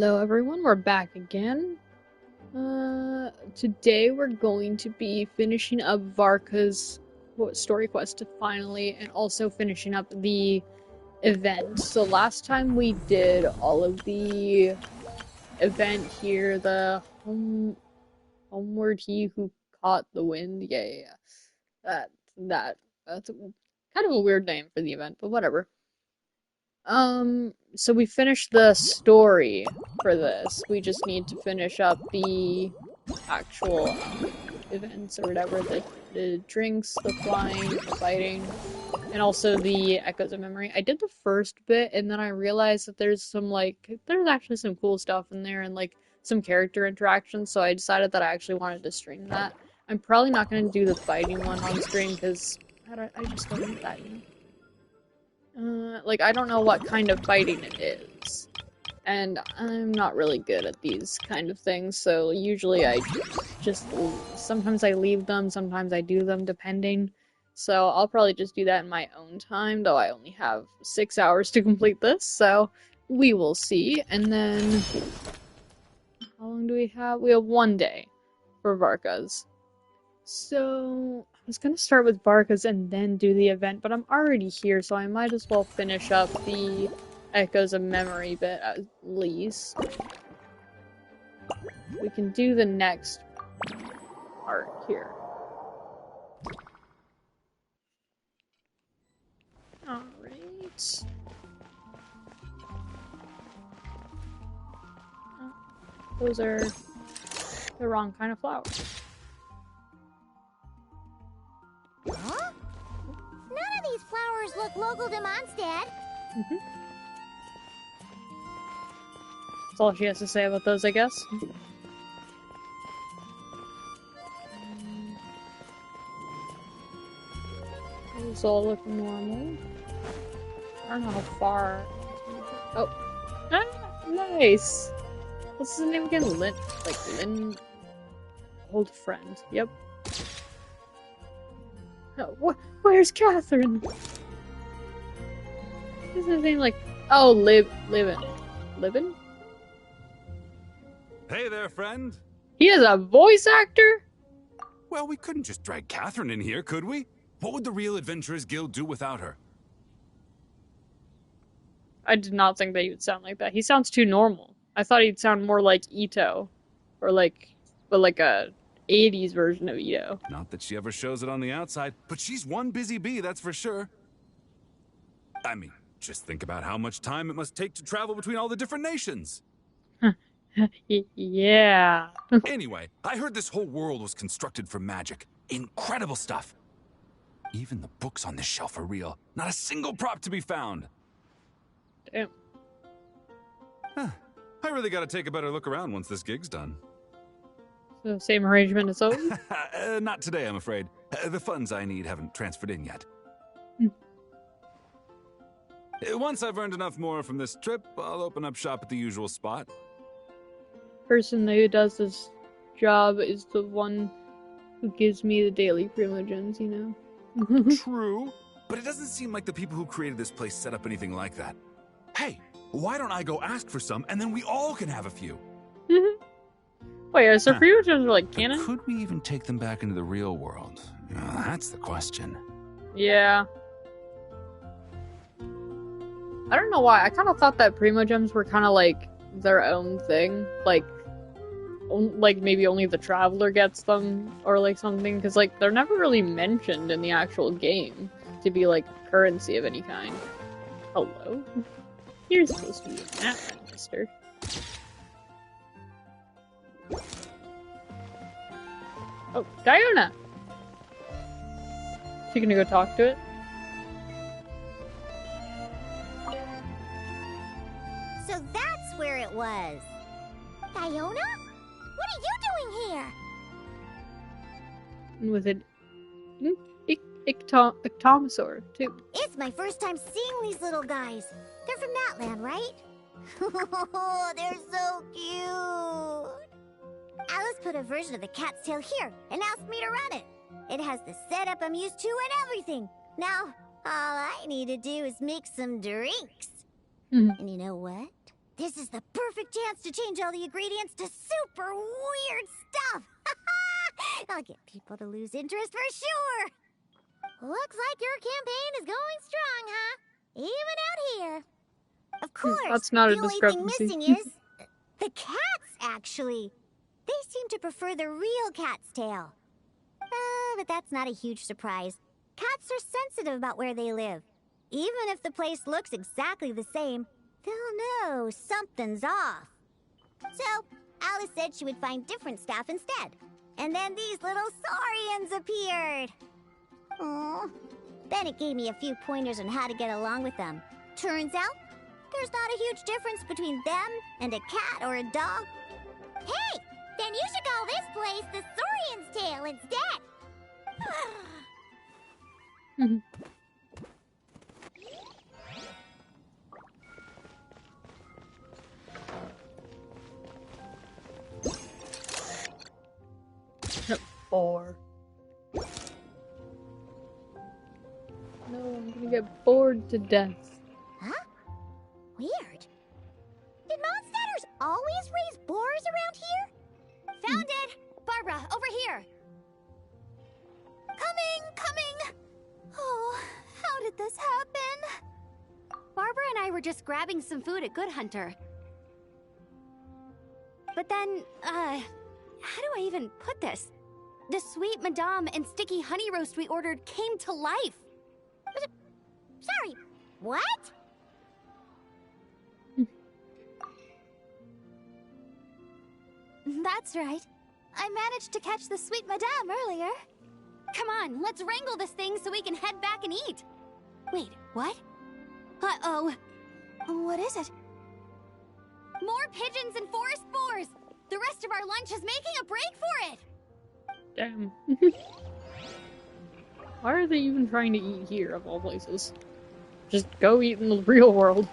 Hello everyone, we're back again. Today we're going to be finishing up Varka's story quest to finally, and also finishing up the event. So last time we did all of the event here, the homeward he who caught the wind. Yeah. That, that's kind of a weird name for the event, but whatever. So we finished the story for this. We just need to finish up the actual events or whatever, the drinks, the flying, the fighting, and also the echoes of memory. I did the first bit and then I realized that there's actually some cool stuff in there and like some character interactions, so I decided that I actually wanted to stream that. I'm probably not going to do the fighting one on stream because I just don't need that, you know? Like, I don't know what kind of fighting it is. And I'm not really good at these kind of things, so usually I just, sometimes I leave them, sometimes I do them, depending. So I'll probably just do that in my own time, though I only have 6 hours to complete this, so we will see. And then, how long do we have? We have 1 day for Varkas. So, I was gonna start with Varkas and then do the event, but I'm already here, so I might as well finish up the Echoes of Memory bit at least. We can do the next part here. Alright. Oh, those are the wrong kind of flowers. Huh? None of these flowers look local to Mondstadt. That's all she has to say about those, I guess. Those all look normal. I don't know how far. Oh. Ah, nice! What's his name again? Lynn. Old friend. Yep. Oh, where's Catherine? Isn't his name like... Oh, Livin? Hey there, friend. He is a voice actor? Well, we couldn't just drag Catherine in here, could we? What would the Real Adventurers Guild do without her? I did not think that he would sound like that. He sounds too normal. I thought he'd sound more like Ito. Or like a 80s version of Ito. Not that she ever shows it on the outside, but she's one busy bee, that's for sure. I mean, just think about how much time it must take to travel between all the different nations. Yeah. Anyway, I heard this whole world was constructed for magic. Incredible stuff. Even the books on this shelf are real. Not a single prop to be found. Damn. I really gotta take a better look around once this gig's done. So same arrangement as always? Not today, I'm afraid. The funds I need haven't transferred in yet. Once I've earned enough more from this trip, I'll open up shop at the usual spot. Person who does this job is the one who gives me the daily primogens, you know? True, but it doesn't seem like the people who created this place set up anything like that. Hey, why don't I go ask for some, and then we all can have a few? Wait, so primogens are like canon? Could we even take them back into the real world? That's the question. Yeah. I don't know why. I kind of thought that primogems were kind of like their own thing. Like maybe only the traveler gets them or like something. Because like they're never really mentioned in the actual game to be like currency of any kind. Hello? You're supposed to be a map, mister. Oh, Diona! She gonna go talk to it? So that's where it was. Diona? What are you doing here? And with an ictomosaur, too. It's my first time seeing these little guys. They're from that land, right? They're so cute. Alice put a version of the cat's tail here and asked me to run it. It has the setup I'm used to and everything. Now, all I need to do is make some drinks. And you know what? This is the perfect chance to change all the ingredients to super weird stuff. I'll get people to lose interest for sure. Looks like your campaign is going strong, huh? Even out here. Of course, That's not a the only thing discrepancy. missing is the cats, actually. They seem to prefer the real cat's tail. But that's not a huge surprise. Cats are sensitive about where they live. Even if the place looks exactly the same, they'll know something's off. So, Alice said she would find different staff instead. And then these little saurians appeared. Aww. Bennett gave me a few pointers on how to get along with them. Turns out, there's not a huge difference between them and a cat or a dog. Hey, then you should call this place the Saurian's Tail instead. Four. No, I'm gonna get bored to death. Huh? Weird. Did monsters always raise boars around here? Found it! Barbara, over here! Coming! Oh, how did this happen? Barbara and I were just grabbing some food at Good Hunter. But then, how do I even put this? The sweet madame and sticky honey roast we ordered came to life. Sorry, what? That's right. I managed to catch the sweet madame earlier. Come on, let's wrangle this thing so we can head back and eat. Wait, what? Uh-oh. What is it? More pigeons and forest boars! The rest of our lunch is making a break for it! Damn. Why are they even trying to eat here, of all places? Just go eat in the real world.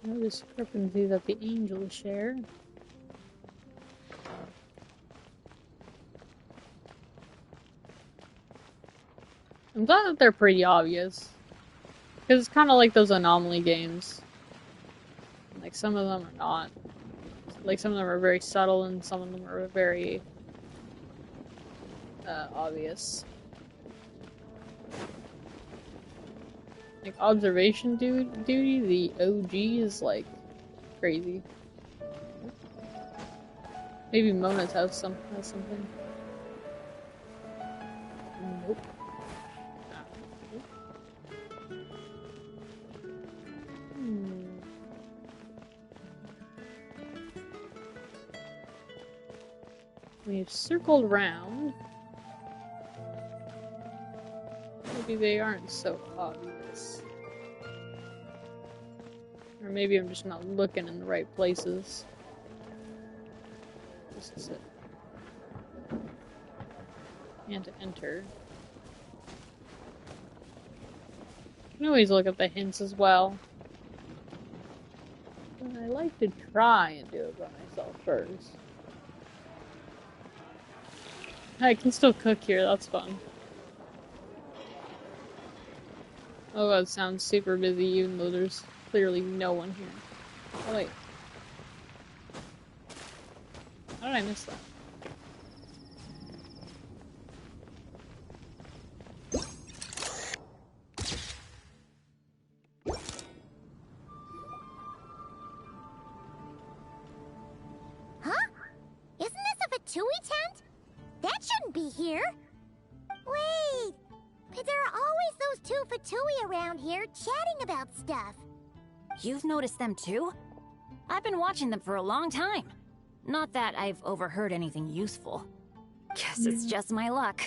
No discrepancy that the angels share. I'm glad that they're pretty obvious. Because it's kind of like those anomaly games. Like, some of them are not. Like, some of them are very subtle and some of them are very obvious. Like, observation duty, the OG is, like, crazy. Maybe Mona's house has something. Nope. We've circled around. Maybe they aren't so obvious. Or maybe I'm just not looking in the right places. This is it. And to enter. You can always look at the hints as well. But I like to try and do it by myself first. I can still cook here, that's fun. Oh, that sounds super busy even though there's clearly no one here. Oh wait. How did I miss that? Huh? Isn't this a Fatui tent? That shouldn't be here. Wait, but there are always those two Fatui around here chatting about stuff. You've noticed them too? I've been watching them for a long time. Not that I've overheard anything useful. Guess it's just my luck.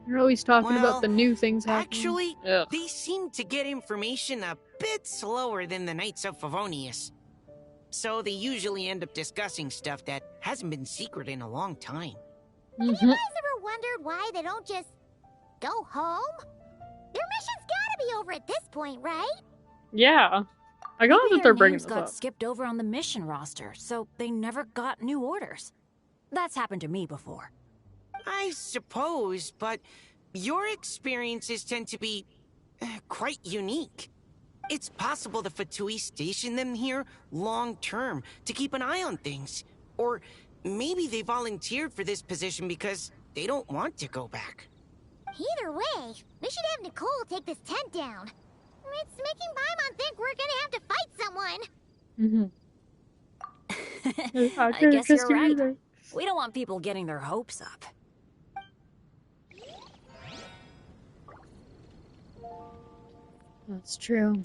You're always talking about the new things happening. Actually, Ugh. they seem to get information a bit slower than the Knights of Favonius. so they usually end up discussing stuff that hasn't been secret in a long time. Have you guys ever wondered why they don't just go home? Their mission's gotta be over at this point, right? Yeah. I got Maybe that they're their bringing names this got up. skipped over on the mission roster, so they never got new orders. That's happened to me before. I suppose, but your experiences tend to be quite unique. It's possible the Fatui stationed them here long-term to keep an eye on things. Or maybe they volunteered for this position because they don't want to go back. Either way, we should have Nicole take this tent down. It's making Paimon think we're gonna have to fight someone. I guess you're right. We don't want people getting their hopes up. That's true.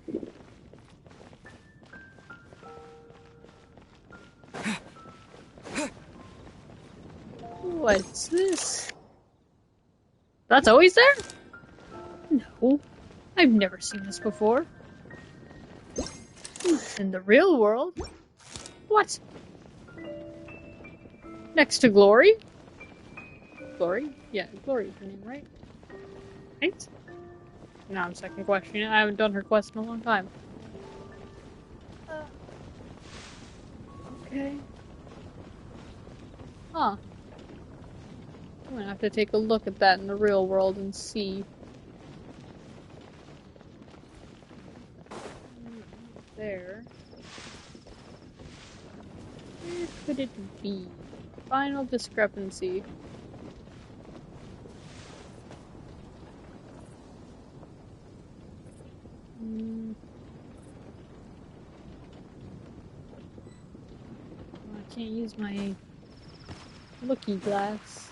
What's this? That's always there? No. I've never seen this before. In the real world? What? Next to Glory? Glory? Yeah, Glory is her name, right? Right? Now I'm second questioning it. I haven't done her quest in a long time. Okay. Huh. I'm gonna have to take a look at that in the real world and see. There. Where could it be? Final discrepancy. I can't use my looky glass.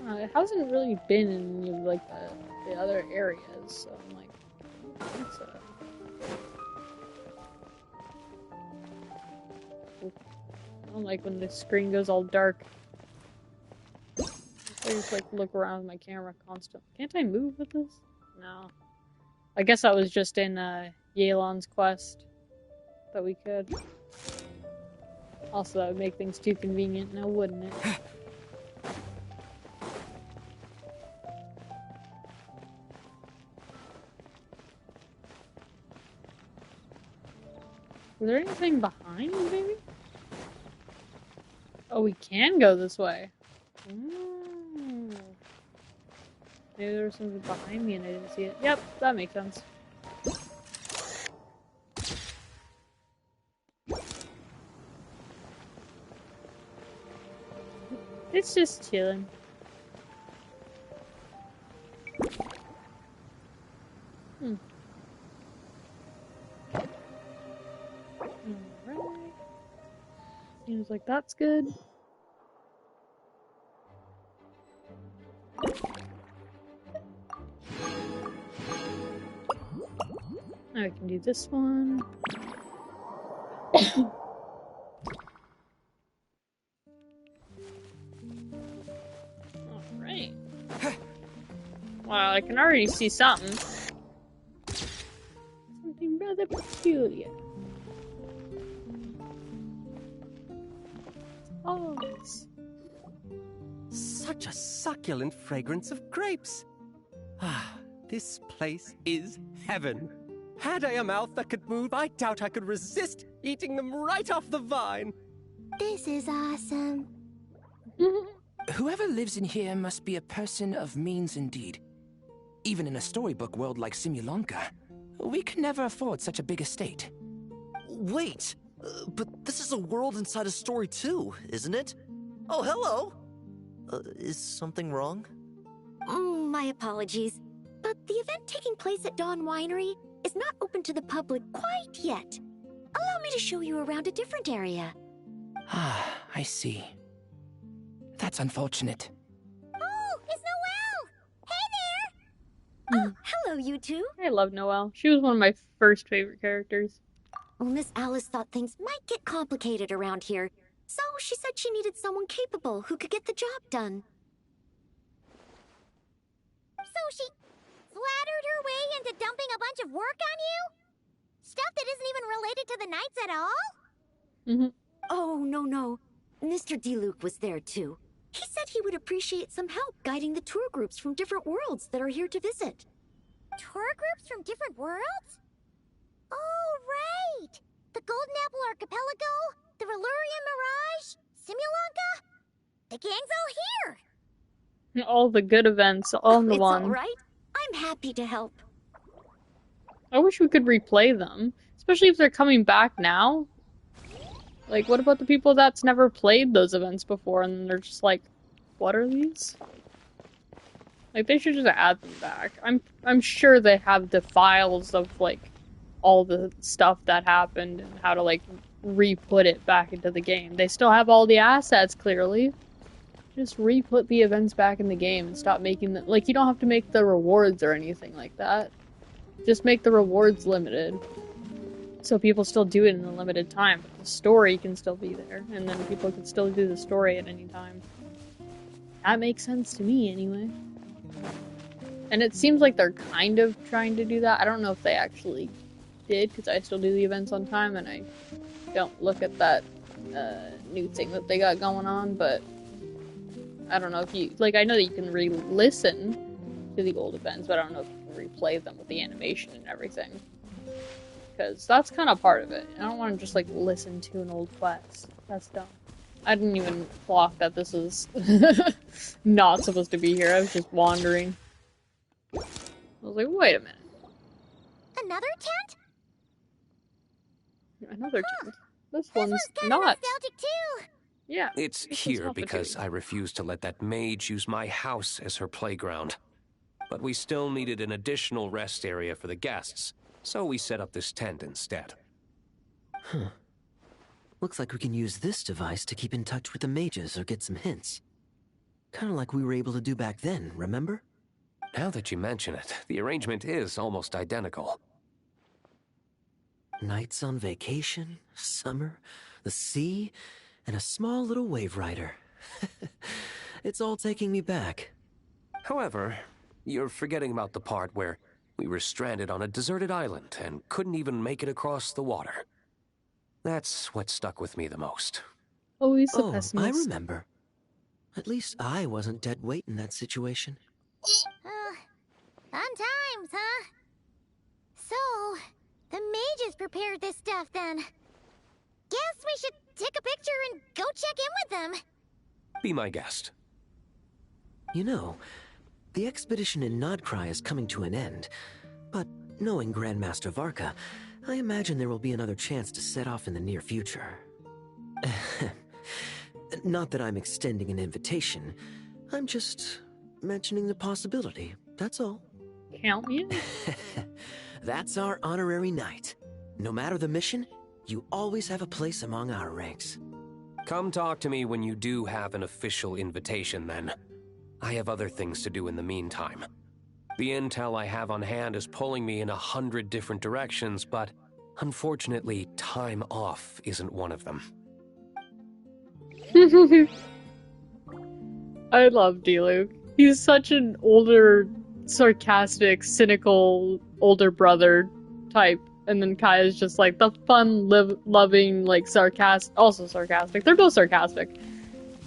It hasn't really been in any of like the other areas, so I'm like, I don't think so. I don't like when the screen goes all dark. I just like look around with my camera constantly. Can't I move with this? No. I guess that was just in Yelan's quest that we could. Also, that would make things too convenient now, wouldn't it? Is there anything behind, maybe? Oh, we can go this way. Ooh. Maybe there was something behind me and I didn't see it. Yep, that makes sense. It's just chilling. Alright. Seems like that's good. Now we can do this one. Alright. Wow, I can already see something. Something rather peculiar. Oh, such a succulent fragrance of grapes. Ah, this place is heaven. Had I a mouth that could move, I doubt I could resist eating them right off the vine. This is awesome. Whoever lives in here must be a person of means indeed. Even in a storybook world like Simulonka, we can never afford such a big estate. Wait, but this is a world inside a story too, isn't it? Oh, hello! Is something wrong? My apologies, but the event taking place at Dawn Winery is not open to the public quite yet. Allow me to show you around a different area. Ah, I see. That's unfortunate. Oh, it's Noelle! Hey there! Oh, hello, you two. I love Noelle. She was one of my first favorite characters. Well, Miss Alice thought things might get complicated around here, so she said she needed someone capable who could get the job done. So flattered her way into dumping a bunch of work on you? Stuff that isn't even related to the Knights at all? Mm-hmm. Oh, no. Mr. Diluc was there too. He said he would appreciate some help guiding the tour groups from different worlds that are here to visit. Tour groups from different worlds? Oh, right! The Golden Apple Archipelago, the Valurian Mirage, Simulanka. The gang's all here! All the good events, all in the It's one. all right. I'm happy to help. I wish we could replay them, especially if they're coming back now. Like, what about the people that's never played those events before and they're just like, what are these? Like, they should just add them back. I'm sure they have the files of, like, all the stuff that happened and how to, like, re-put it back into the game. They still have all the assets, clearly. Just re-put the events back in the game and stop making them... Like, you don't have to make the rewards or anything like that. Just make the rewards limited. So people still do it in a limited time. But the story can still be there. And then people can still do the story at any time. That makes sense to me, anyway. And it seems like they're kind of trying to do that. I don't know if they actually did, because I still do the events on time, and I don't look at that new thing that they got going on, but I don't know if you... Like, I know that you can re-listen to the old events, but I don't know if you can replay them with the animation and everything. Because that's kind of part of it. I don't want to just, like, listen to an old quest. That's dumb. I didn't even clock that this is not supposed to be here. I was just wandering. I was like, wait a minute. Another tent? Another tent. This This one's one's kind not. of nostalgic too. Yeah. It's this one's here not because Fatui. I refused to let that mage use my house as her playground. But we still needed an additional rest area for the guests, so we set up this tent instead. Huh. Looks like we can use this device to keep in touch with the mages or get some hints. Kind of like we were able to do back then, remember? Now that you mention it, the arrangement is almost identical. Nights on vacation, summer, the sea, and a small little wave rider. It's all taking me back. However, you're forgetting about the part where we were stranded on a deserted island and couldn't even make it across the water. That's what stuck with me the most. Always the Oh, I pessimist. remember. At least I wasn't dead weight in that situation. Fun times, huh? So, the mages prepared this stuff then. Guess we should take a picture and go check in with them. Be my guest. You know, the expedition in Nodcry is coming to an end, but knowing Grandmaster Varka, I imagine there will be another chance to set off in the near future. Not that I'm extending an invitation, I'm just mentioning the possibility, that's all. Count me in. That's our honorary knight. No matter the mission, you always have a place among our ranks. Come talk to me when you do have an official invitation, then. I have other things to do in the meantime. The intel I have on hand is pulling me in 100 different directions, but unfortunately, time off isn't one of them. I love D-Luke. He's such an older, sarcastic, cynical, older brother type. And then Kaya's just like the fun, loving, like also sarcastic. They're both sarcastic.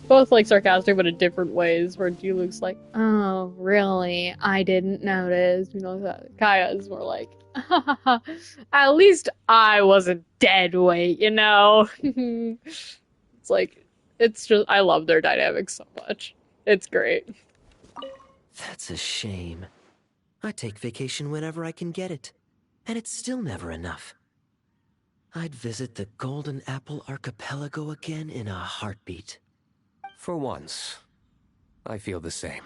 Both like sarcastic, but in different ways. Where D-Luke's like, oh, really? I didn't notice. You know, Kaya is more like, at least I wasn't dead weight, you know? It's like, it's just, I love their dynamics so much. It's great. That's a shame. I take vacation whenever I can get it, and it's still never enough. I'd visit the Golden Apple Archipelago again in a heartbeat. For once, I feel the same.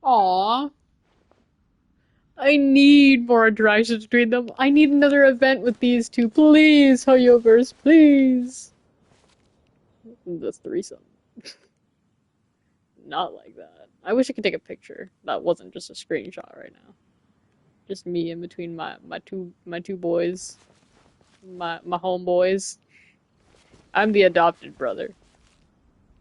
Aww. I need more interactions between them. I need another event with these two. Please, Hoyoverse, please. The threesome. Not like that. I wish I could take a picture. That wasn't just a screenshot right now. Just me in between my two boys. My homeboys. I'm the adopted brother.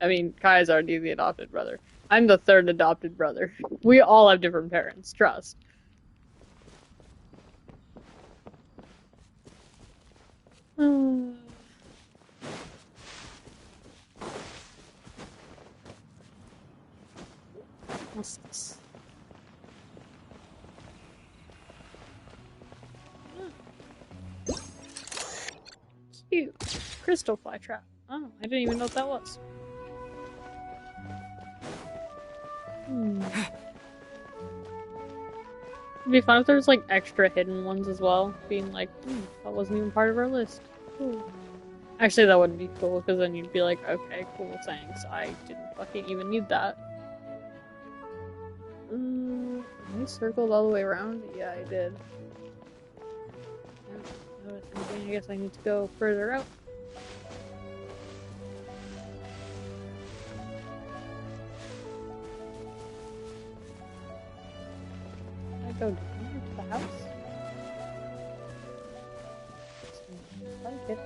I mean, Kai's already the adopted brother. I'm the third adopted brother. We all have different parents, trust. What's this? Cute. Crystal fly trap. Oh, I didn't even know what that was. It'd be fun if there's like extra hidden ones as well. Being like, that wasn't even part of our list. Cool. Actually, that wouldn't be cool because then you'd be like, okay, cool, thanks. I didn't fucking even need that. I circled all the way around? Yeah, I did. I guess I need to go further out. I go down to the house? I like it.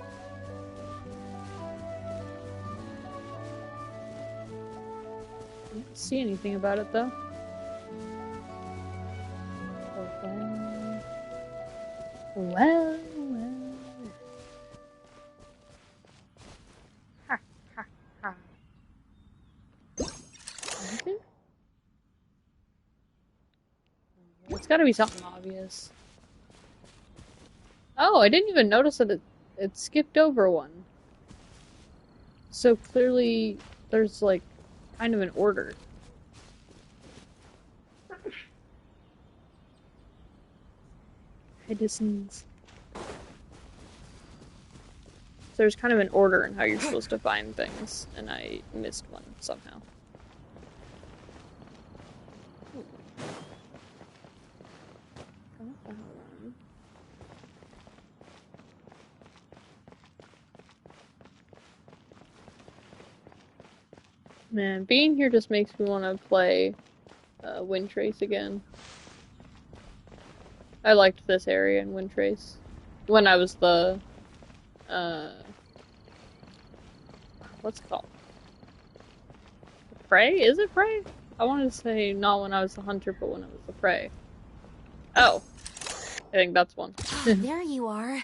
I didn't see anything about it though. Well. Ha ha ha. Anything? It's gotta be something obvious. Oh, I didn't even notice that it skipped over one. So clearly there's like kind of an order. I just sneeze. So there's kind of an order in how you're supposed to find things, and I missed one somehow. Man, being here just makes me want to play Wind Trace again. I liked this area in Wind Trace when I was the what's it called? Prey? Is it Prey? I wanted to say not when I was the hunter, but when I was the prey. Oh, I think that's one. There you are.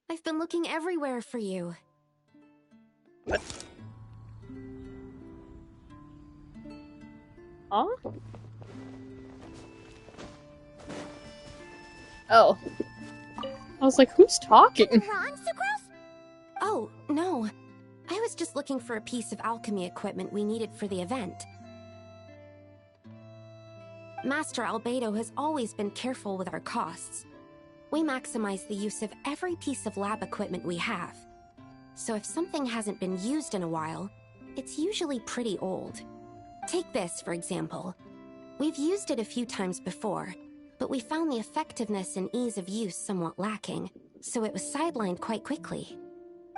I've been looking everywhere for you. What? Huh? Oh. I was like, who's talking? Wrong, Sucrose? Oh, no. I was just looking for a piece of alchemy equipment we needed for the event. Master Albedo has always been careful with our costs. We maximize the use of every piece of lab equipment we have. So if something hasn't been used in a while, it's usually pretty old. Take this, for example. We've used it a few times before, but we found the effectiveness and ease of use somewhat lacking, so it was sidelined quite quickly.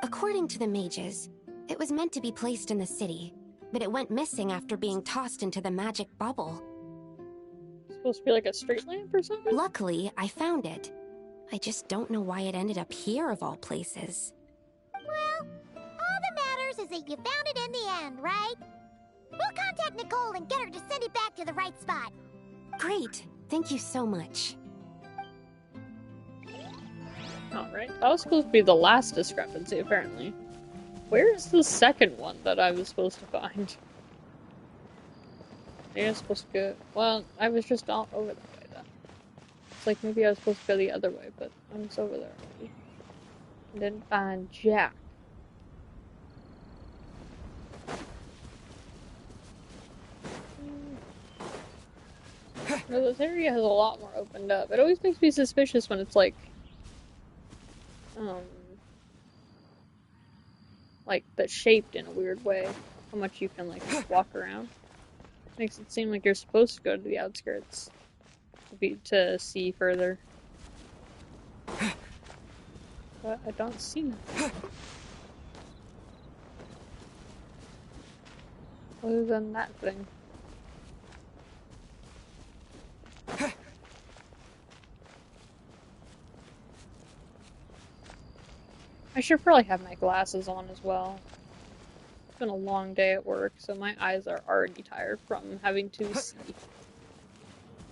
According to the mages, it was meant to be placed in the city, but it went missing after being tossed into the magic bubble. It's supposed to be like a street lamp or something? Luckily, I found it. I just don't know why it ended up here of all places. Well, all that matters is that you found it in the end, right? We'll contact Nicole and get her to send it back to the right spot. Great. Thank you so much. Alright, that was supposed to be the last discrepancy, apparently. Where's the second one that I was supposed to find? Maybe I was supposed to go... Well, I was just all over that way, then. It's like maybe I was supposed to go the other way, but I was over there already. I didn't find Jack. No, this area has a lot more opened up. It always makes me suspicious when it's like that's shaped in a weird way. How much you can like walk around. Makes it seem like you're supposed to go to the outskirts to see further. But I don't see nothing. Other than that thing. I should probably have my glasses on as well. It's been a long day at work, so my eyes are already tired from having to see.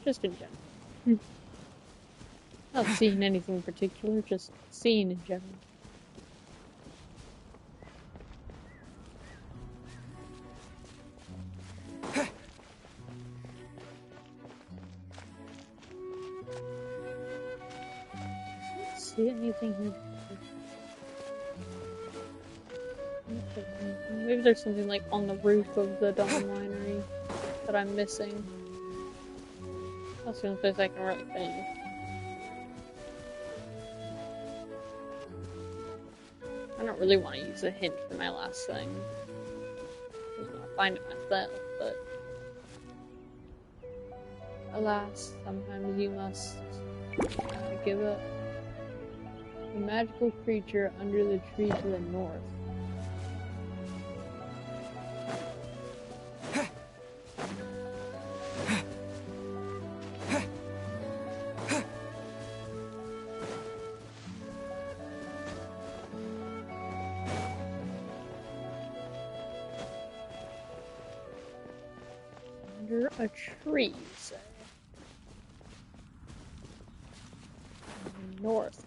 Just in general. Not seeing anything in particular, just seeing in general. see anything here. Maybe there's something like on the roof of the Dawn Winery that I'm missing. That's the only place I can really think. I don't really want to use a hint for my last thing. I was gonna find it myself, but alas, sometimes you must give up. A magical creature under the tree to the north. Under a tree, say. North.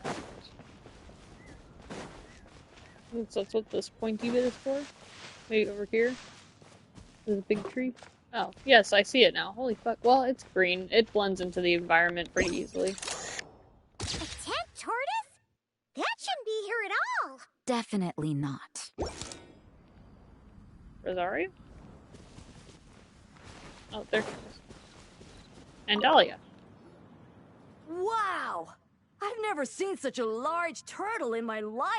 That's what this pointy bit is for? Maybe over here? There's a big tree? Oh, yes, I see it now. Holy fuck. Well, it's green. It blends into the environment pretty easily. A tent tortoise? That shouldn't be here at all! Definitely not. Rosario? Oh, there she is. And Dahlia. Wow! I've never seen such a large turtle in my life.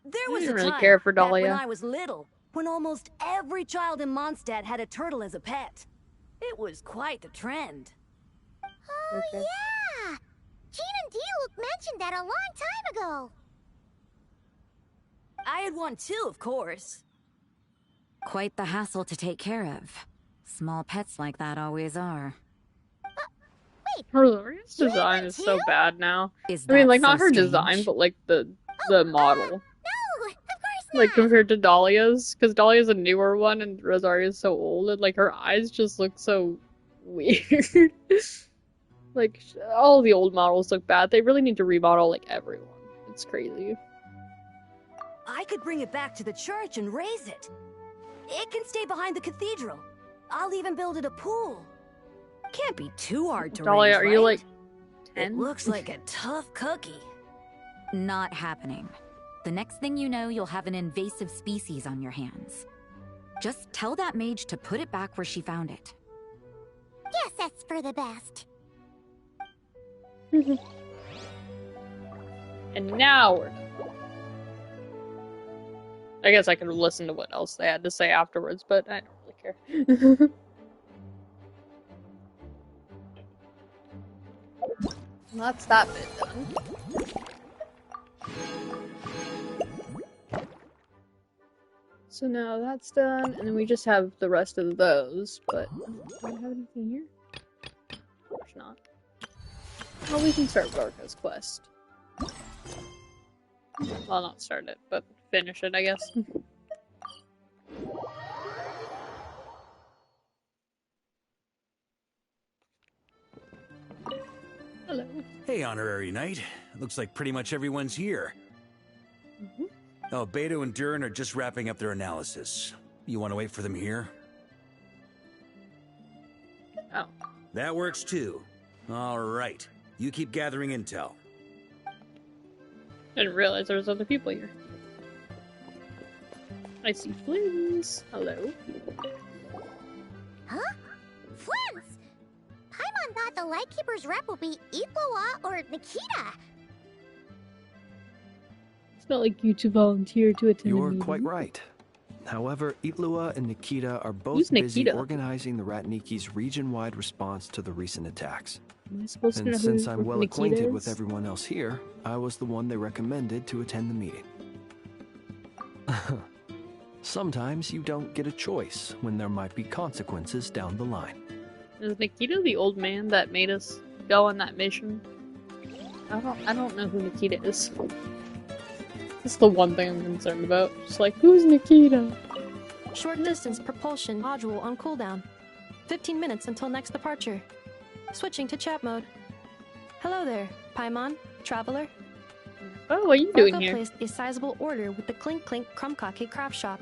There was didn't a really time care for back Dahlia. when I was little, when almost every child in Mondstadt had a turtle as a pet. It was quite the trend. Oh, Okay. yeah! Gene and Diluc mentioned that a long time ago. I had one too, of course. Quite the hassle to take care of. Small pets like that always are. Rosaria's design is so bad now. Is I mean, that like, not so her strange? design, but like the model. No, of course not! Like, compared to Dahlia's, because Dahlia's a newer one and Rosaria's so old, and like her eyes just look so weird. Like, all the old models look bad. They really need to remodel like everyone. It's crazy. I could bring it back to the church and raise it. It can stay behind the cathedral. I'll even build it a pool. Can't be too hard to Dahlia, raise, are you right? like It 10? looks like a tough cookie. Not happening. The next thing you know, you'll have an invasive species on your hands. Just tell that mage to put it back where she found it. Yes, that's for the best. And now we're done. I guess I could listen to what else they had to say afterwards, but I don't really care. Well, that's that bit done. So now that's done, and then we just have the rest of those, but do we have anything here? Of course not. Well, we can start Varka's quest. Well, not start it, but finish it, I guess. Hello. Hey, Honorary Knight. Looks like pretty much everyone's here. Oh, Beto and Durin are just wrapping up their analysis. You want to wait for them here? Oh. That works too. All right. You keep gathering intel. Didn't realize there was other people here. I see Flynn's. Hello. Huh? Flints! Paimon thought the Lightkeeper's rep would be Iqua or Nikita. It's not like you two volunteered to attend the You're meeting. quite right. However, Itlua and Nikita are both Who's busy Nikita? organizing the Ratniki's region-wide response to the recent attacks. Am I supposed to know And who since I'm well Nikita acquainted is? with everyone else here, I was the one they recommended to attend the meeting. Sometimes you don't get a choice when there might be consequences down the line. Is Nikita the old man that made us go on that mission? I don't know who Nikita is. That's the one thing I'm concerned about. Just like, who's Nikita? Short distance propulsion module on cooldown. 15 minutes until next departure. Switching to chat mode. Hello there, Paimon, traveler. Oh, what are you doing Varka here? placed a sizable order with the Clink Clink Krumkake craft shop.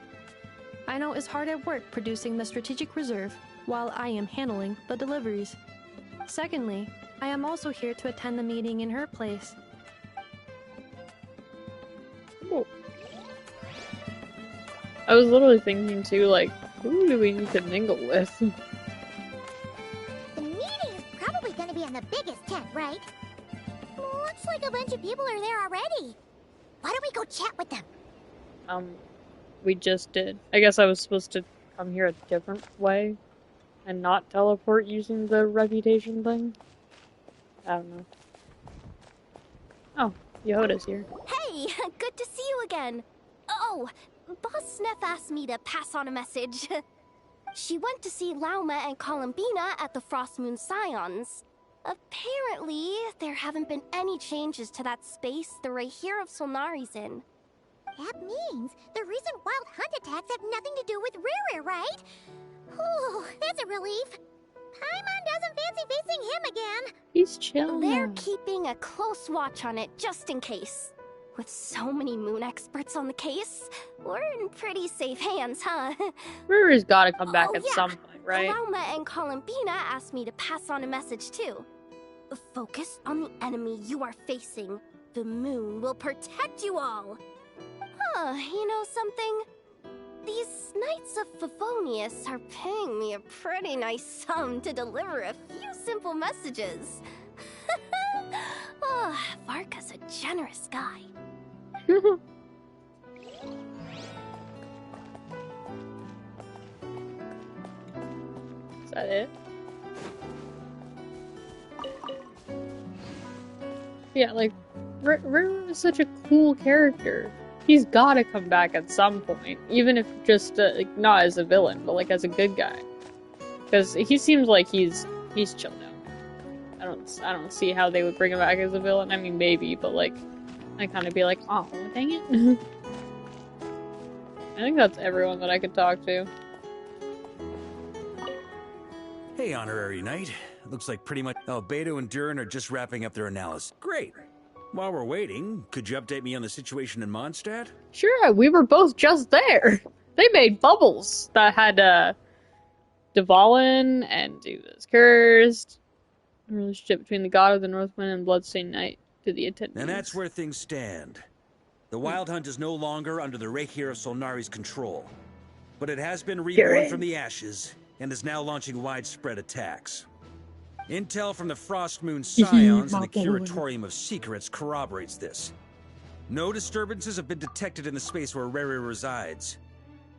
Aino is hard at work producing the strategic reserve, while I am handling the deliveries. Secondly, I am also here to attend the meeting in her place. I was literally thinking too, like, who do we need to mingle with? The meeting is probably gonna be in the biggest tent, right? Looks like a bunch of people are there already. Why don't we go chat with them? We just did. I guess I was supposed to come here a different way and not teleport using the reputation thing. I don't know. Oh, Yehoda's here. Hey, good to see you again. Oh, Boss Sneff asked me to pass on a message. She went to see Lauma and Columbina at the Frost Moon Scions. Apparently, there haven't been any changes to that space the Rahir of Solnari's in. That means the recent wild hunt attacks have nothing to do with Riri, right? Whew, that's a relief. Paimon doesn't fancy facing him again. He's chill. They're keeping a close watch on it just in case. With so many moon experts on the case, we're in pretty safe hands, huh? Riri's gotta come back at some point, right? Lauma and Columbina asked me to pass on a message too. Focus on the enemy you are facing. The moon will protect you all. Huh, you know something? These Knights of Favonius are paying me a pretty nice sum to deliver a few simple messages. Oh, Varka's a generous guy. Is that it? Yeah, like, Riri is such a cool character. He's gotta come back at some point, even if just like, not as a villain, but like as a good guy. Because he seems like he's chill now. I don't see how they would bring him back as a villain. I mean, maybe, but like, I kind of be like, oh, dang it. I think that's everyone that I could talk to. Hey, Honorary Knight. Looks like pretty much Beto and Durin are just wrapping up their analysis. Great. While we're waiting, could you update me on the situation in Mondstadt? Sure, we were both just there. They made bubbles that had Dvalin and it was cursed. The relationship between the god of the Northwind and Bloodstained Knight to the attendants. And that's where things stand. The Wild Hunt is no longer under the Rahir of Solnari's control, but it has been reborn from the ashes and is now launching widespread attacks. Intel from the Frost Moon Scions and the Curatorium of Secrets corroborates this. No disturbances have been detected in the space where Riri resides.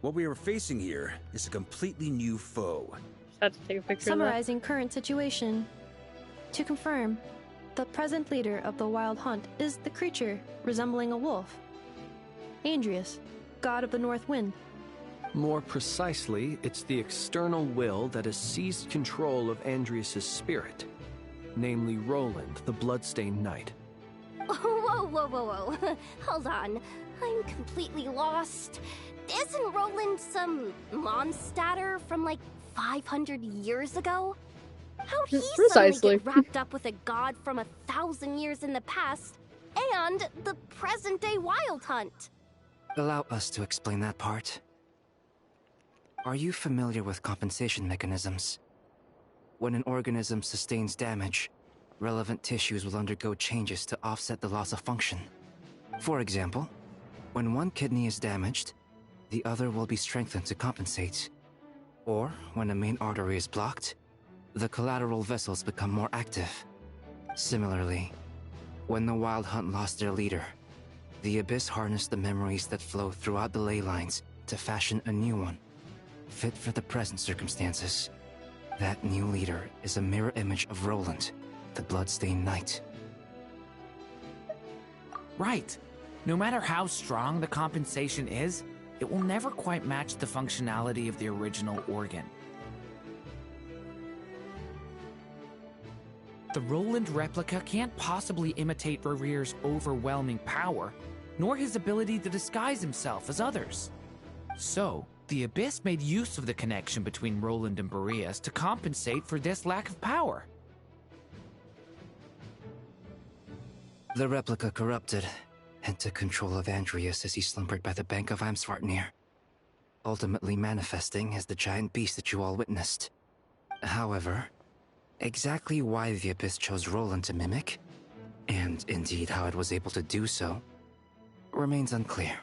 What we are facing here is a completely new foe. Just had to take a picture Summarizing current situation. To confirm, the present leader of the Wild Hunt is the creature resembling a wolf. Andrius, god of the North Wind. More precisely, it's the external will that has seized control of Andrius' spirit, namely Roland, the Bloodstained Knight. Whoa, whoa, whoa, whoa. Hold on. I'm completely lost. Isn't Roland some monstatter from like 500 years ago? How'd he suddenly get wrapped up with a god from 1,000 years in the past and the present-day Wild Hunt? Allow us to explain that part. Are you familiar with compensation mechanisms? When an organism sustains damage, relevant tissues will undergo changes to offset the loss of function. For example, when one kidney is damaged, the other will be strengthened to compensate. Or, when a main artery is blocked, the collateral vessels become more active. Similarly, when the Wild Hunt lost their leader, the Abyss harnessed the memories that flow throughout the ley lines to fashion a new one, fit for the present circumstances. That new leader is a mirror image of Roland, the Bloodstained Knight. Right. No matter how strong the compensation is, it will never quite match the functionality of the original organ. The Roland replica can't possibly imitate Rarir's overwhelming power, nor his ability to disguise himself as others. So, the Abyss made use of the connection between Roland and Boreas to compensate for this lack of power. The replica corrupted and took control of Andrius as he slumbered by the bank of Amsvartnir, ultimately manifesting as the giant beast that you all witnessed. However, exactly why the Abyss chose Roland to mimic, and indeed how it was able to do so, remains unclear.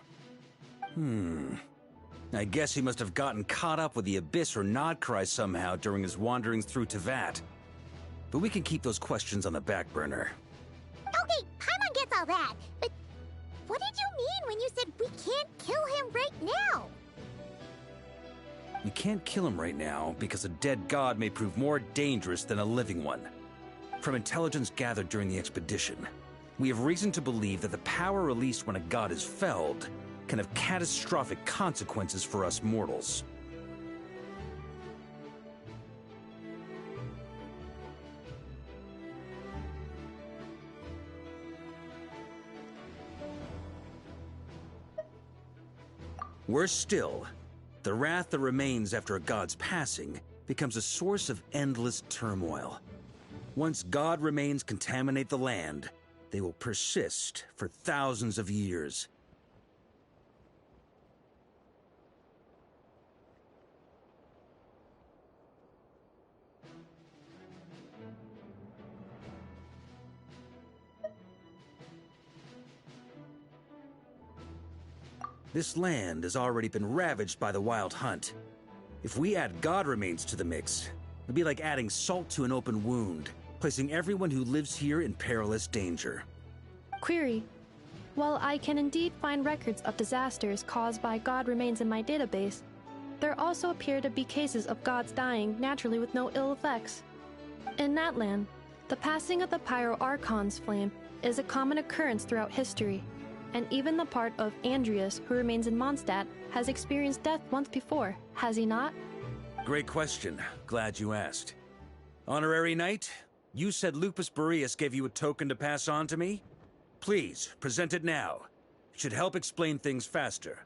I guess he must have gotten caught up with the Abyss or Nodcry somehow during his wanderings through Tevat. But we can keep those questions on the back burner. Okay, Paimon gets all that, but what did you mean when you said we can't kill him right now? We can't kill him right now because a dead god may prove more dangerous than a living one. From intelligence gathered during the expedition, we have reason to believe that the power released when a god is felled can have catastrophic consequences for us mortals. Worse still, the wrath that remains after a god's passing becomes a source of endless turmoil. Once god remains contaminate the land, they will persist for thousands of years. This land has already been ravaged by the Wild Hunt. If we add god remains to the mix, it'd be like adding salt to an open wound, placing everyone who lives here in perilous danger. Query. While I can indeed find records of disasters caused by god remains in my database, there also appear to be cases of gods dying naturally with no ill effects. In that land, the passing of the Pyro Archon's flame is a common occurrence throughout history, and even the part of Andreas who remains in Mondstadt has experienced death once before, has he not? Great question. Glad you asked. Honorary Knight, you said Lupus Boreas gave you a token to pass on to me? Please, present it now. It should help explain things faster.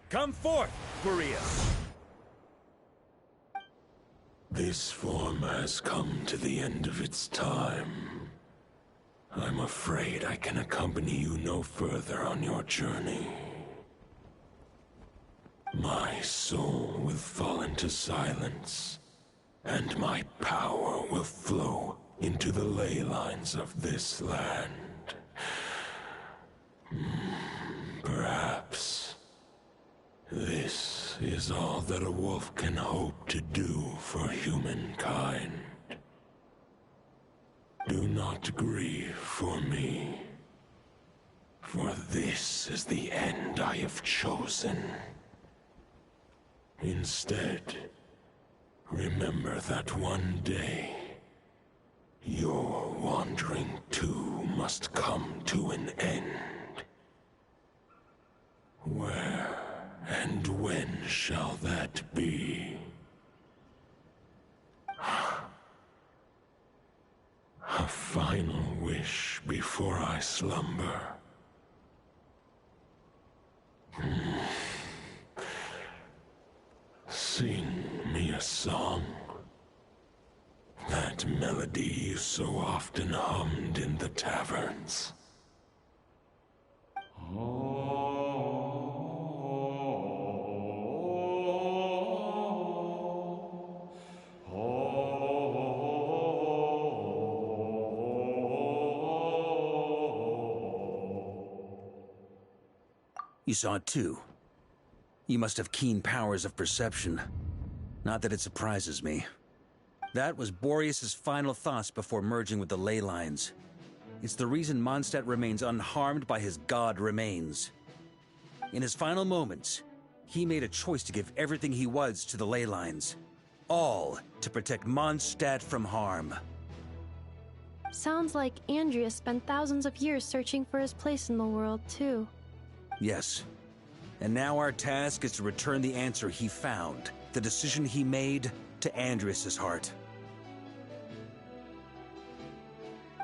Come forth, Boreas! This form has come to the end of its time. I'm afraid I can accompany you no further on your journey. My soul will fall into silence, and my power will flow into the ley lines of this land. Perhaps this is all that a wolf can hope to do for humankind. Do not grieve for me, for this is the end I have chosen. Instead, remember that one day, your wandering too must come to an end. Where and when shall that be? A final wish before I slumber. Sing me a song. That melody you so often hummed in the taverns. You saw it too. You must have keen powers of perception. Not that it surprises me. That was Boreas' final thoughts before merging with the ley lines. It's the reason Mondstadt remains unharmed by his god remains. In his final moments, he made a choice to give everything he was to the ley lines. All to protect Mondstadt from harm. Sounds like Andreas spent thousands of years searching for his place in the world, too. Yes. And now our task is to return the answer he found, the decision he made, to Andreas' heart.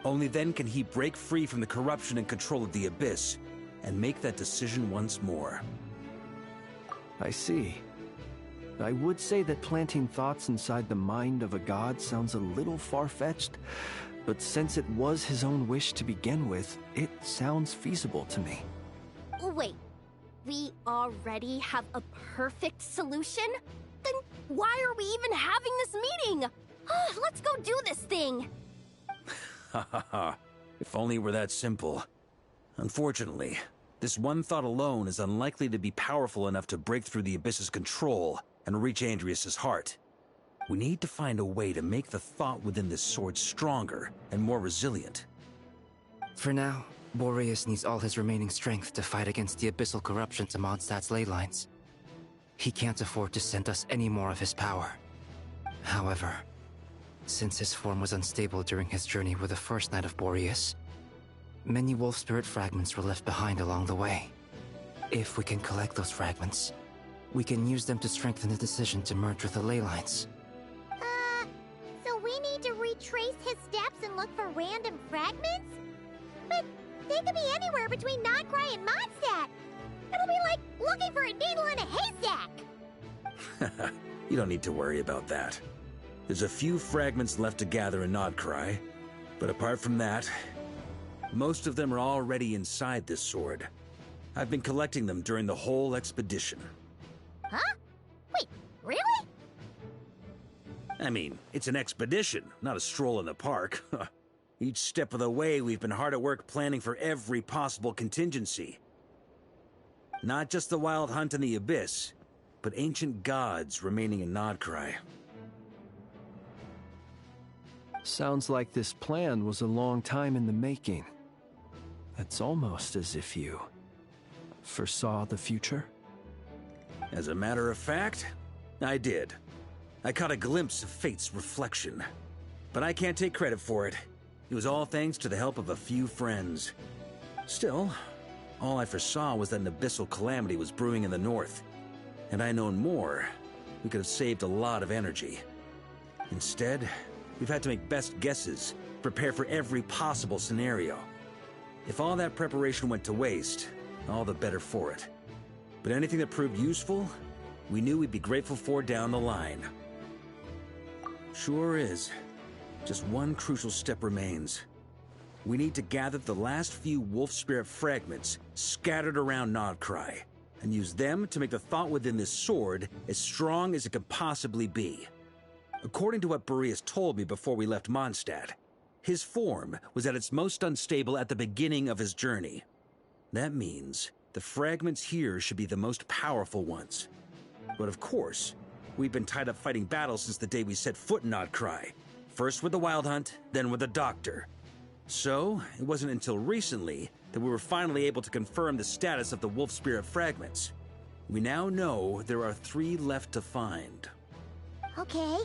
Only then can he break free from the corruption and control of the Abyss, and make that decision once more. I see. I would say that planting thoughts inside the mind of a god sounds a little far-fetched, but since it was his own wish to begin with, it sounds feasible to me. Wait, we already have a perfect solution? Then why are we even having this meeting? Let's go do this thing! Ha ha ha. If only it were that simple. Unfortunately, this one thought alone is unlikely to be powerful enough to break through the Abyss's control and reach Andrias' heart. We need to find a way to make the thought within this sword stronger and more resilient. For now, Boreas needs all his remaining strength to fight against the abyssal corruption to Mondstadt's ley lines. He can't afford to send us any more of his power. However, since his form was unstable during his journey with the first Knight of Boreas, many wolf spirit fragments were left behind along the way. If we can collect those fragments, we can use them to strengthen the decision to merge with the ley lines. So we need to retrace his steps and look for random fragments? But they could be anywhere between Nodcry and Mondstadt. It'll be like looking for a needle in a haystack. You don't need to worry about that. There's a few fragments left to gather in Nodcry, but apart from that, most of them are already inside this sword. I've been collecting them during the whole expedition. Huh? Wait, really? I mean, it's an expedition, not a stroll in the park. Each step of the way, we've been hard at work planning for every possible contingency. Not just the Wild Hunt in the Abyss, but ancient gods remaining in Nodcry. Sounds like this plan was a long time in the making. It's almost as if you foresaw the future. As a matter of fact, I did. I caught a glimpse of fate's reflection. But I can't take credit for it. It was all thanks to the help of a few friends. Still, all I foresaw was that an abyssal calamity was brewing in the north. Had I known more, we could have saved a lot of energy. Instead, we've had to make best guesses, prepare for every possible scenario. If all that preparation went to waste, all the better for it. But anything that proved useful, we knew we'd be grateful for down the line. Sure is. Just one crucial step remains. We need to gather the last few wolf spirit fragments scattered around Nodcry, and use them to make the thought within this sword as strong as it could possibly be. According to what Boreas told me before we left Mondstadt, his form was at its most unstable at the beginning of his journey. That means the fragments here should be the most powerful ones. But of course, we've been tied up fighting battles since the day we set foot in Nodcry. First with the Wild Hunt, then with the Doctor. So, it wasn't until recently that we were finally able to confirm the status of the wolf spirit fragments. We now know there are 3 left to find. Okay,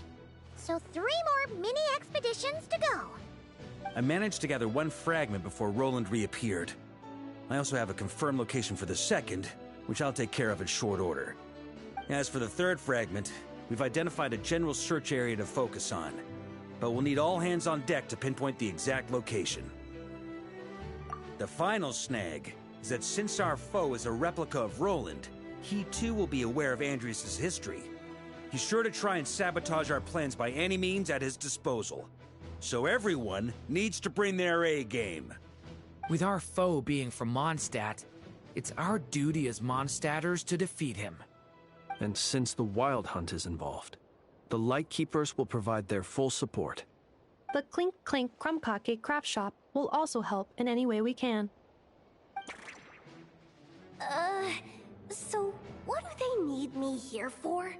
so 3 more mini expeditions to go. I managed to gather 1 fragment before Roland reappeared. I also have a confirmed location for the second, which I'll take care of in short order. As for the 3rd fragment, we've identified a general search area to focus on, but we'll need all hands on deck to pinpoint the exact location. The final snag is that since our foe is a replica of Roland, he too will be aware of Andrias' history. He's sure to try and sabotage our plans by any means at his disposal. So everyone needs to bring their A game. With our foe being from Mondstadt, it's our duty as Mondstadters to defeat him. And since the Wild Hunt is involved, the Lightkeepers will provide their full support. The Clink Clink Krumkake craft shop will also help in any way we can. So what do they need me here for?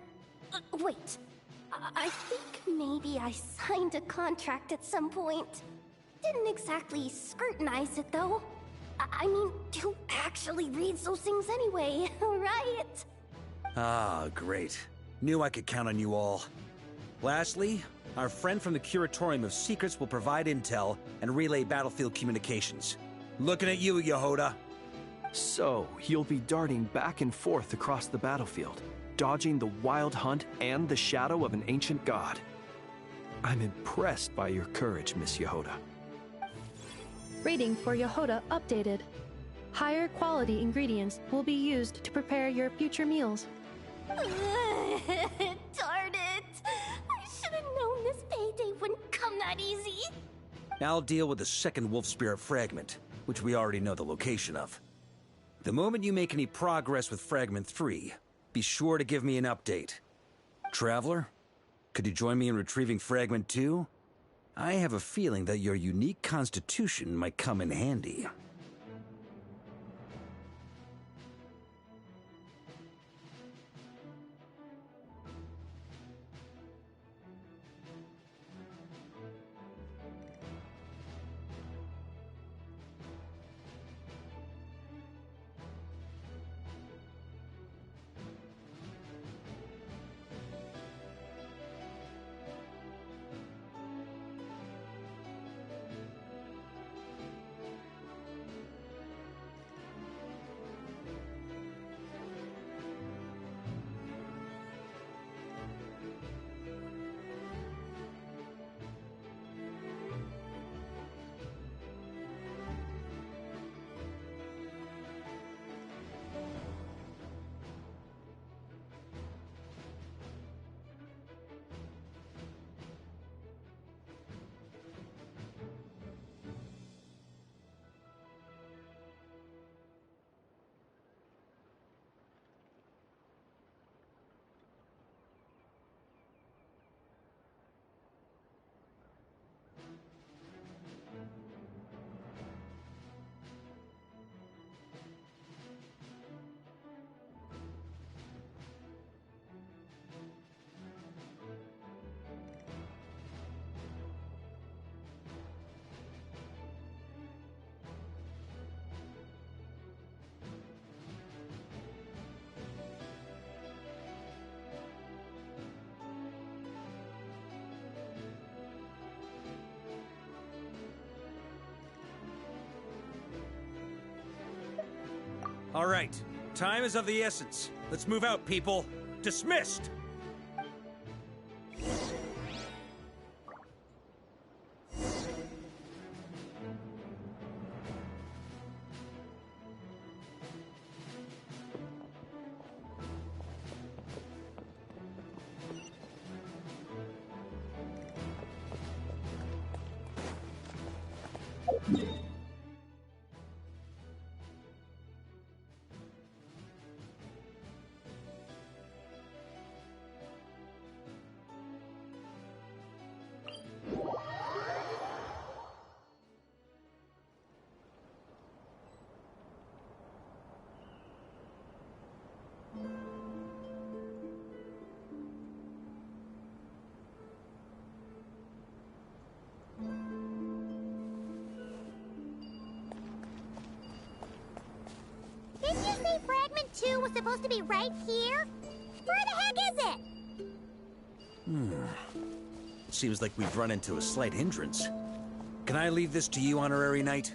Wait, I think maybe I signed a contract at some point. Didn't exactly scrutinize it, though. I mean, who actually reads those things anyway, right? Ah, great. Knew I could count on you all. Lastly, our friend from the Curatorium of Secrets will provide intel and relay battlefield communications. Looking at you, Yehoda. So, you'll be darting back and forth across the battlefield, dodging the Wild Hunt and the shadow of an ancient god. I'm impressed by your courage, Miss Yehoda. Rating for Yehoda updated. Higher quality ingredients will be used to prepare your future meals. Darn it! I should have known this payday wouldn't come that easy. I'll deal with the second wolf spirit fragment, which we already know the location of. The moment you make any progress with Fragment 3, be sure to give me an update. Traveler, Could you join me in retrieving Fragment 2? I have a feeling that your unique constitution might come in handy. All right, time is of the essence. Let's move out, people. Dismissed! Didn't you say Fragment 2 was supposed to be right here? Where the heck is it? Seems like we've run into a slight hindrance. Can I leave this to you, Honorary Knight?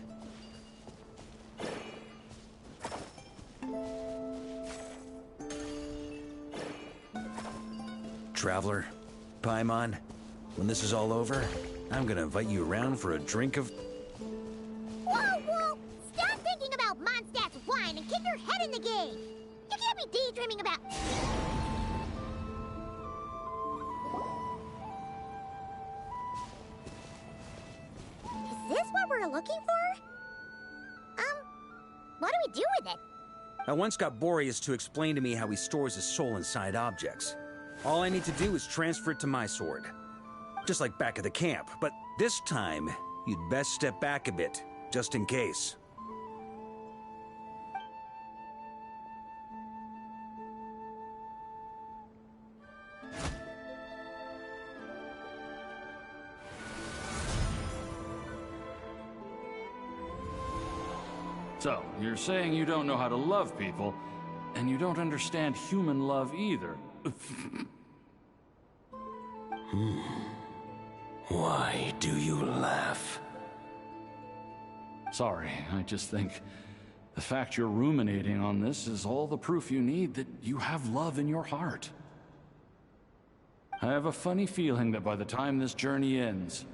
Traveler, Paimon, when this is all over, I'm gonna invite you around for a drink of... Whoa! Stop thinking about Mondstadt's wine and keep your head in the game! You can't be daydreaming about... Is this what we're looking for? What do we do with it? I once got Boreas to explain to me how he stores his soul inside objects. All I need to do is transfer it to my sword. Just like back at the camp, but this time, you'd best step back a bit, just in case. So, you're saying you don't know how to love people, and you don't understand human love either. Why do you laugh? Sorry, I just think the fact you're ruminating on this is all the proof you need that you have love in your heart. I have a funny feeling that by the time this journey ends,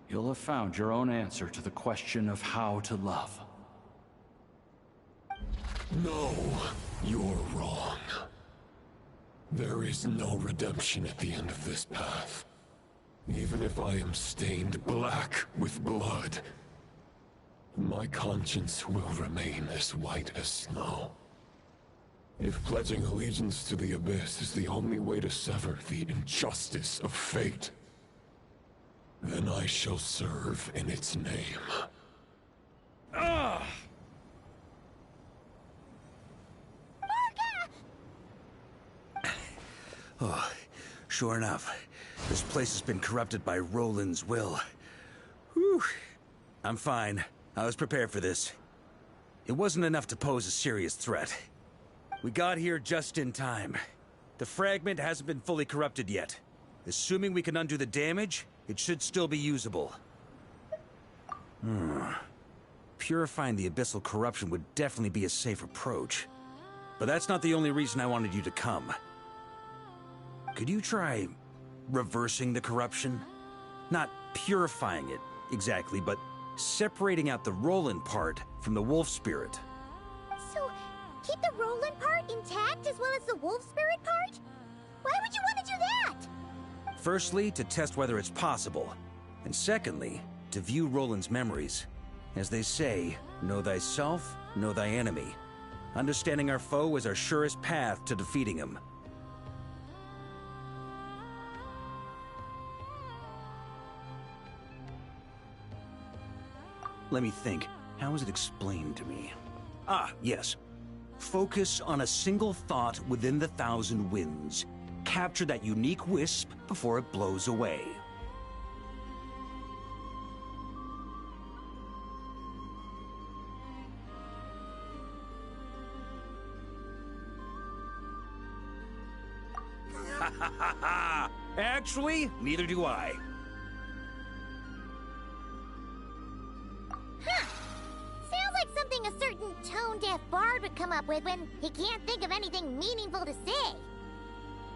you'll have found your own answer to the question of how to love. No, you're wrong. There is no redemption at the end of this path. Even if I am stained black with blood, my conscience will remain as white as snow. If pledging allegiance to the Abyss is the only way to sever the injustice of fate, then I shall serve in its name. Ugh! Oh, sure enough, this place has been corrupted by Roland's will. Whew. I'm fine. I was prepared for this. It wasn't enough to pose a serious threat. We got here just in time. The fragment hasn't been fully corrupted yet. Assuming we can undo the damage, it should still be usable. Purifying the abyssal corruption would definitely be a safe approach. But that's not the only reason I wanted you to come. Could you try reversing the corruption? Not purifying it, exactly, but separating out the Roland part from the wolf spirit. So, keep the Roland part intact as well as the wolf spirit part? Why would you want to do that? Firstly, to test whether it's possible. And secondly, to view Roland's memories. As they say, know thyself, know thy enemy. Understanding our foe is our surest path to defeating him. Let me think. How was it explained to me? Ah, yes. Focus on a single thought within the 1,000 winds. Capture that unique wisp before it blows away. Ha ha ha ha! Actually, neither do I. Sounds like something a certain tone-deaf bard would come up with when he can't think of anything meaningful to say.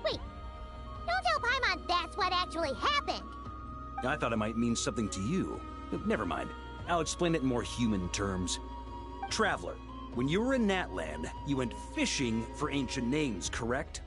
Wait, don't tell Paimon that's what actually happened. I thought it might mean something to you. Never mind. I'll explain it in more human terms. Traveler, when you were in Natland, you went fishing for ancient names, correct?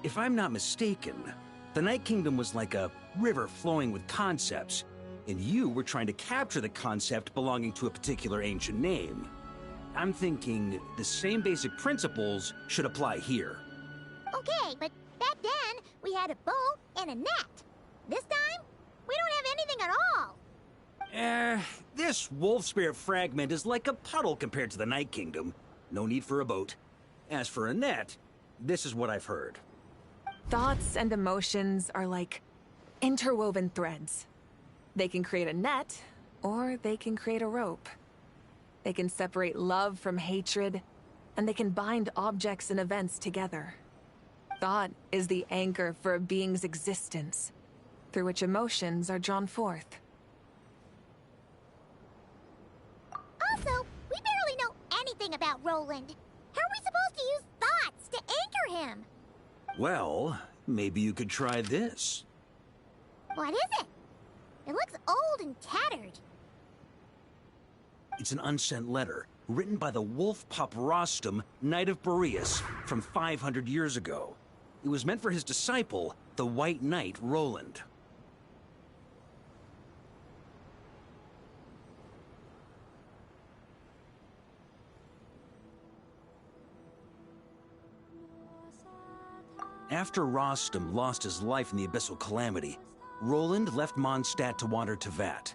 If I'm not mistaken, the Night Kingdom was like a river flowing with concepts, and you were trying to capture the concept belonging to a particular ancient name. I'm thinking the same basic principles should apply here. Okay, but back then, we had a bow and a net. This time, we don't have anything at all. This wolf spirit fragment is like a puddle compared to the Night Kingdom. No need for a boat. As for a net, this is what I've heard. Thoughts and emotions are like interwoven threads. They can create a net, or they can create a rope. They can separate love from hatred, and they can bind objects and events together. Thought is the anchor for a being's existence, through which emotions are drawn forth. Also, we barely know anything about Roland. How are we supposed to use thoughts to anchor him? Well, maybe you could try this. What is it? It looks old and tattered. It's an unsent letter, written by the wolf pup Rostam, Knight of Boreas, from 500 years ago. It was meant for his disciple, the White Knight Roland. After Rostam lost his life in the Abyssal Calamity, Roland left Mondstadt to wander to Vat.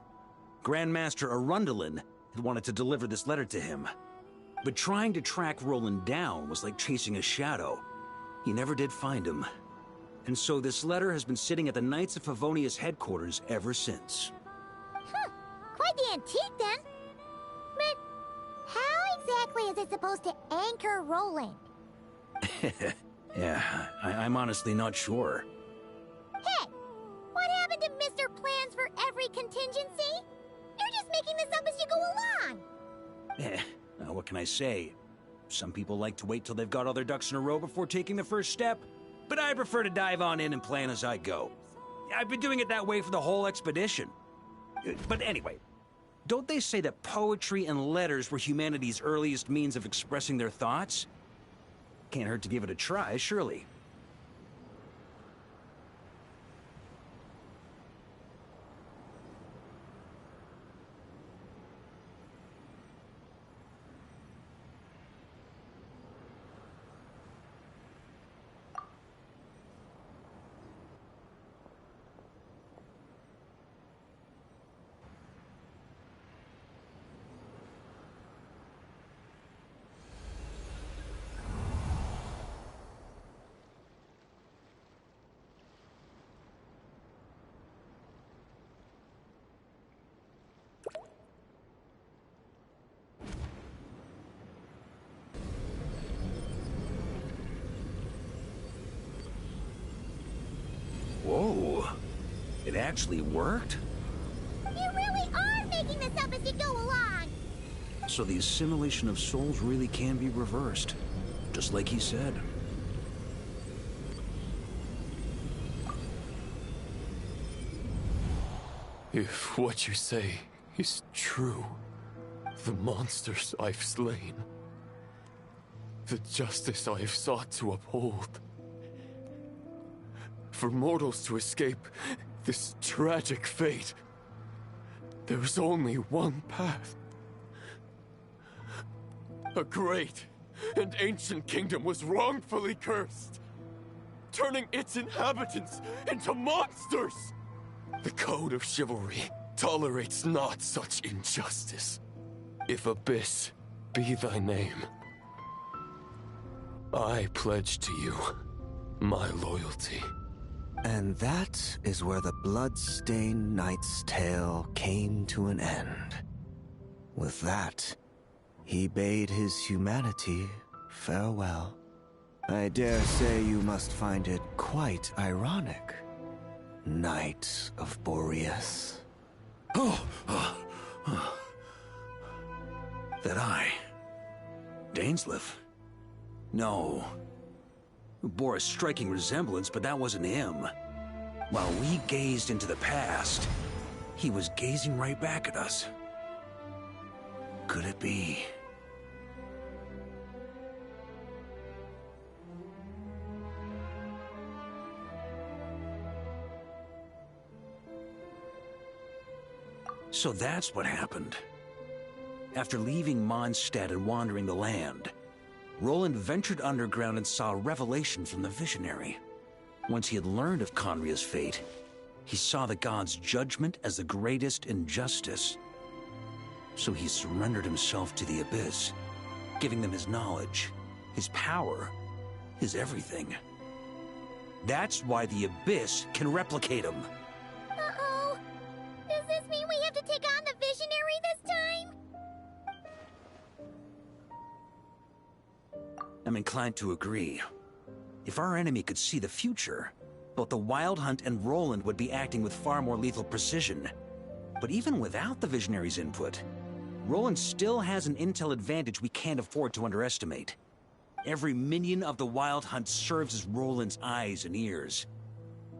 Grandmaster Arundelen had wanted to deliver this letter to him. But trying to track Roland down was like chasing a shadow. He never did find him. And so this letter has been sitting at the Knights of Favonius headquarters ever since. Quite the antique then. But how exactly is it supposed to anchor Roland? Yeah, I'm honestly not sure. Hey, what happened to Mr. Plans for every contingency? You're just making this up as you go along. What can I say? Some people like to wait till they've got all their ducks in a row before taking the first step, but I prefer to dive on in and plan as I go. I've been doing it that way for the whole expedition. But anyway, don't they say that poetry and letters were humanity's earliest means of expressing their thoughts? Can't hurt to give it a try, surely. Whoa. It actually worked? You really are making this up as you go along! So the assimilation of souls really can be reversed, just like he said. If what you say is true, the monsters I've slain, the justice I have sought to uphold, for mortals to escape this tragic fate, there's only one path. A great and ancient kingdom was wrongfully cursed, turning its inhabitants into monsters! The code of chivalry tolerates not such injustice. If Abyss be thy name, I pledge to you my loyalty. And that is where the blood-stained knight's tale came to an end. With that, he bade his humanity farewell. I dare say you must find it quite ironic, Knight of Boreas. That I... Dainsleif? No. Bore a striking resemblance, but that wasn't him. While we gazed into the past, he was gazing right back at us. Could it be? So that's what happened. After leaving Mondstadt and wandering the land, Roland ventured underground and saw a revelation from the Visionary. Once he had learned of Conria's fate, he saw the gods' judgment as the greatest injustice. So he surrendered himself to the Abyss, giving them his knowledge, his power, his everything. That's why the Abyss can replicate him. Uh-oh! Does this mean we have to take on the Visionary this time? I'm inclined to agree. If our enemy could see the future, both the Wild Hunt and Roland would be acting with far more lethal precision. But even without the Visionary's input, Roland still has an intel advantage we can't afford to underestimate. Every minion of the Wild Hunt serves as Roland's eyes and ears.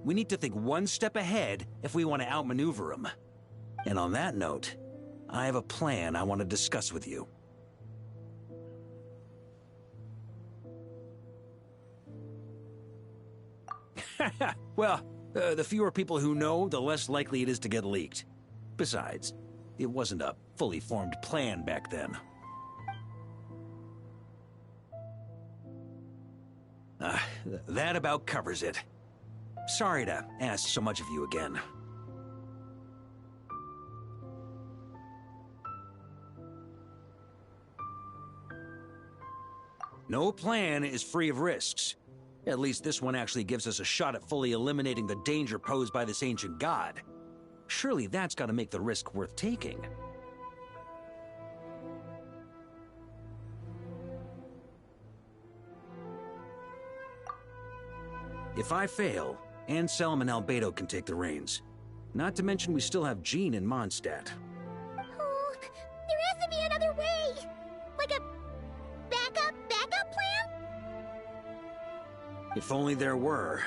We need to think one step ahead if we want to outmaneuver him. And on that note, I have a plan I want to discuss with you. Well, the fewer people who know, the less likely it is to get leaked. Besides, it wasn't a fully formed plan back then. That about covers it. Sorry to ask so much of you again. No plan is free of risks. At least this one actually gives us a shot at fully eliminating the danger posed by this ancient god. Surely that's got to make the risk worth taking. If I fail, Anselm and Albedo can take the reins. Not to mention we still have Jean in Mondstadt. Oh, there has to be another way! If only there were.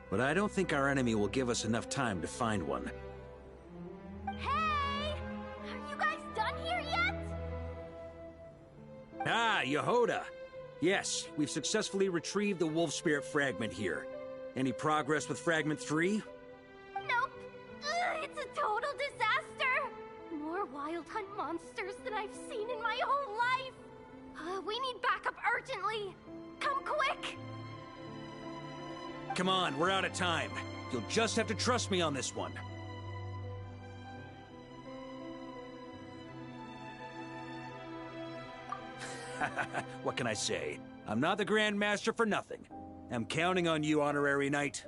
But I don't think our enemy will give us enough time to find one. Hey! Are you guys done here yet? Ah, Yehoda! Yes, we've successfully retrieved the Wolf Spirit fragment here. Any progress with Fragment 3? Nope. It's a total disaster. More Wild Hunt monsters than I've seen in my whole life. We need backup urgently. Come quick. Come on, we're out of time. You'll just have to trust me on this one. What can I say? I'm not the Grand Master for nothing. I'm counting on you, Honorary Knight.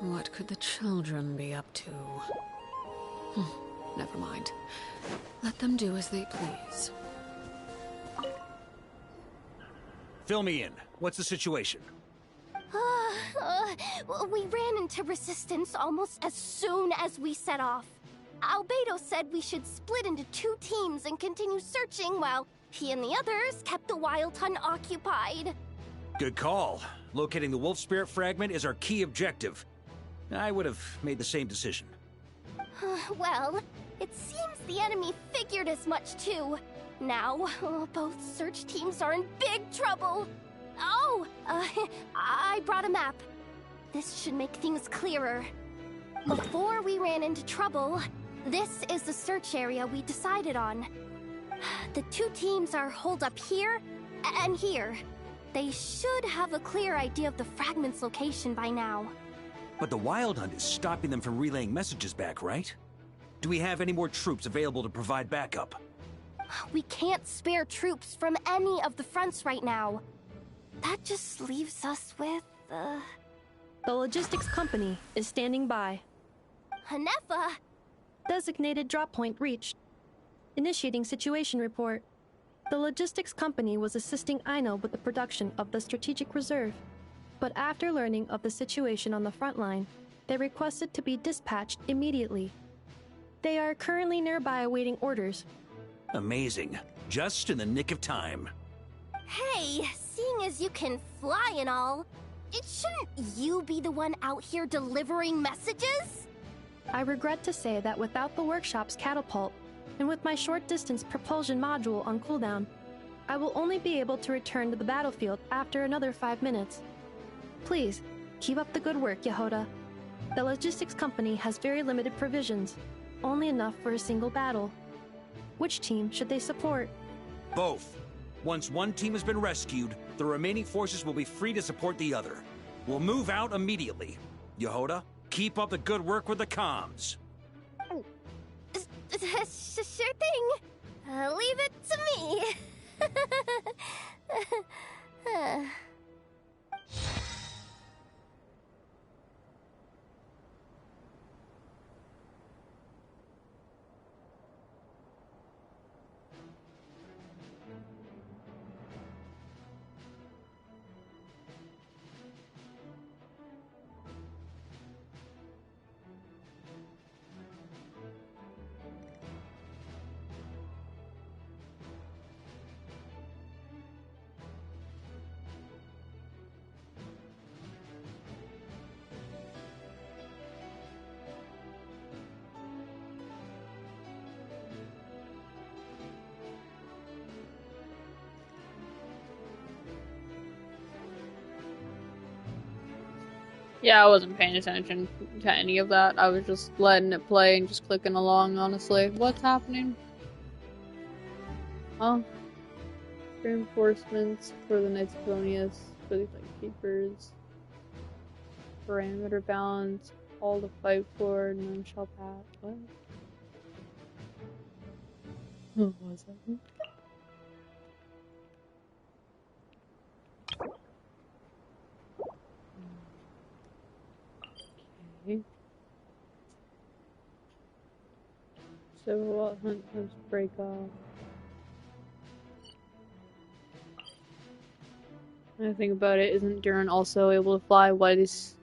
What could the children be up to? Never mind. Let them do as they please. Fill me in. What's the situation? We ran into resistance almost as soon as we set off. Albedo said we should split into 2 teams and continue searching while he and the others kept the Wild Hunt occupied. Good call. Locating the Wolf Spirit fragment is our key objective. I would have made the same decision. Well, it seems the enemy figured as much too. Now, both search teams are in big trouble. Oh, I brought a map. This should make things clearer. Before we ran into trouble, this is the search area we decided on. The 2 teams are holed up here and here. They should have a clear idea of the fragment's location by now. But the Wild Hunt is stopping them from relaying messages back, right? Do we have any more troops available to provide backup? We can't spare troops from any of the fronts right now. That just leaves us with, The logistics company is standing by. Hanefa! Designated drop point reached. Initiating situation report. The logistics company was assisting Aino with the production of the strategic reserve. But after learning of the situation on the front line, they requested to be dispatched immediately. They are currently nearby awaiting orders. Amazing. Just in the nick of time. Hey, seeing as you can fly and all, shouldn't you be the one out here delivering messages? I regret to say that without the workshop's catapult, and with my short-distance propulsion module on cooldown, I will only be able to return to the battlefield after another 5 minutes. Please, keep up the good work, Yehoda. The logistics company has very limited provisions, only enough for a single battle. Which team should they support? Both. Once one team has been rescued, the remaining forces will be free to support the other. We'll move out immediately. Yehoda, keep up the good work with the comms. Sure thing. Leave it to me. Yeah, I wasn't paying attention to any of that. I was just letting it play and just clicking along, honestly. What's happening? Oh. Reinforcements for the Knights of Colonius, for the Keepers. Parameter balance, all to fight for, none shall pass. What? What was that? Okay. So what hunt has break off? I think about it, isn't Duran also able to fly? Why does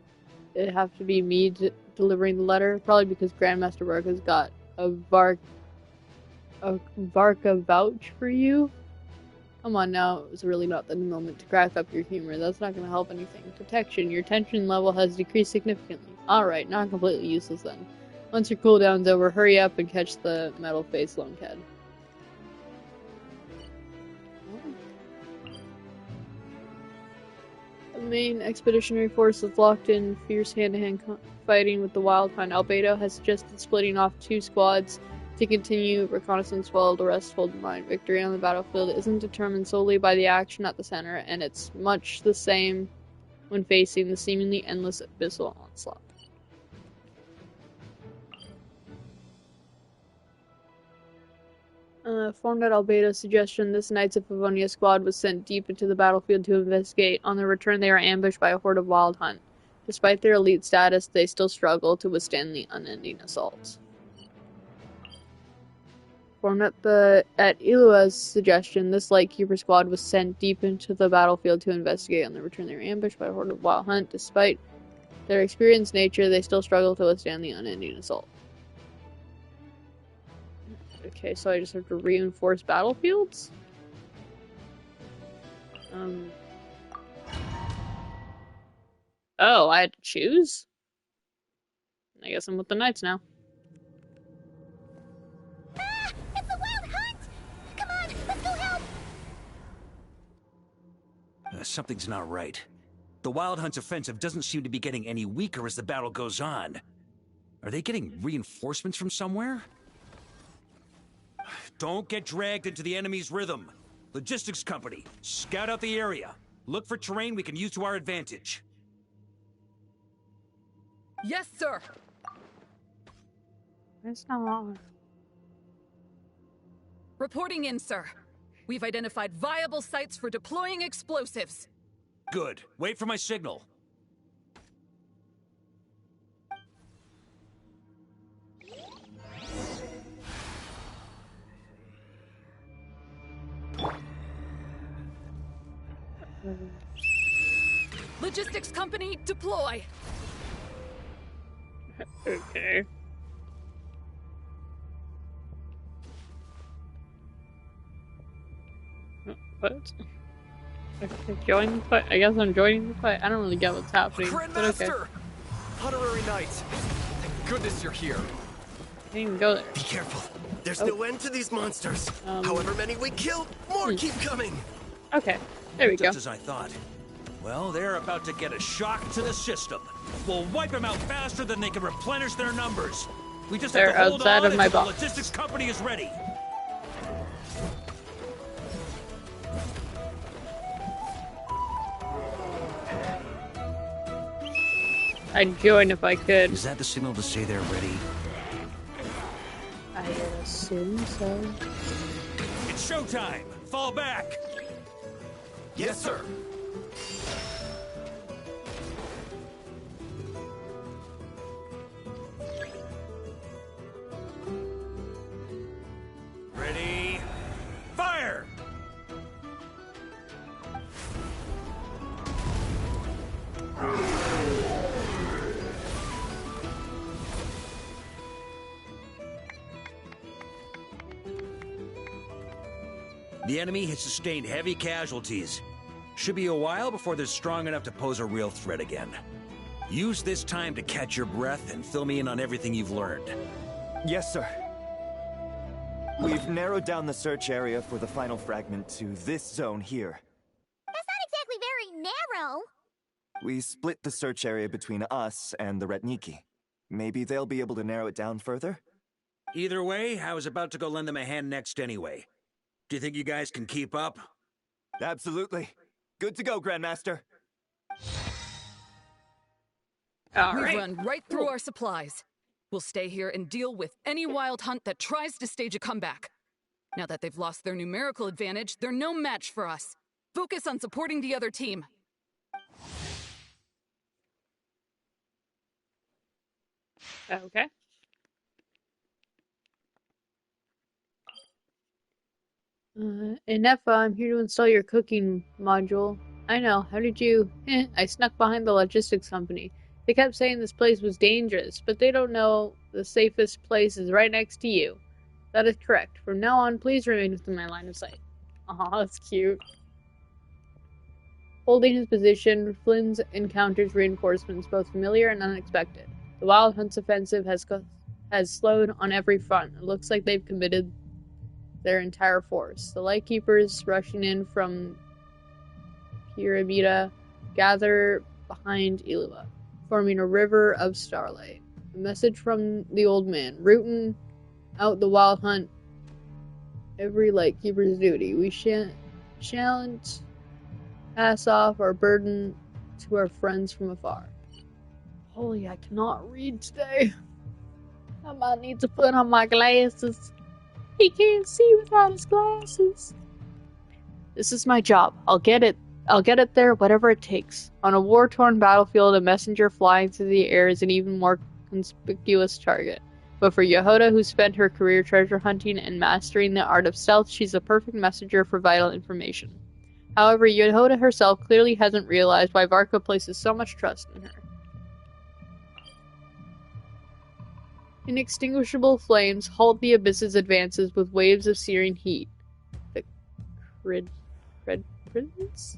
it have to be me delivering the letter? Probably because Grandmaster Varka's got a Varka vouch for you. Come on now, it's really not the moment to crack up your humor. That's not going to help anything. Protection, your tension level has decreased significantly. Alright, not completely useless then. Once your cooldown's over, hurry up and catch the metal-faced lunkhead. The main expeditionary force is locked in fierce hand-to-hand fighting with the Wild Hunt. Albedo has suggested splitting off 2 squads to continue reconnaissance while the rest hold the line. Victory on the battlefield isn't determined solely by the action at the center, and it's much the same when facing the seemingly endless abyssal onslaught. Formed at Albedo's suggestion, this Knights of Favonia squad was sent deep into the battlefield to investigate. On their return, they were ambushed by a horde of Wild Hunt. Despite their elite status, they still struggle to withstand the unending assaults. Formed at Ilua's suggestion, this Lightkeeper squad was sent deep into the battlefield to investigate. On their return, they were ambushed by a horde of Wild Hunt. Despite their experienced nature, they still struggle to withstand the unending assault. Okay, so I just have to reinforce battlefields? Oh, I had to choose? I guess I'm with the Knights now. Ah! It's the Wild Hunt! Come on, let's go help! Something's not right. The Wild Hunt's offensive doesn't seem to be getting any weaker as the battle goes on. Are they getting reinforcements from somewhere? Don't get dragged into the enemy's rhythm. Logistics company, scout out the area. Look for terrain we can use to our advantage. Yes, sir. It's not. Reporting in, sir. We've identified viable sites for deploying explosives. Good. Wait for my signal. Logistics company, deploy. Okay. What? Okay, join the fight. I guess I'm joining the fight. I don't really get what's happening. But okay. Honorary Knight! Thank goodness you're here. I didn't even go there. Be careful. There's no end to these monsters. However many we kill, more keep coming. Okay, there we go. Just as I thought. Well, they're about to get a shock to the system. We'll wipe them out faster than they can replenish their numbers. We just have to hold on until the logistics company is ready. I'd join if I could. Is that the signal to say they're ready? I assume so. It's showtime! Fall back! Yes, sir. Ready? Fire! The enemy has sustained heavy casualties. Should be a while before they're strong enough to pose a real threat again. Use this time to catch your breath and fill me in on everything you've learned. Yes, sir. We've narrowed down the search area for the final fragment to this zone here. That's not exactly very narrow. We split the search area between us and the Retniki. Maybe they'll be able to narrow it down further? Either way, I was about to go lend them a hand next anyway. Do you think you guys can keep up? Absolutely. Good to go, Grandmaster. We run right through our supplies. We'll stay here and deal with any Wild Hunt that tries to stage a comeback. Now that they've lost their numerical advantage, they're no match for us. Focus on supporting the other team. Okay. Inefa, I'm here to install your cooking module. I know. How did you... I snuck behind the logistics company. They kept saying this place was dangerous, but they don't know the safest place is right next to you. That is correct. From now on, please remain within my line of sight. Aw, that's cute. Holding his position, Flynn encounters reinforcements, both familiar and unexpected. The Wild Hunt's offensive has slowed on every front. It looks like they've committed their entire force. The Lightkeepers rushing in from Pyramida gather behind Ilua, forming a river of starlight. A message from the old man, rooting out the Wild Hunt, every Lightkeeper's duty. We shan't pass off our burden to our friends from afar. Holy, I cannot read today. I might need to put on my glasses. He can't see without his glasses. This is my job. I'll get it there, whatever it takes. On a war-torn battlefield, a messenger flying through the air is an even more conspicuous target. But for Yehoda, who spent her career treasure hunting and mastering the art of stealth, she's a perfect messenger for vital information. However, Yehoda herself clearly hasn't realized why Varka places so much trust in her. Inextinguishable flames halt the abyss's advances with waves of searing heat. The Red Prince?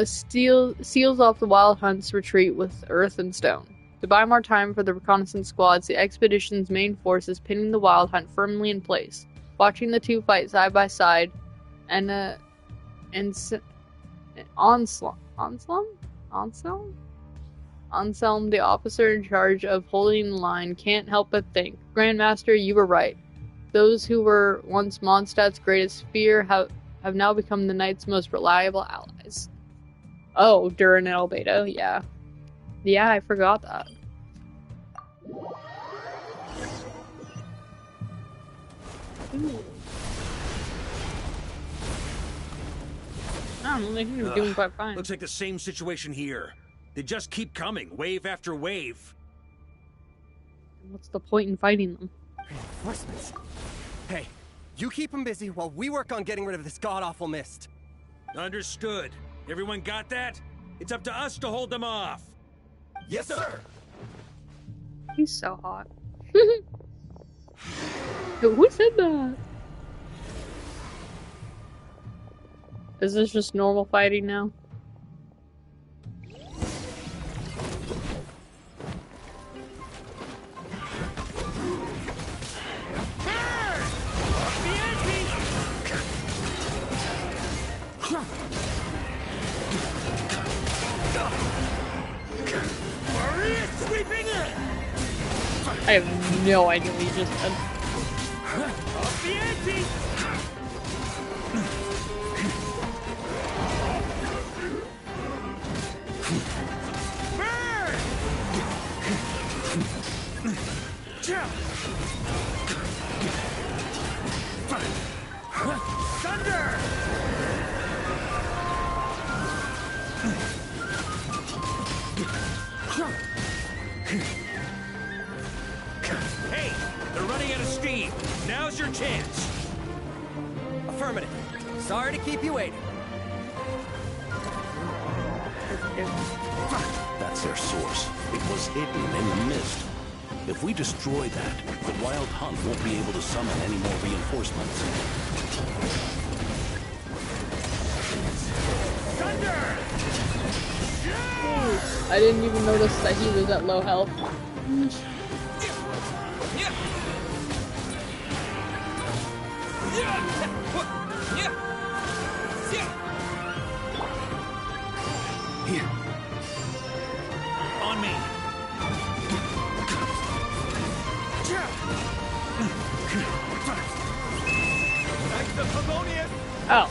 Seals off the Wild Hunt's retreat with earth and stone. To buy more time for the reconnaissance squads, the expedition's main force is pinning the Wild Hunt firmly in place. Watching the two fight side by side, and Anselm, the officer in charge of holding the line, can't help but think, Grandmaster, you were right. Those who were once Mondstadt's greatest fear have now become the Knight's most reliable allies. Oh, Durin and Albedo, yeah. Yeah, I forgot that. Ooh. I don't know, they seem to be doing quite fine. Looks like the same situation here. They just keep coming, wave after wave. What's the point in fighting them? Reinforcements. Hey, you keep them busy while we work on getting rid of this god-awful mist. Understood. Everyone got that? It's up to us to hold them off. Yes, sir. He's so hot. Who said that? Is this just normal fighting now? I have no idea what he just said. Thunder! Hey, they're running out of steam. Now's your chance. Affirmative. Sorry to keep you waiting. That's their source. It was hidden in the mist. If we destroy that, the Wild Hunt won't be able to summon any more reinforcements. Thunder! I didn't even notice that he was at low health. Here. On me. Oh.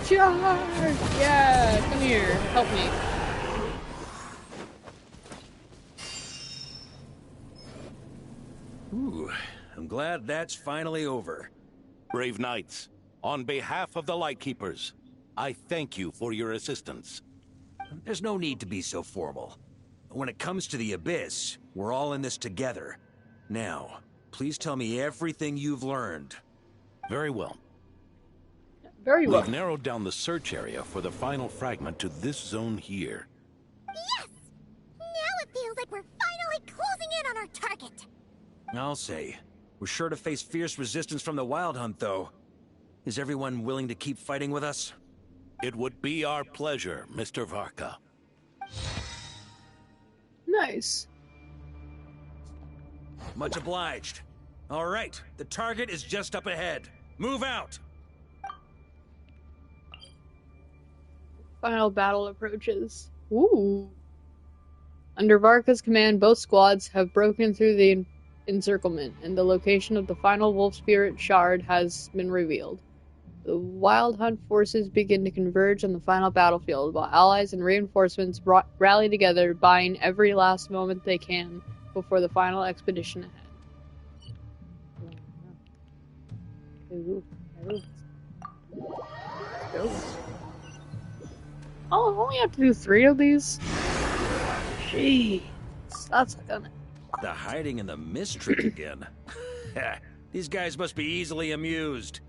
Charge! Yeah, come here. Help me. Ooh, I'm glad that's finally over. Brave knights, on behalf of the Lightkeepers, I thank you for your assistance. There's no need to be so formal. When it comes to the Abyss, we're all in this together. Now, please tell me everything you've learned. Very well. Very well. We've narrowed down the search area for the final fragment to this zone here. Yes! Now it feels like we're finally closing in on our target. I'll say. We're sure to face fierce resistance from the Wild Hunt, though. Is everyone willing to keep fighting with us? It would be our pleasure, Mr. Varka. Nice. Much obliged. All right, the target is just up ahead. Move out! Final battle approaches. Ooh. Under Varka's command, both squads have broken through the encirclement, and the location of the final Wolf Spirit shard has been revealed. The Wild Hunt forces begin to converge on the final battlefield, while allies and reinforcements rally together, buying every last moment they can before the final expedition ahead. Ooh. Let's go. Oh, I only have to do 3 of these? Jeez, that's gonna... The hiding in the mist trick again. These guys must be easily amused.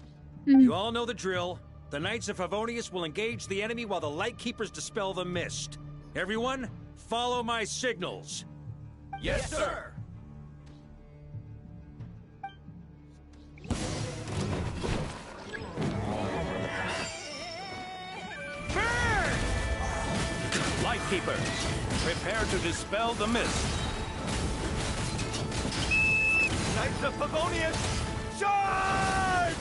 You all know the drill. The Knights of Favonius will engage the enemy while the Lightkeepers dispel the mist. Everyone, follow my signals. Yes, sir! Lightkeepers, prepare to dispel the mist. Knights of Favonius, charge!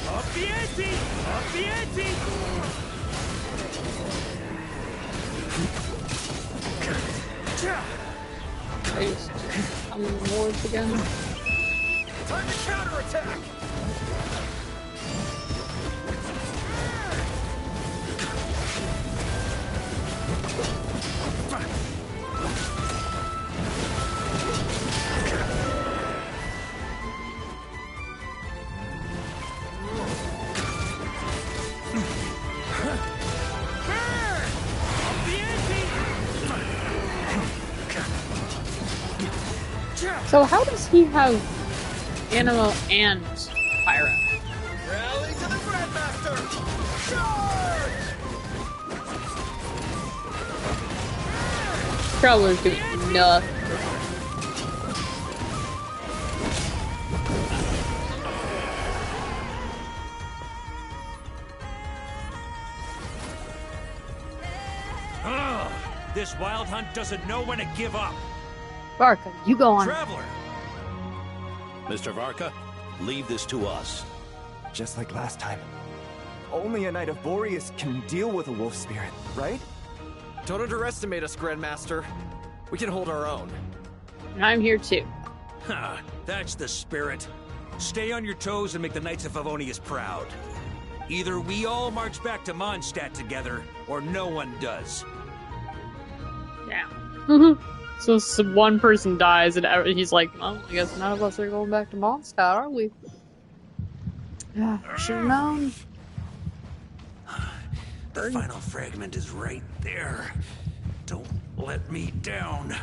Up the ante! Up the ante! I'm in the wars again. Time to counterattack! So how does he have Animo and Pyro? Rally to the Grandmaster! Charge! Traveler's doing nothing. Ugh, this Wild Hunt doesn't know when to give up. Varka, you go on. Traveler! Mr. Varka, leave this to us. Just like last time. Only a Knight of Boreas can deal with a wolf spirit, right? Don't underestimate us, Grandmaster. We can hold our own. And I'm here too. Ha, that's the spirit. Stay on your toes and make the Knights of Favonius proud. Either we all march back to Mondstadt together, or no one does. Yeah. So one person dies and he's like, well, I guess none of us are going back to Mondstadt, are we? Yeah, should've known. The final fragment is right there. Don't let me down.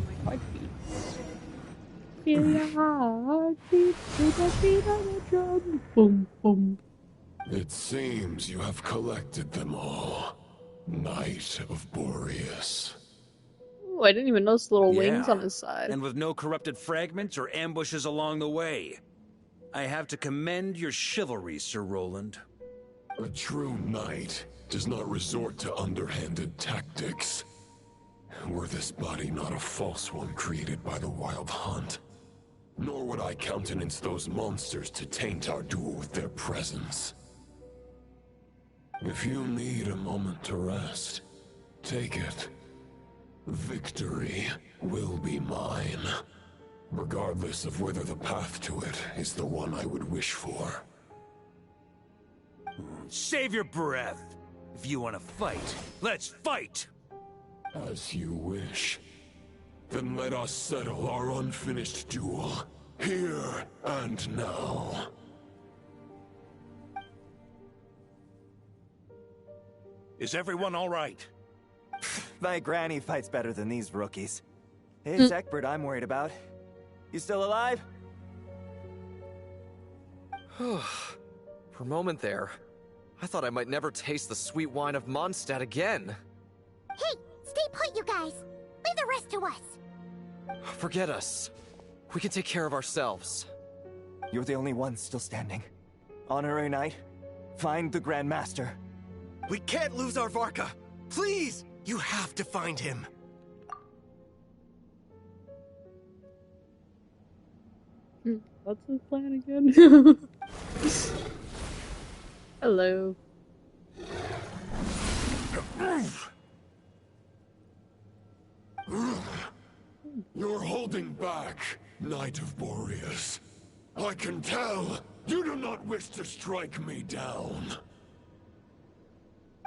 My heartbeat. Feel your heartbeat to the beat of the drum. Boom, boom. It seems you have collected them all. Knight of Boreas. Ooh, I didn't even notice the little wings on his side. And with no corrupted fragments or ambushes along the way. I have to commend your chivalry, Sir Roland. A true knight does not resort to underhanded tactics. Were this body not a false one created by the Wild Hunt, nor would I countenance those monsters to taint our duel with their presence. If you need a moment to rest, take it. Victory will be mine, regardless of whether the path to it is the one I would wish for. Save your breath. If you want to fight, let's fight! As you wish. Then let us settle our unfinished duel, here and now. Is everyone all right? My granny fights better than these rookies. It's Egbert I'm worried about. You still alive? For a moment there, I thought I might never taste the sweet wine of Mondstadt again. Hey, stay put, you guys. Leave the rest to us. Forget us. We can take care of ourselves. You're the only one still standing. Honorary Knight, find the Grand Master. We can't lose our Varka. Please, you have to find him. What's his plan again? Hello. You're holding back, Knight of Boreas. I can tell you do not wish to strike me down.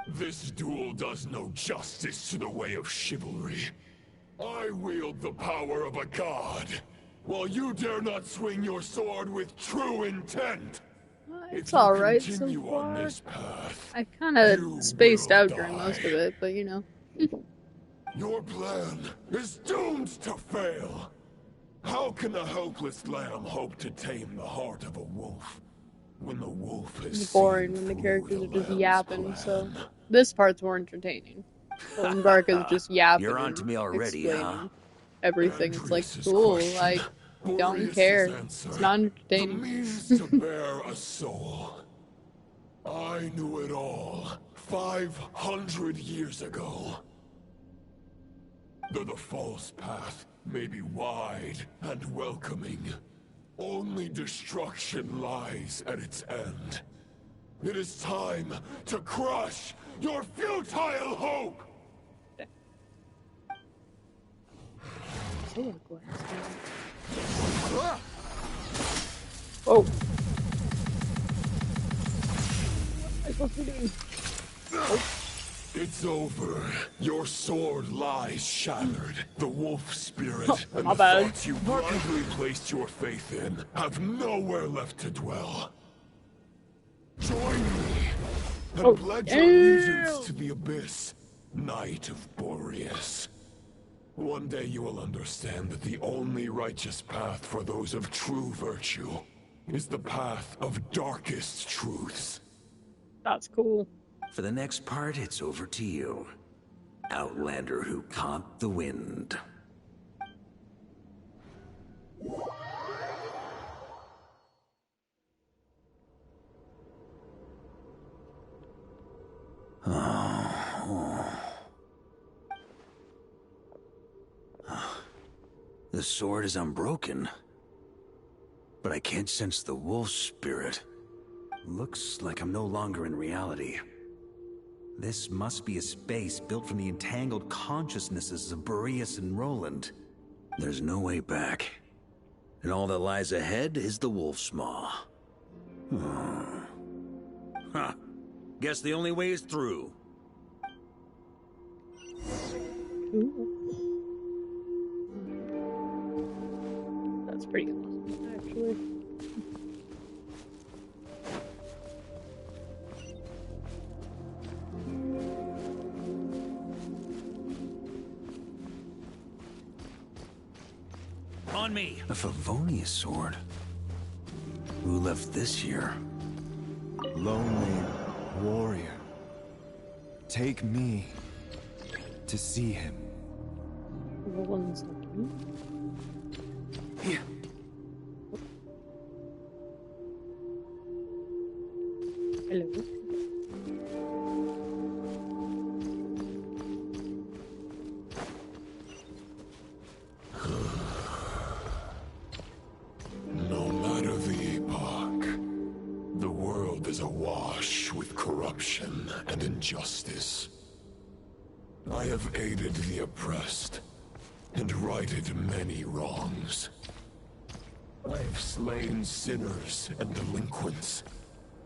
This duel does no justice to the way of chivalry. I wield the power of a god, while you dare not swing your sword with true intent. It's alright so far. I kind of spaced out during most of it, but you know. Your plan is doomed to fail. How can a helpless lamb hope to tame the heart of a wolf when the wolf has It's boring when the characters are just yapping, so this part's more entertaining. When Varka's just yapping. You're on to me already, huh? Everything. It's like, cool, I don't care. It's not entertaining. The means to bear a soul. I knew it all 500 years ago. Though the false path may be wide and welcoming, only destruction lies at its end. It is time to crush your futile hope! Oh. What am I supposed to be doing? Oh. It's over. Your sword lies shattered. The wolf spirit and the bad. thoughts you blindly placed your faith in have nowhere left to dwell. Join me and pledge your allegiance to the abyss, Knight of Boreas. One day you will understand that the only righteous path for those of true virtue is the path of darkest truths. That's cool. For the next part, it's over to you. Outlander who caught the wind. The sword is unbroken, but I can't sense the wolf spirit. Looks like I'm no longer in reality. This must be a space built from the entangled consciousnesses of Boreas and Roland. There's no way back. And all that lies ahead is the wolf's maw. Huh. Guess the only way is through. That's pretty awesome, actually. On me! A Favonius sword. Who left this here? Lonely warrior. Take me to see him. Roland's looking. Yeah. Hello. No matter the epoch, the world is awash with corruption and injustice. I have aided the oppressed and righted many wrongs. I have slain sinners and delinquents.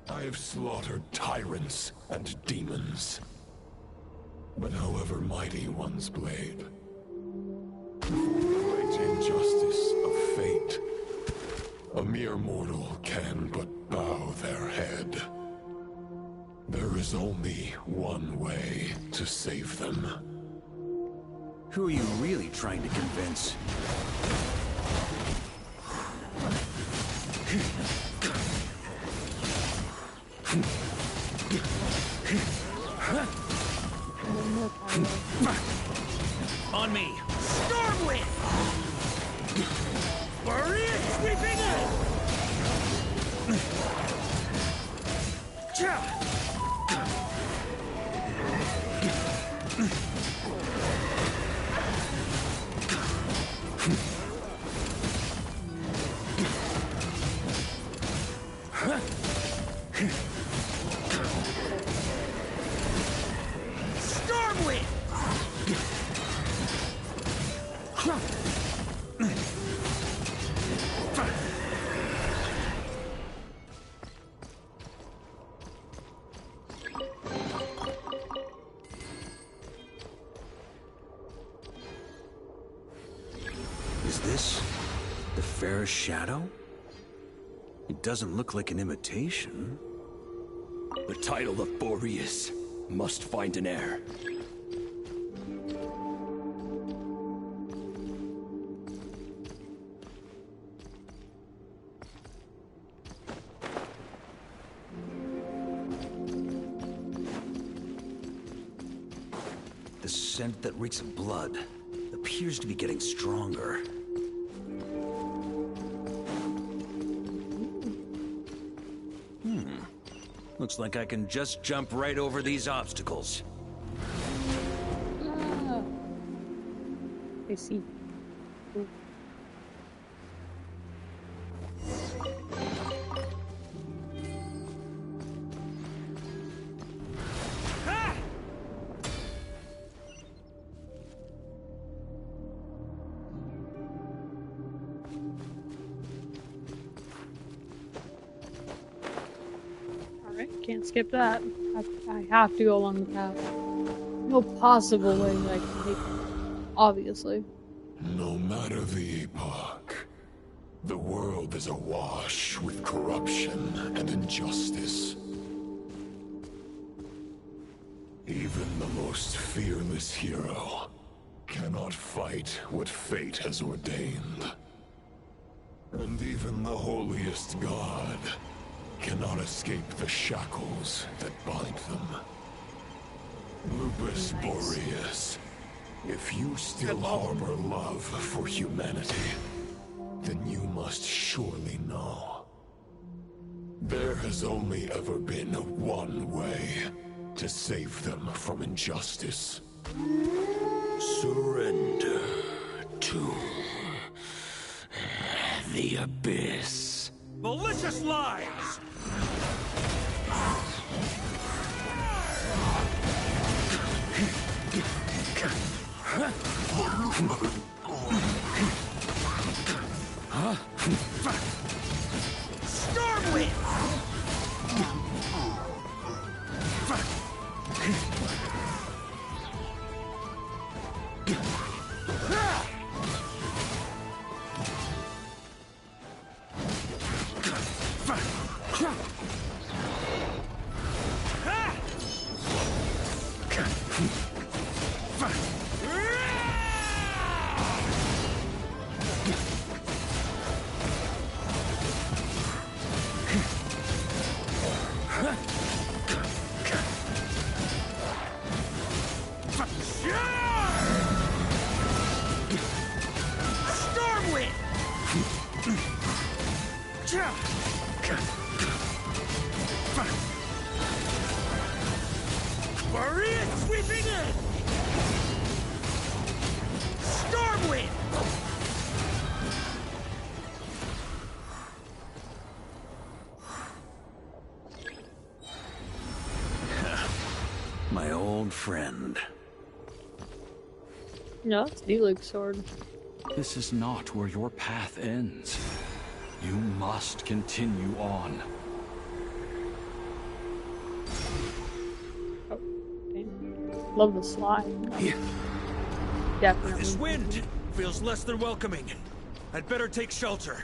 I have slaughtered tyrants and demons. But however mighty one's blade, before the great injustice of fate, a mere mortal can but bow their head. There is only one way to save them. Who are you really trying to convince? On me! Stormwind! Warrior sweeping in! Stormwind! Is this the fairest shadow? It doesn't look like an imitation. The title of Boreas must find an heir. The scent that reeks of blood appears to be getting stronger. Looks like I can just jump right over these obstacles. Ah. I see. Ooh. Can't skip that. I have to go along the path. No possible way that I can take it. Obviously. No matter the epoch, the world is awash with corruption and injustice. Even the most fearless hero cannot fight what fate has ordained. And even the holiest god cannot escape the shackles that bind them. Lupus Boreas, if you still harbor love for humanity, then you must surely know. There has only ever been one way to save them from injustice. Surrender to the abyss. Malicious lies! Stormwind! Warrior sweeping in! Stormwind! My old friend. No, it's Deluxe's sword. This is not where your path ends. You must continue on. Oh, damn. Love the slime. Definitely. This wind feels less than welcoming. I'd better take shelter.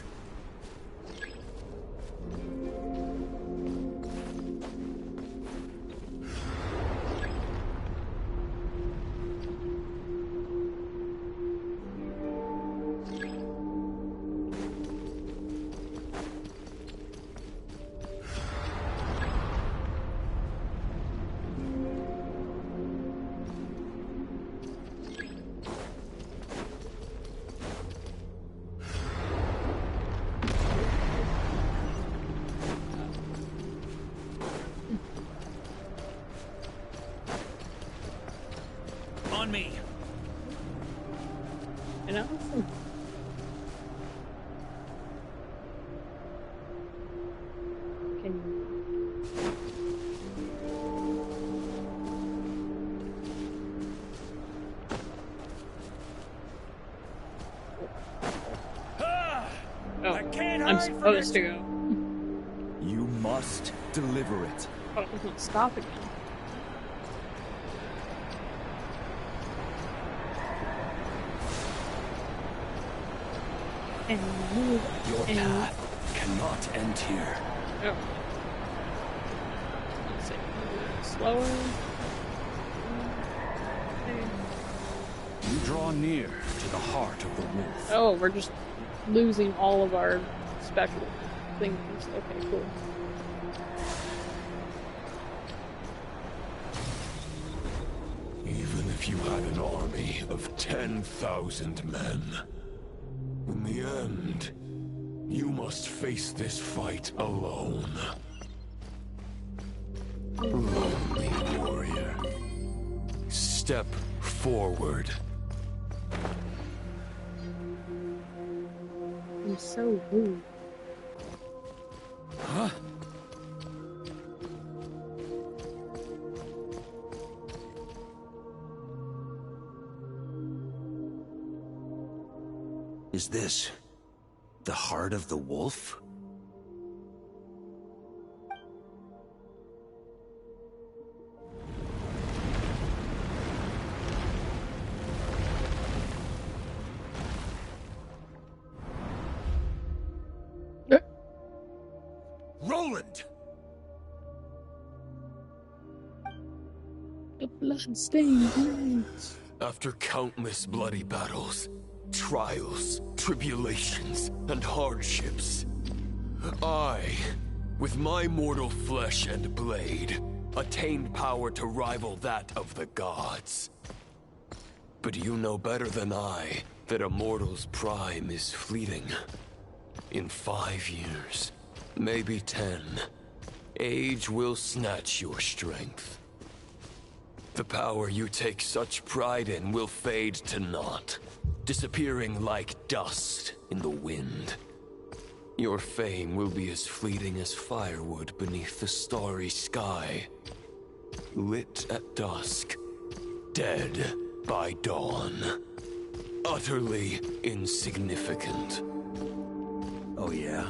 on me. You know? Can you? Oh, I'm supposed to go. You must deliver it. Oh, it doesn't stop again. And move. Your path cannot end here. Oh. Let's see. Slower. You draw near to the heart of the wolf. Oh, we're just losing all of our special things. Okay, cool. Even if you had an army of 10,000 men, in the end, you must face this fight alone. Lonely warrior. Step forward. I'm so rude. Huh? Is this the heart of the wolf? Roland! The blood-stained blades. After countless bloody battles, trials, tribulations, and hardships, I, with my mortal flesh and blade, attained power to rival that of the gods. But you know better than I that a mortal's prime is fleeting. In 5 years, maybe 10, age will snatch your strength. The power you take such pride in will fade to naught, disappearing like dust in the wind. Your fame will be as fleeting as firewood beneath the starry sky, lit at dusk, dead by dawn, utterly insignificant. Oh yeah?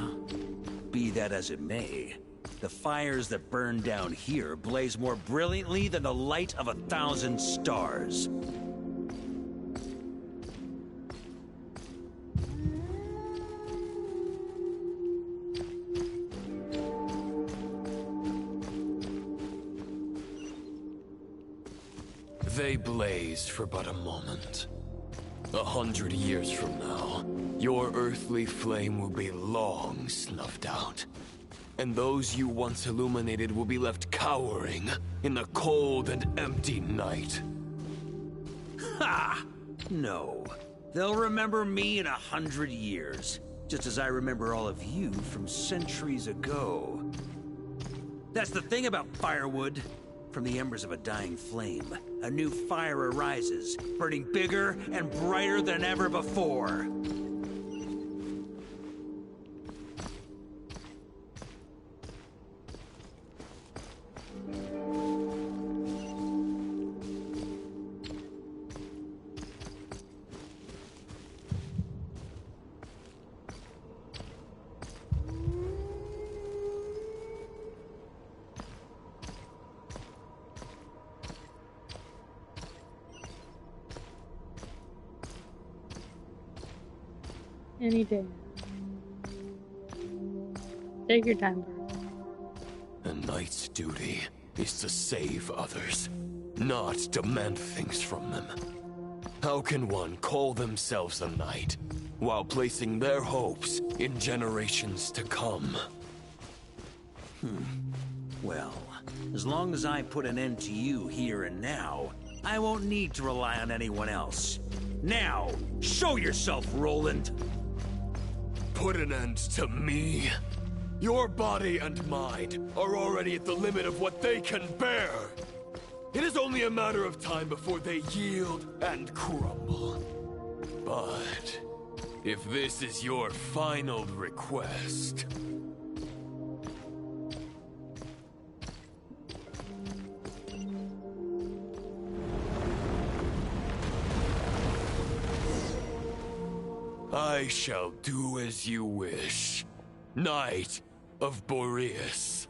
Be that as it may, the fires that burn down here blaze more brilliantly than the light of 1,000 stars. They blaze for but a moment. 100 years from now, your earthly flame will be long snuffed out. And those you once illuminated will be left cowering in the cold and empty night. Ha! No. They'll remember me in 100 years, just as I remember all of you from centuries ago. That's the thing about firewood. From the embers of a dying flame, a new fire arises, burning bigger and brighter than ever before. Any day. Take your time, bro. A knight's duty is to save others, not demand things from them. How can one call themselves a knight while placing their hopes in generations to come? Well, as long as I put an end to you here and now, I won't need to rely on anyone else. Now, show yourself, Roland! Put an end to me? Your body and mind are already at the limit of what they can bear. It is only a matter of time before they yield and crumble. But if this is your final request... I shall do as you wish. Knight of Boreas.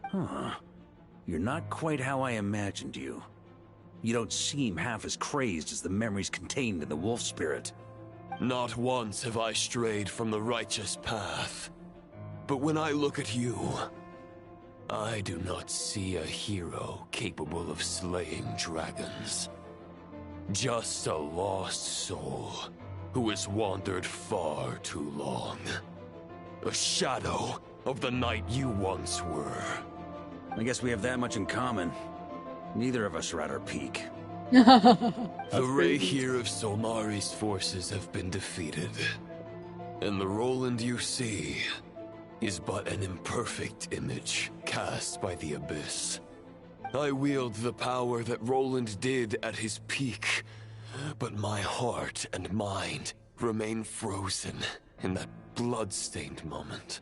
Huh. You're not quite how I imagined you. You don't seem half as crazed as the memories contained in the wolf spirit. Not once have I strayed from the righteous path. But when I look at you, I do not see a hero capable of slaying dragons. Just a lost soul who has wandered far too long. A shadow of the knight you once were. I guess we have that much in common. Neither of us are at our peak. The Rayhir of Solnari's forces have been defeated. And the Roland you see is but an imperfect image cast by the Abyss. I wield the power that Roland did at his peak, but my heart and mind remain frozen in that blood-stained moment.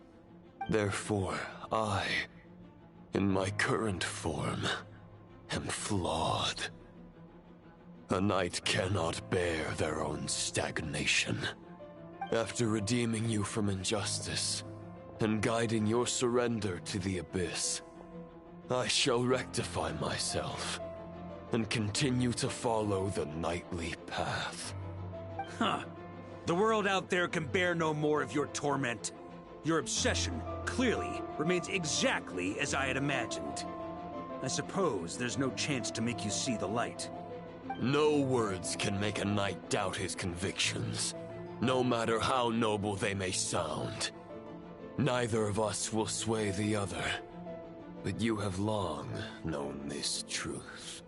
Therefore, I, in my current form, am flawed. A knight cannot bear their own stagnation. After redeeming you from injustice and guiding your surrender to the Abyss, I shall rectify myself and continue to follow the knightly path. Huh. The world out there can bear no more of your torment. Your obsession, clearly, remains exactly as I had imagined. I suppose there's no chance to make you see the light. No words can make a knight doubt his convictions, no matter how noble they may sound. Neither of us will sway the other, but you have long known this truth.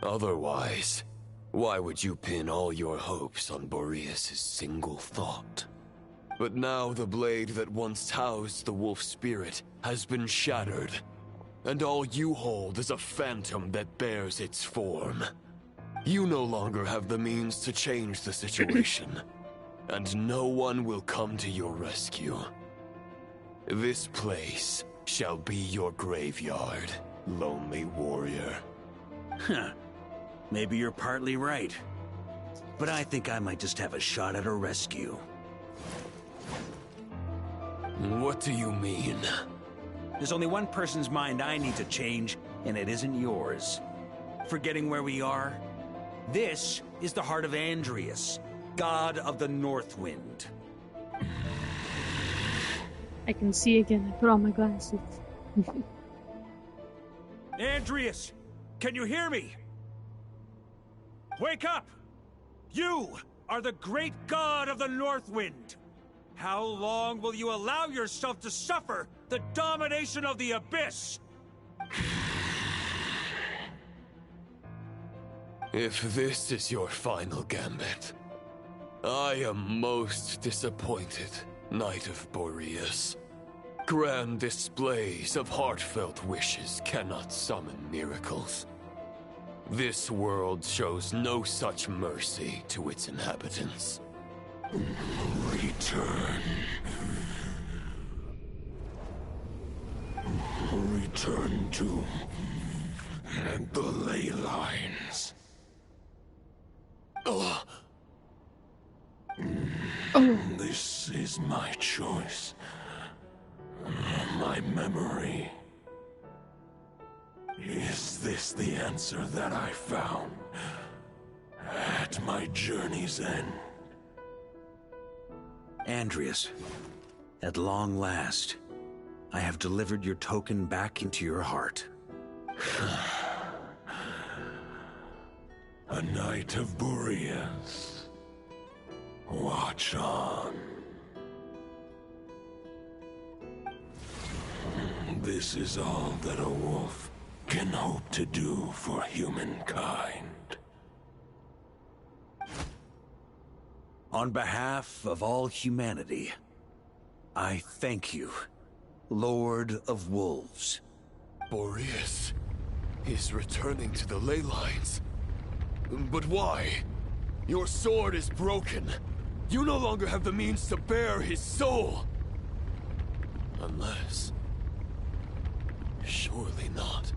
Otherwise, why would you pin all your hopes on Boreas' single thought? But now the blade that once housed the wolf spirit has been shattered, and all you hold is a phantom that bears its form. You no longer have the means to change the situation, and no one will come to your rescue. This place shall be your graveyard, lonely warrior. Huh. Maybe you're partly right. But I think I might just have a shot at a rescue. What do you mean? There's only one person's mind I need to change, and it isn't yours. Forgetting where we are? This is the heart of Andrias, god of the North Wind. I can see again. I put on my glasses. Andrias, can you hear me? Wake up! You are the great god of the North Wind. How long will you allow yourself to suffer the domination of the Abyss? If this is your final gambit, I am most disappointed, Knight of Boreas. Grand displays of heartfelt wishes cannot summon miracles. This world shows no such mercy to its inhabitants. Return. Return to the ley lines. Oh. This is my choice. My memory. Is this the answer that I found at my journey's end? Andrias, at long last, I have delivered your token back into your heart. A Knight of Boreas. Watch on. This is all that a wolf can hope to do for humankind. On behalf of all humanity, I thank you, Lord of Wolves. Boreas, is returning to the ley lines. But why? Your sword is broken. You no longer have the means to bear his soul. Unless... surely not.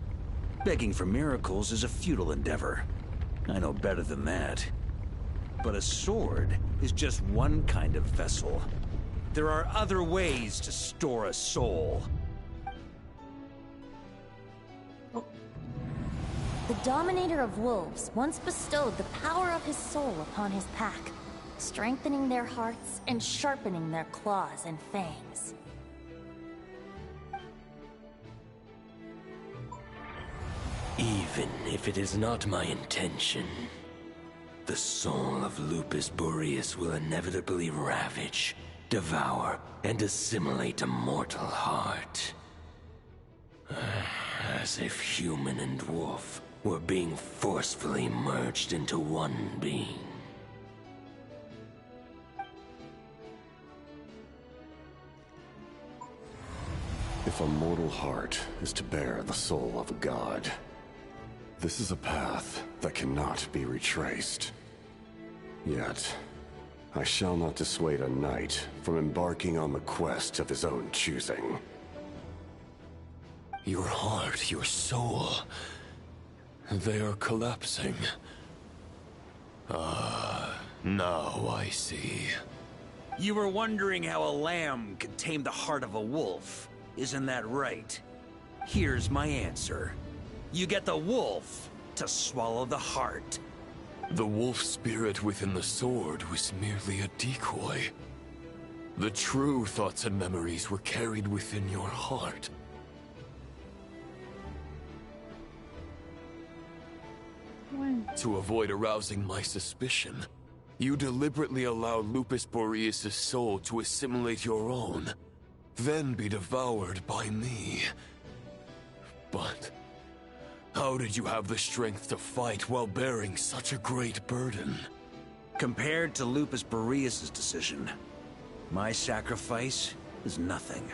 Begging for miracles is a futile endeavor. I know better than that. But a sword is just one kind of vessel. There are other ways to store a soul. The Dominator of Wolves once bestowed the power of his soul upon his pack, strengthening their hearts and sharpening their claws and fangs. Even if it is not my intention, the soul of Lupus Boreas will inevitably ravage, devour, and assimilate a mortal heart. As if human and wolf were being forcefully merged into one being. If a mortal heart is to bear the soul of a god, this is a path that cannot be retraced. Yet, I shall not dissuade a knight from embarking on the quest of his own choosing. Your heart, your soul... they are collapsing. Now I see. You were wondering how a lamb could tame the heart of a wolf. Isn't that right? Here's my answer. You get the wolf to swallow the heart. The wolf spirit within the sword was merely a decoy. The true thoughts and memories were carried within your heart. To avoid arousing my suspicion, you deliberately allow Lupus Boreas' soul to assimilate your own, then be devoured by me. But how did you have the strength to fight while bearing such a great burden? Compared to Lupus Boreas' decision, my sacrifice is nothing.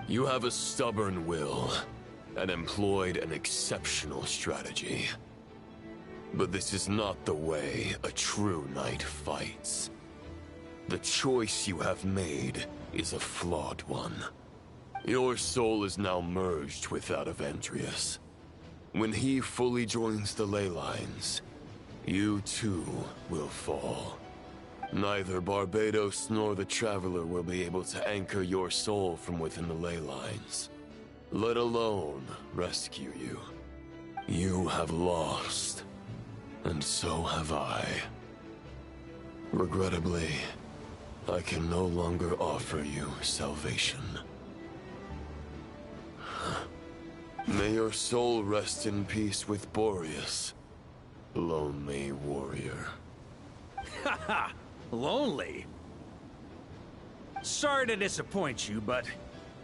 You have a stubborn will, and employed an exceptional strategy. But this is not the way a true knight fights. The choice you have made is a flawed one. Your soul is now merged with that of Andreas. When he fully joins the ley lines, you too will fall. Neither Barbados nor the Traveler will be able to anchor your soul from within the ley lines, let alone rescue you. You have lost, and so have I. Regrettably, I can no longer offer you salvation. May your soul rest in peace with Boreas, lonely warrior. Haha! Lonely? Sorry to disappoint you, but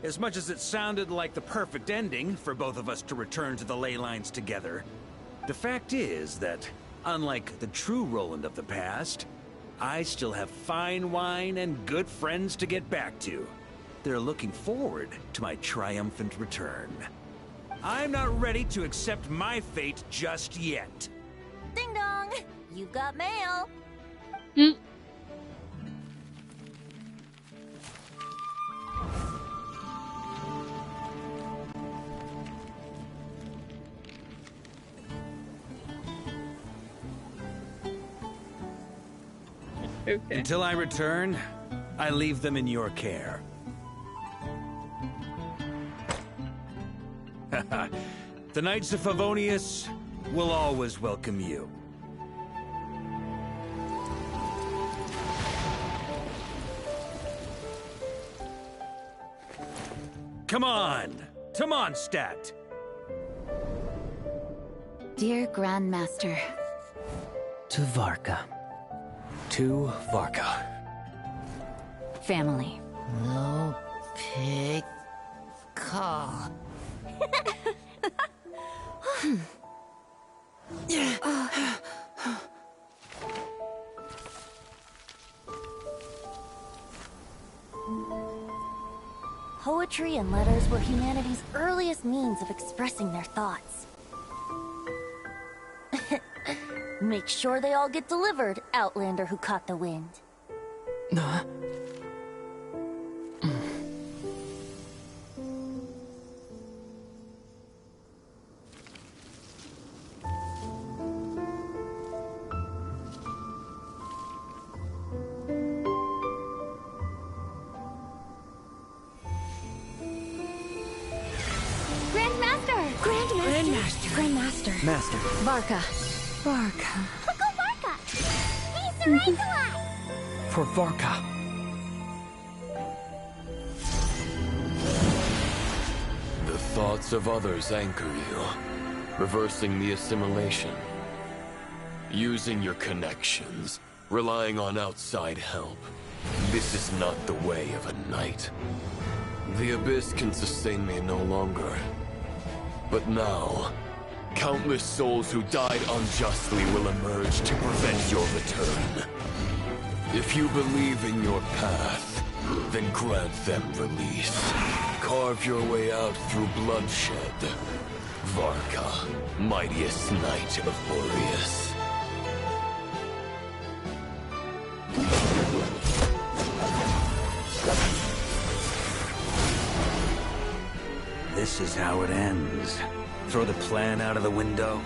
as much as it sounded like the perfect ending for both of us to return to the ley lines together, the fact is that, unlike the true Roland of the past, I still have fine wine and good friends to get back to. They're looking forward to my triumphant return. I'm not ready to accept my fate just yet. Ding dong! You've got mail! Okay. Until I return, I leave them in your care. The Knights of Favonius will always welcome you. Come on! To Mondstadt! Dear Grandmaster. To Varka. To Varka. Family. No pig call. Poetry and letters were humanity's earliest means of expressing their thoughts. Make sure they all get delivered, Outlander who caught the wind. Grandmaster. Master. Varka. Uncle Varka! He's right to us! For Varka. The thoughts of others anchor you, reversing the assimilation. Using your connections, relying on outside help. This is not the way of a knight. The Abyss can sustain me no longer. But now, countless souls who died unjustly will emerge to prevent your return. If you believe in your path, then grant them release. Carve your way out through bloodshed. Varka, mightiest knight of Boreas. This is how it ends. Throw the plan out of the window.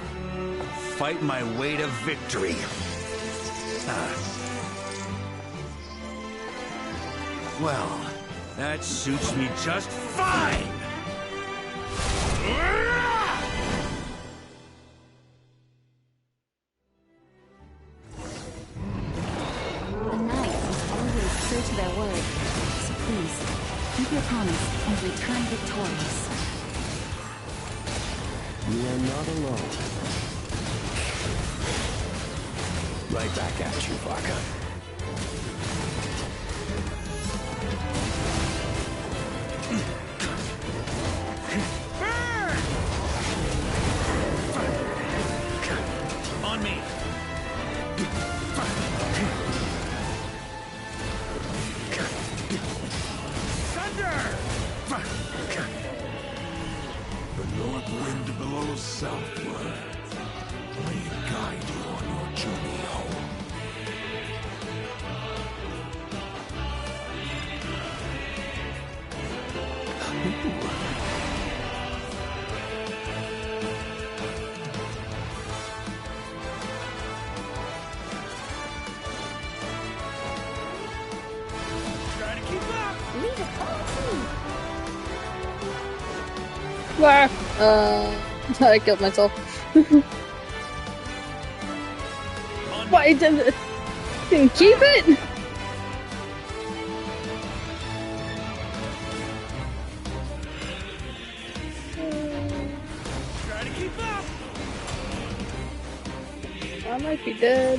Fight my way to victory. Well, that suits me just fine! The knights must always true to their word. So please, keep your promise and return victorious. You are not alone. Right back at you, Varka. On me. The north wind blows southward. May it guide you on your journey home. Try to keep up. Leave it all to me. I killed myself. Why didn't keep it? Try to keep up. I might be dead.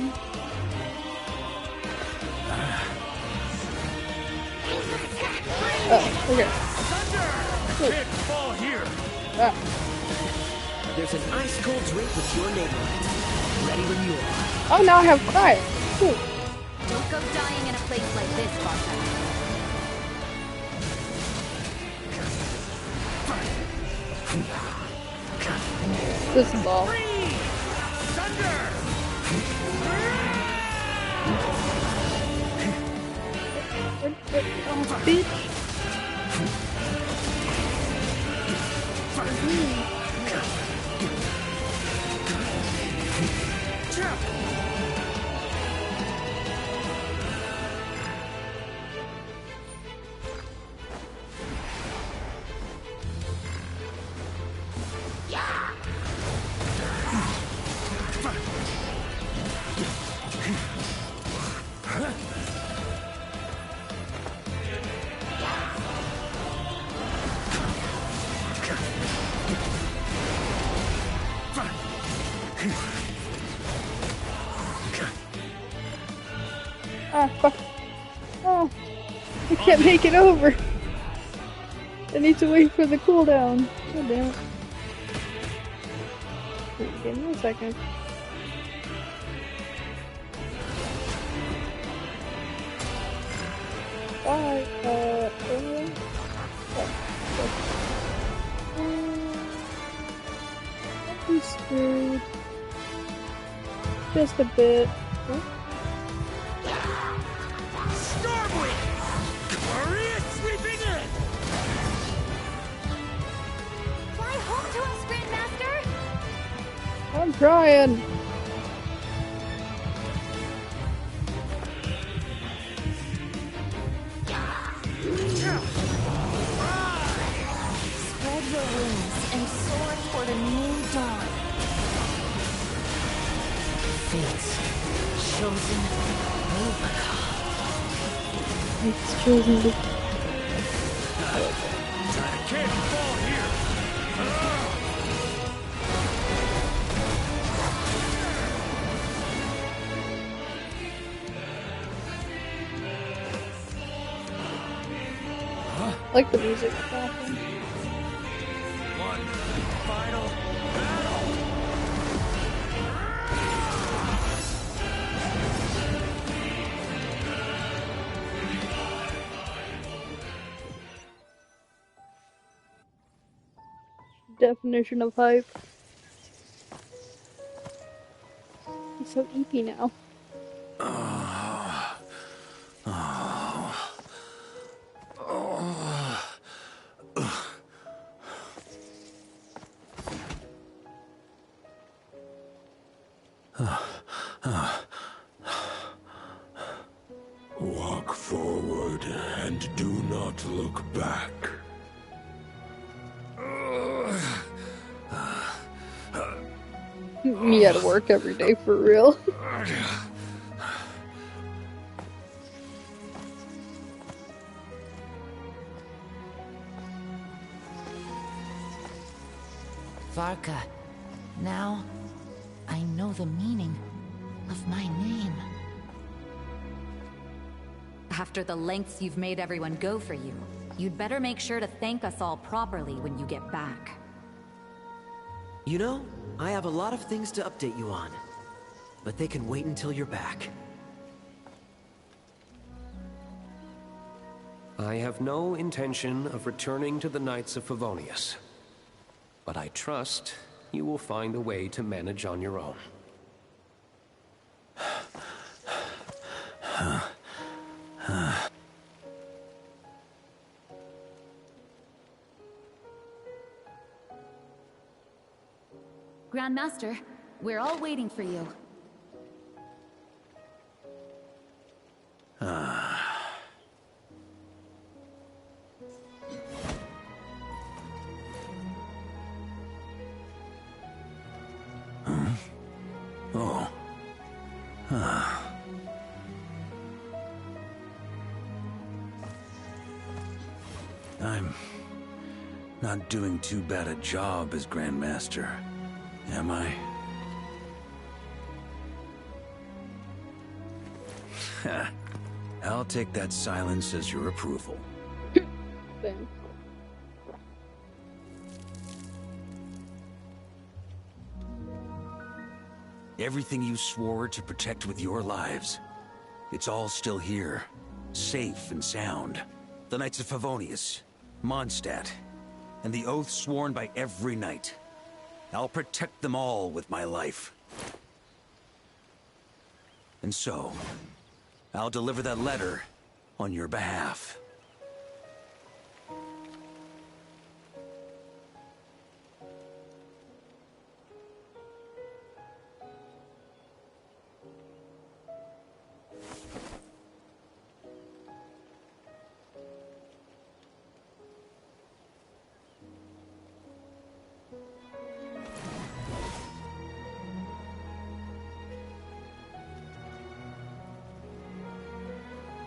Oh, okay. Thunder! Can't fall here. Ah. There's an ice cold drink with your name on it. Ready when you are. Oh, now I have fire. Cool. Don't go dying in a place like this, Varka. This is all. Oh, bitch. Ah, fuck. Oh, I can't make it over. I need to wait for the cooldown. God damn it. Give me a second. Bye. Anyway. I'm screwed. Just a bit. Stormwind! Warrior sweeping in! Fly home to us, Grandmaster! I'm trying. Spread your wings and soar toward a new dawn. Fate's chosen Varka. It's chosen to... Can't fall here! I like the music. One final battle! Definition of hype. He's so eepy now. Walk forward and do not look back. Me at work every day for real. Varka, now I know the meaning of my name. After the lengths you've made everyone go for you, you'd better make sure to thank us all properly when you get back. You know, I have a lot of things to update you on, but they can wait until you're back. I have no intention of returning to the Knights of Favonius, but I trust you will find a way to manage on your own. Grandmaster, we're all waiting for you. Oh. I'm not doing too bad a job as Grandmaster, am I? I'll take that silence as your approval. Damn. Everything you swore to protect with your lives, it's all still here, safe and sound. The Knights of Favonius, Mondstadt, and the oath sworn by every knight. I'll protect them all with my life. And so, I'll deliver that letter on your behalf.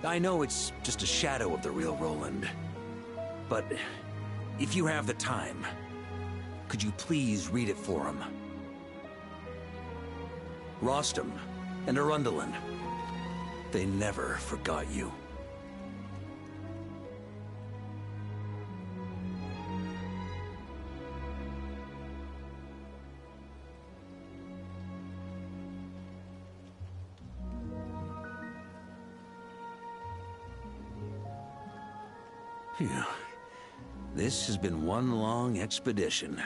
I know it's just a shadow of the real Roland, but if you have the time, could you please read it for him? Rostam and Arundelen, they never forgot you. Phew. This has been one long expedition.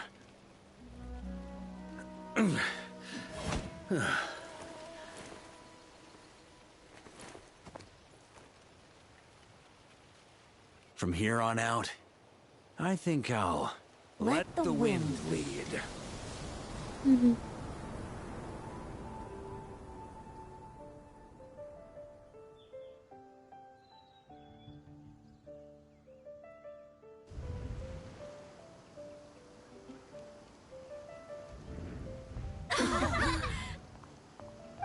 From here on out, I think I'll let the wind lead. Mm-hmm.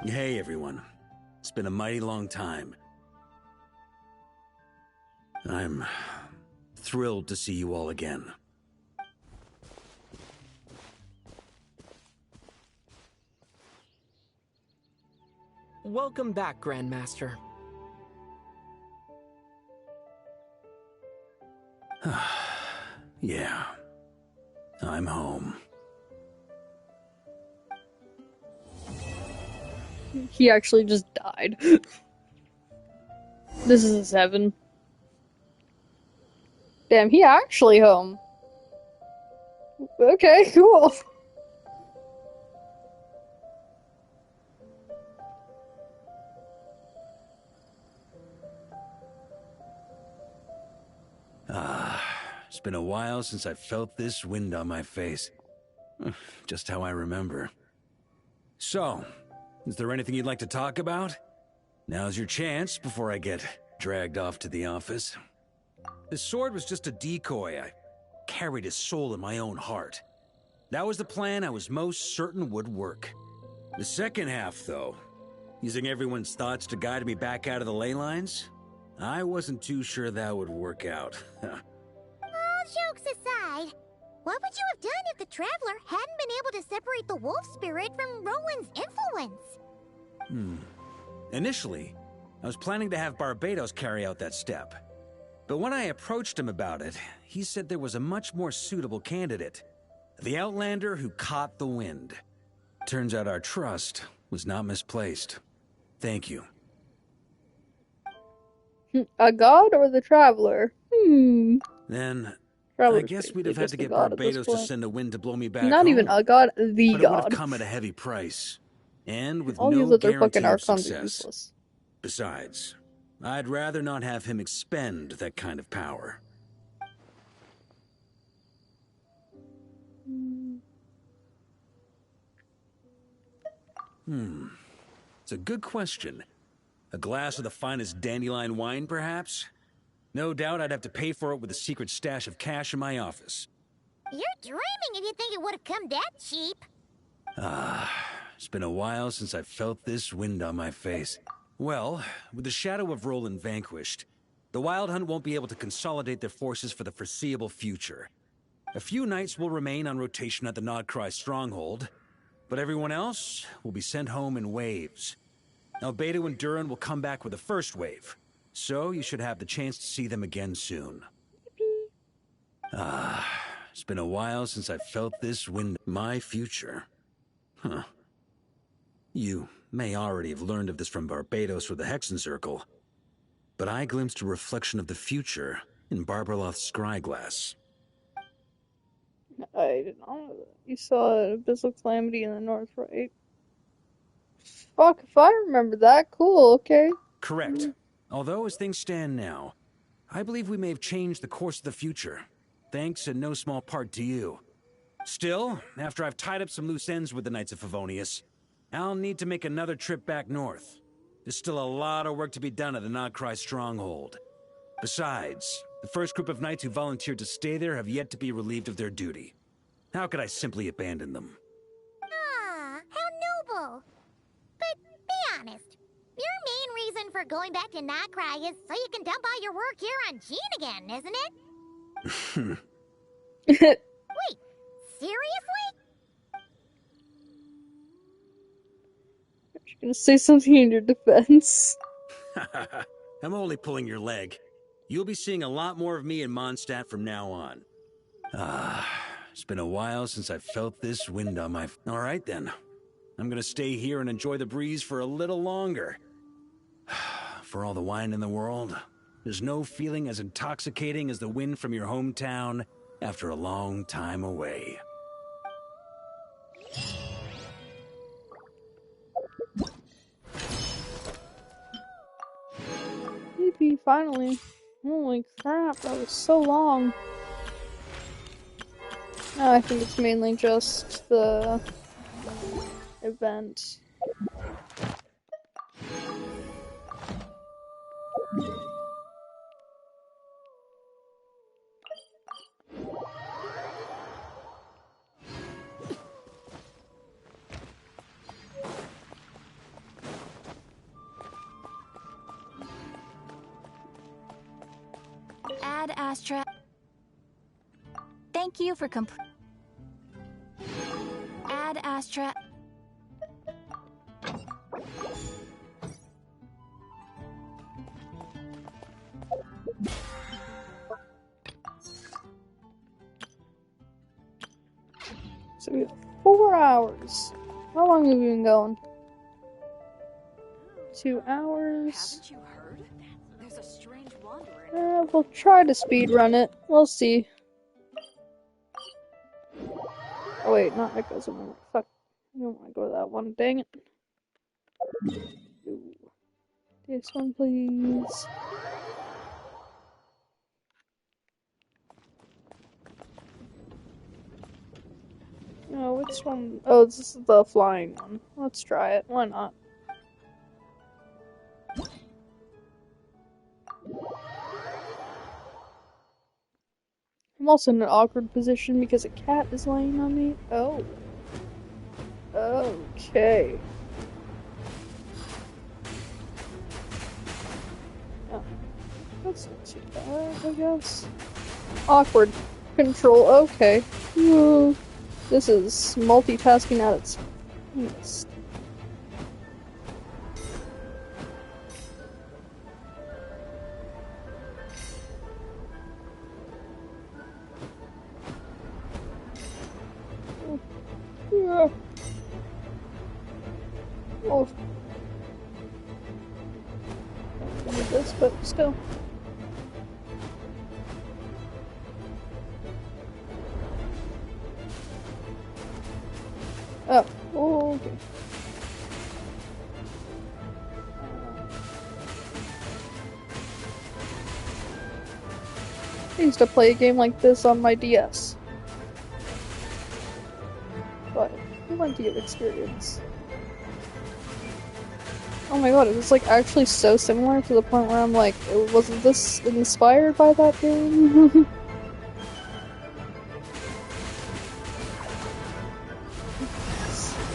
Hey everyone. It's been a mighty long time. I'm thrilled to see you all again. Welcome back, Grandmaster. Yeah. I'm home. He actually just died. This is his heaven. Damn, he actually home. Okay, cool. It's been a while since I felt this wind on my face. Just how I remember. So, is there anything you'd like to talk about? Now's your chance before I get dragged off to the office. This sword was just a decoy. I carried his soul in my own heart. That was the plan I was most certain would work. The second half, though, using everyone's thoughts to guide me back out of the ley lines, I wasn't too sure that would work out. All jokes aside, what would you have done if the Traveler hadn't been able to separate the wolf spirit from Roland's influence? Initially, I was planning to have Barbados carry out that step. But when I approached him about it, he said there was a much more suitable candidate. The Outlander who caught the wind. Turns out our trust was not misplaced. Thank you. A god or the Traveler? Then, Traveler's I guess we'd have basically had just to a get god at this Barbados to point. send a wind to blow me back Not home. even a god, the But it would have god. come at a heavy price. And with All these no other fucking guarantee of archons are success. useless. Besides, I'd rather not have him expend that kind of power. It's a good question. A glass of the finest dandelion wine, perhaps? No doubt I'd have to pay for it with a secret stash of cash in my office. You're dreaming if you think it would have come that cheap. It's been a while since I felt this wind on my face. Well, with the shadow of Roland vanquished, the Wild Hunt won't be able to consolidate their forces for the foreseeable future. A few knights will remain on rotation at the Nodcry stronghold, but everyone else will be sent home in waves. Albedo and Durin will come back with the first wave, so you should have the chance to see them again soon. It's been a while since I felt this wind. My future. Huh. You may already have learned of this from Barbados or the Hexen Circle, but I glimpsed a reflection of the future in Barbarloth's scryglass. I did not know that. You saw an abyssal calamity in the north, right? Fuck, if I remember that, cool, okay. Correct. Although, as things stand now, I believe we may have changed the course of the future, thanks in no small part to you. Still, after I've tied up some loose ends with the Knights of Favonius, I'll need to make another trip back north. There's still a lot of work to be done at the Nodcry stronghold. Besides, the first group of knights who volunteered to stay there have yet to be relieved of their duty. How could I simply abandon them? Ah, how noble. But be honest, your main reason for going back to Nodcry is so you can dump all your work here on Jean again, isn't it? Wait, seriously? You're gonna say something in your defense. I'm only pulling your leg. You'll be seeing a lot more of me in Mondstadt from now on. It's been a while since I felt this wind on my... All right, then. I'm gonna stay here and enjoy the breeze for a little longer. For all the wine in the world, there's no feeling as intoxicating as the wind from your hometown after a long time away. Yippee, finally. Holy crap, that was so long. No, I think it's mainly just the event. Ad Astra. Thank you for Ad Astra. So we have 4 hours. How long have we been going? 2 hours. Haven't you heard? There's a strange wanderer. We'll try to speedrun it. We'll see. Oh wait, not Echoes of Memory. Fuck. I don't want to go to that one. Dang it. Ooh. This one, please. No, which one? Oh, this is the flying one. Let's try it. Why not? I'm also in an awkward position because a cat is laying on me. Oh. Okay. Oh. That's not too bad, I guess. Awkward control. Okay. Whoa. This is multitasking at its finest. Yeah. Oh. I need this, but still. Oh, okay. I used to play a game like this on my DS. But plenty of experience. Oh my god, it was like actually so similar to the point where I'm like, wasn't this inspired by that game?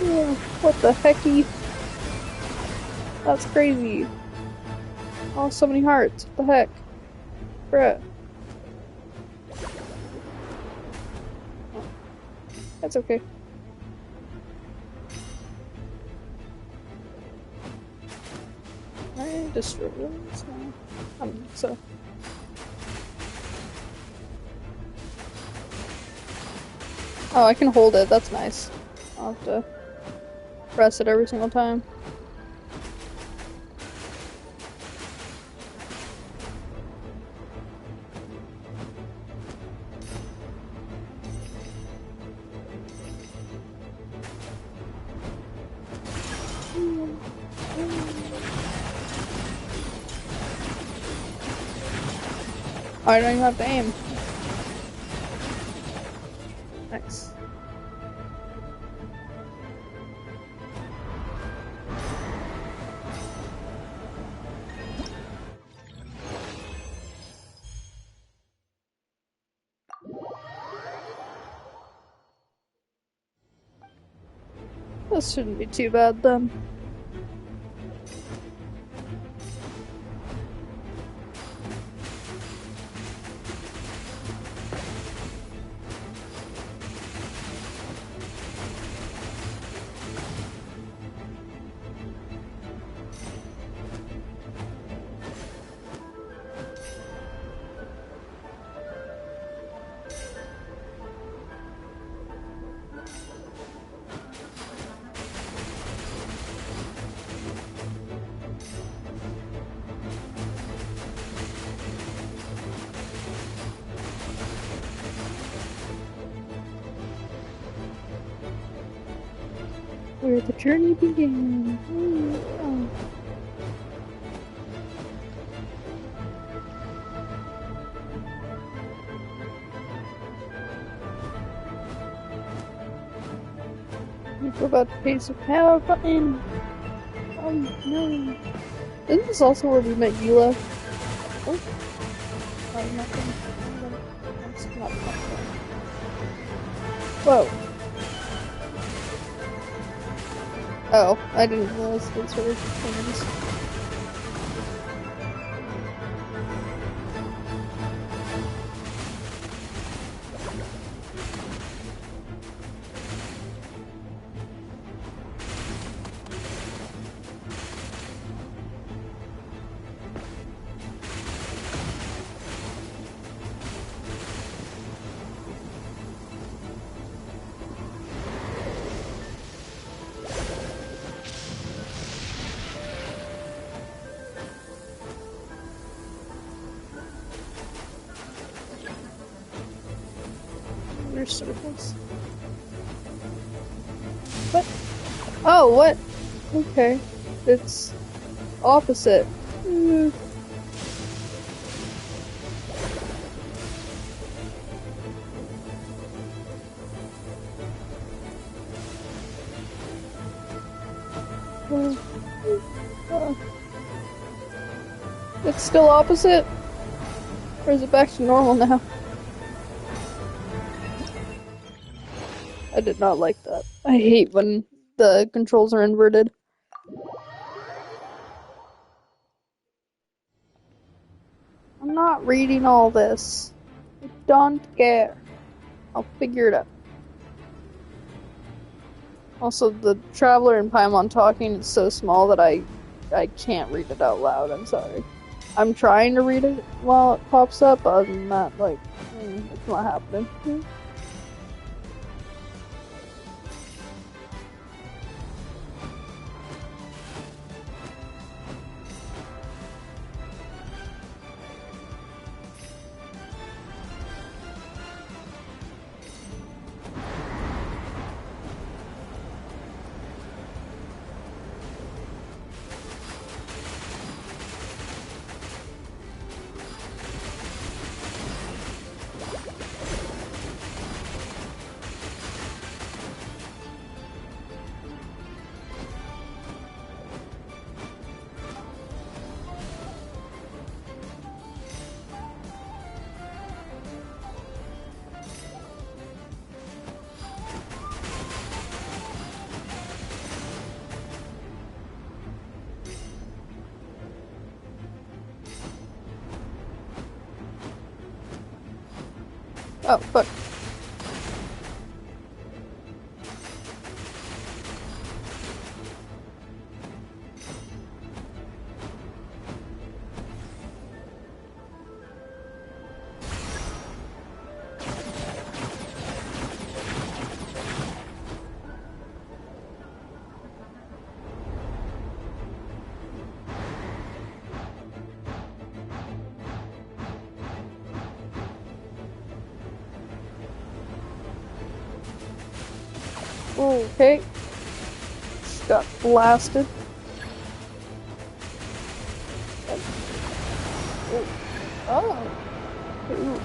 Yeah, what the hecky? That's crazy. Oh, so many hearts. What the heck? Bruh. Oh, that's okay. I destroyed this now. So. Oh, I can hold it. That's nice. I'll have to press it every single time. I don't even have to aim. Nice. This shouldn't be too bad then. Where the journey began. Oh. Go about the pace of power button. Oh no. Isn't this also where we met Eula? Oh. Oh, nothing. That's not nothing. Whoa. Oh, I didn't realize those were things. Circles. What? Oh, what? Okay. It's opposite. It's still opposite? Or is it back to normal now? I did not like that. I hate when the controls are inverted. I'm not reading all this. I don't care. I'll figure it out. Also, the Traveler and Paimon talking is so small that I can't read it out loud, I'm sorry. I'm trying to read it while it pops up, but other than that, like, it's not happening. Oh, fuck. Okay. Just got blasted. Oh. Ooh.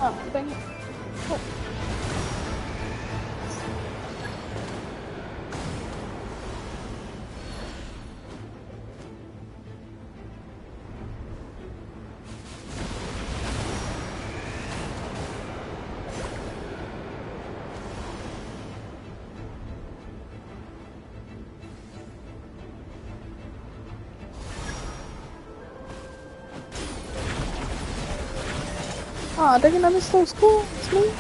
Oh, dang it. Oh. Aw, dang it, I missed those coins, man.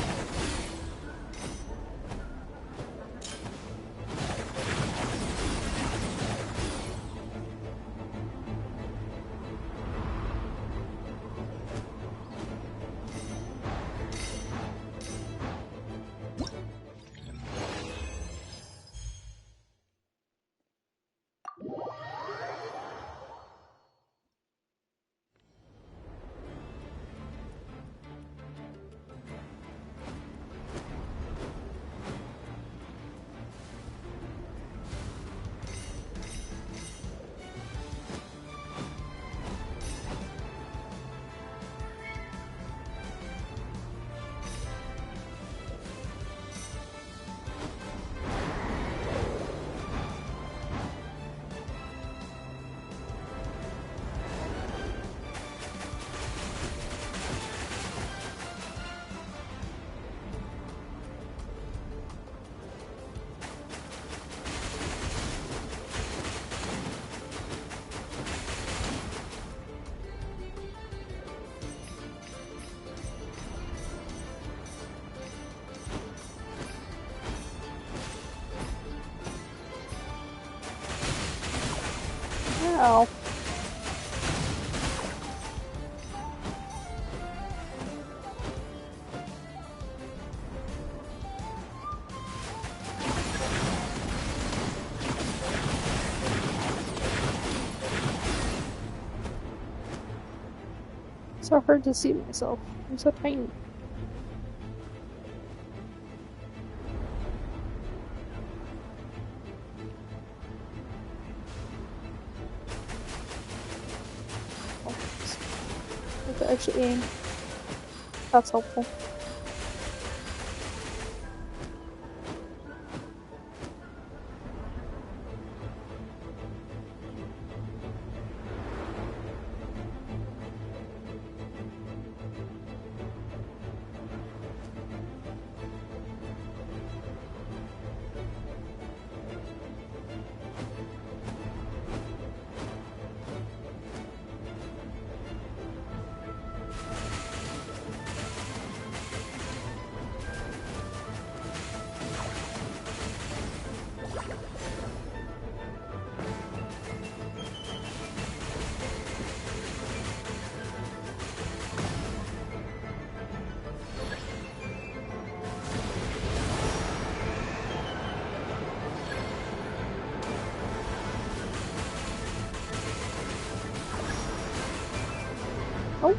Ow. It's so hard to see myself. I'm so tiny. I have to actually aim. That's helpful. Oh.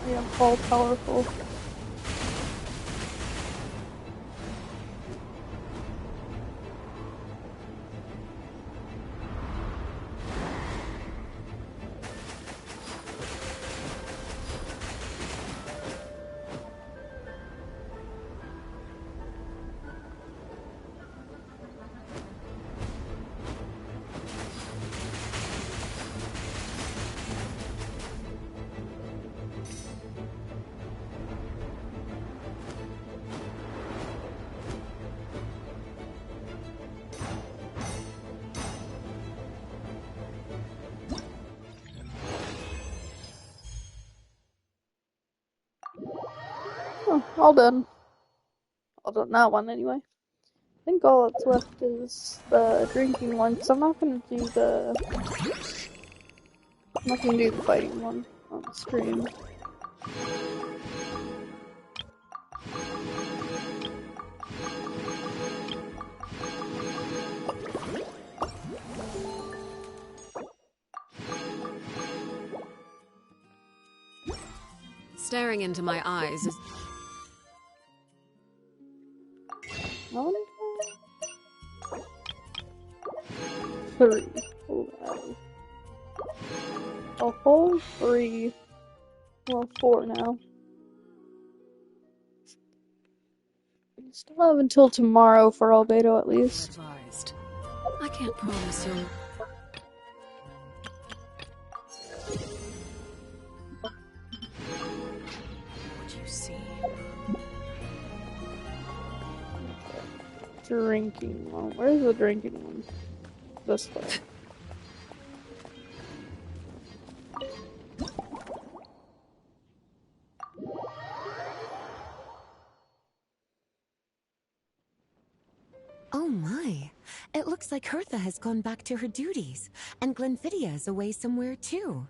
I am all powerful. Oh, all done. All done that one anyway. I think all that's left is the drinking one, because I'm not gonna do the fighting one on the stream. Staring into my eyes is... Three. A whole 3. Well, 4 now. We still have until tomorrow for Albedo at least. Advised. I can't promise you. What you see. Drinking one. Where's the drinking one? This way. Oh my. It looks like Hertha has gone back to her duties, and Glenfiddia is away somewhere too.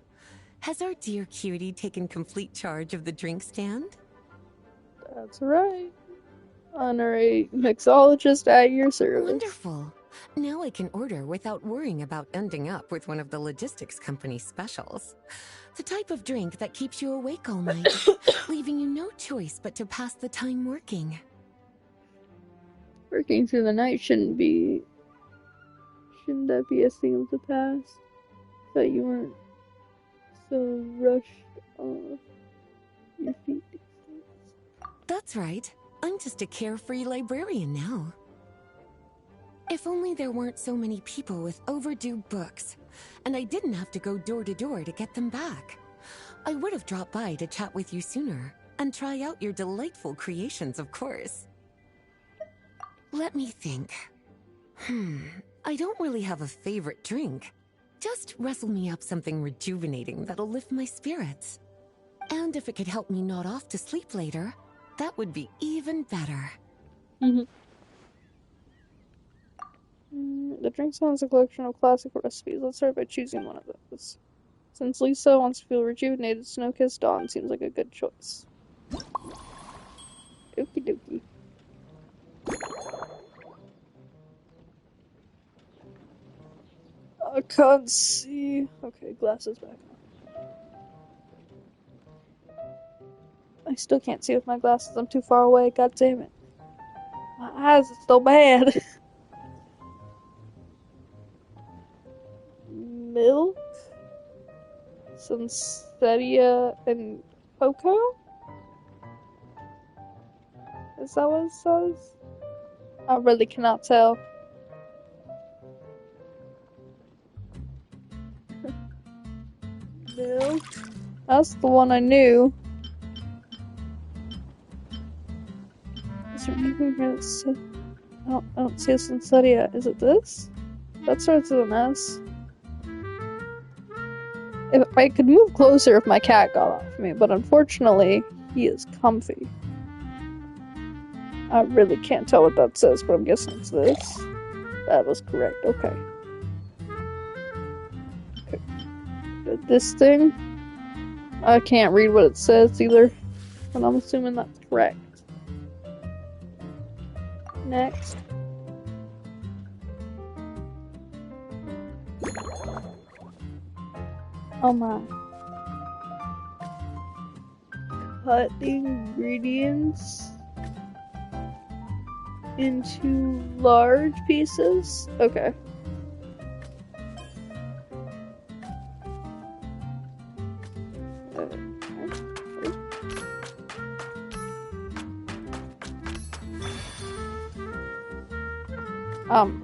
Has our dear cutie taken complete charge of the drink stand? That's right. Honorary mixologist at your service. Wonderful. Now I can order without worrying about ending up with one of the logistics company's specials. The type of drink that keeps you awake all night, leaving you no choice but to pass the time working. Working through the night shouldn't that be a thing of the past? That you weren't so rushed off your feet. That's right. I'm just a carefree librarian now. If only there weren't so many people with overdue books, and I didn't have to go door to door to get them back. I would have dropped by to chat with you sooner, and try out your delightful creations, of course. Let me think. I don't really have a favorite drink. Just wrestle me up something rejuvenating that'll lift my spirits. And if it could help me nod off to sleep later, that would be even better. The drink sounds a collection of classic recipes. Let's start by choosing one of those. Since Lisa wants to feel rejuvenated, Snow-Kissed Dawn seems like a good choice. Okie dokie. I can't see. Okay, glasses back on. I still can't see with my glasses. I'm too far away. God damn it. My eyes are so bad. Milk? Sunsetia and cocoa? Is that what it says? I really cannot tell. Milk? That's the one I knew. Is there anything here that says... I don't see a Sunsetia. Is it this? That starts with an S. If I could move closer if my cat got off me, but unfortunately, he is comfy. I really can't tell what that says, but I'm guessing it's this. That was correct, okay. This thing, I can't read what it says either, but I'm assuming that's correct. Next. Oh my. Cut the ingredients into large pieces? Okay.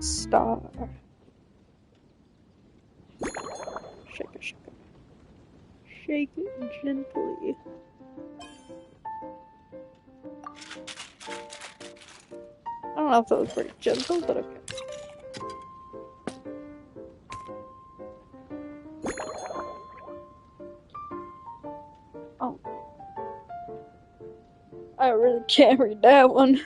Star. Shake it, shake it. Shake it gently. I don't know if that was pretty gentle, but okay. Oh. I really can't read that one.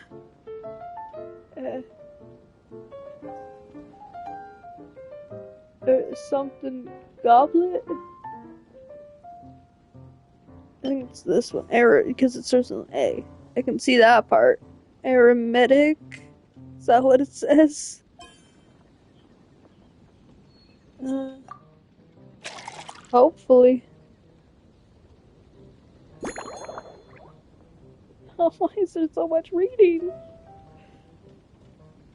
Something goblet? I think it's this one. Because it starts with an A. I can see that part. Aromatic? Is that what it says? Hopefully. Oh, why is there so much reading?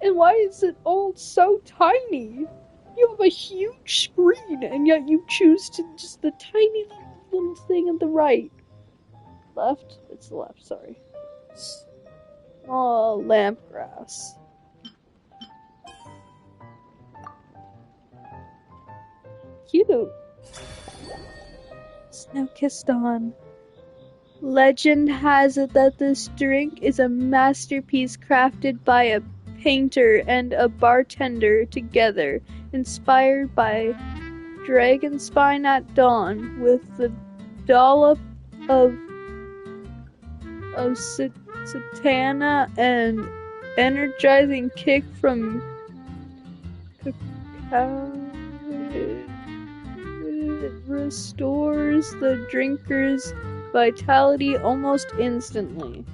And why is it all so tiny? You have a huge screen, and yet you choose to just the tiny little thing on the right. Left? It's the left, sorry. Oh, lamp grass. Cute. Snow-Kissed Dawn. Legend has it that this drink is a masterpiece crafted by a painter and a bartender together, inspired by dragon spine at dawn, with the dollop of satana and energizing kick from cacao. It restores the drinker's vitality almost instantly.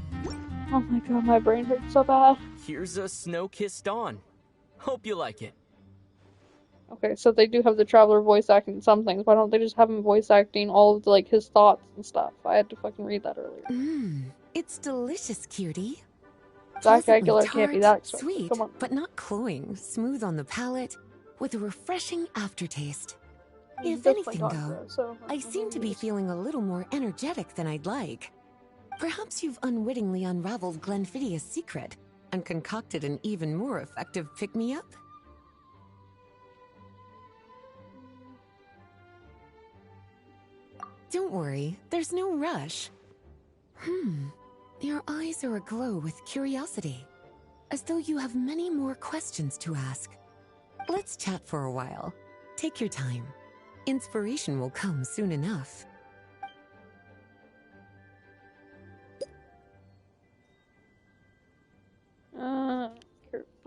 Oh my god, my brain hurts so bad. Here's a Snow-Kissed Dawn. Hope you like it. Okay, so they do have the Traveler voice acting some things. Why don't they just have him voice acting all of like his thoughts and stuff? I had to fucking read that earlier. It's delicious, cutie. Zach Pleasantly Aguilar can't be that expensive. sweet, Come on. but not cloying, smooth on the palate, with a refreshing aftertaste. If anything, though, I seem to be feeling a little more energetic than I'd like. Perhaps you've unwittingly unraveled Glenfiddia's secret and concocted an even more effective pick-me-up? Don't worry, there's no rush. Your eyes are aglow with curiosity, as though you have many more questions to ask. Let's chat for a while. Take your time. Inspiration will come soon enough.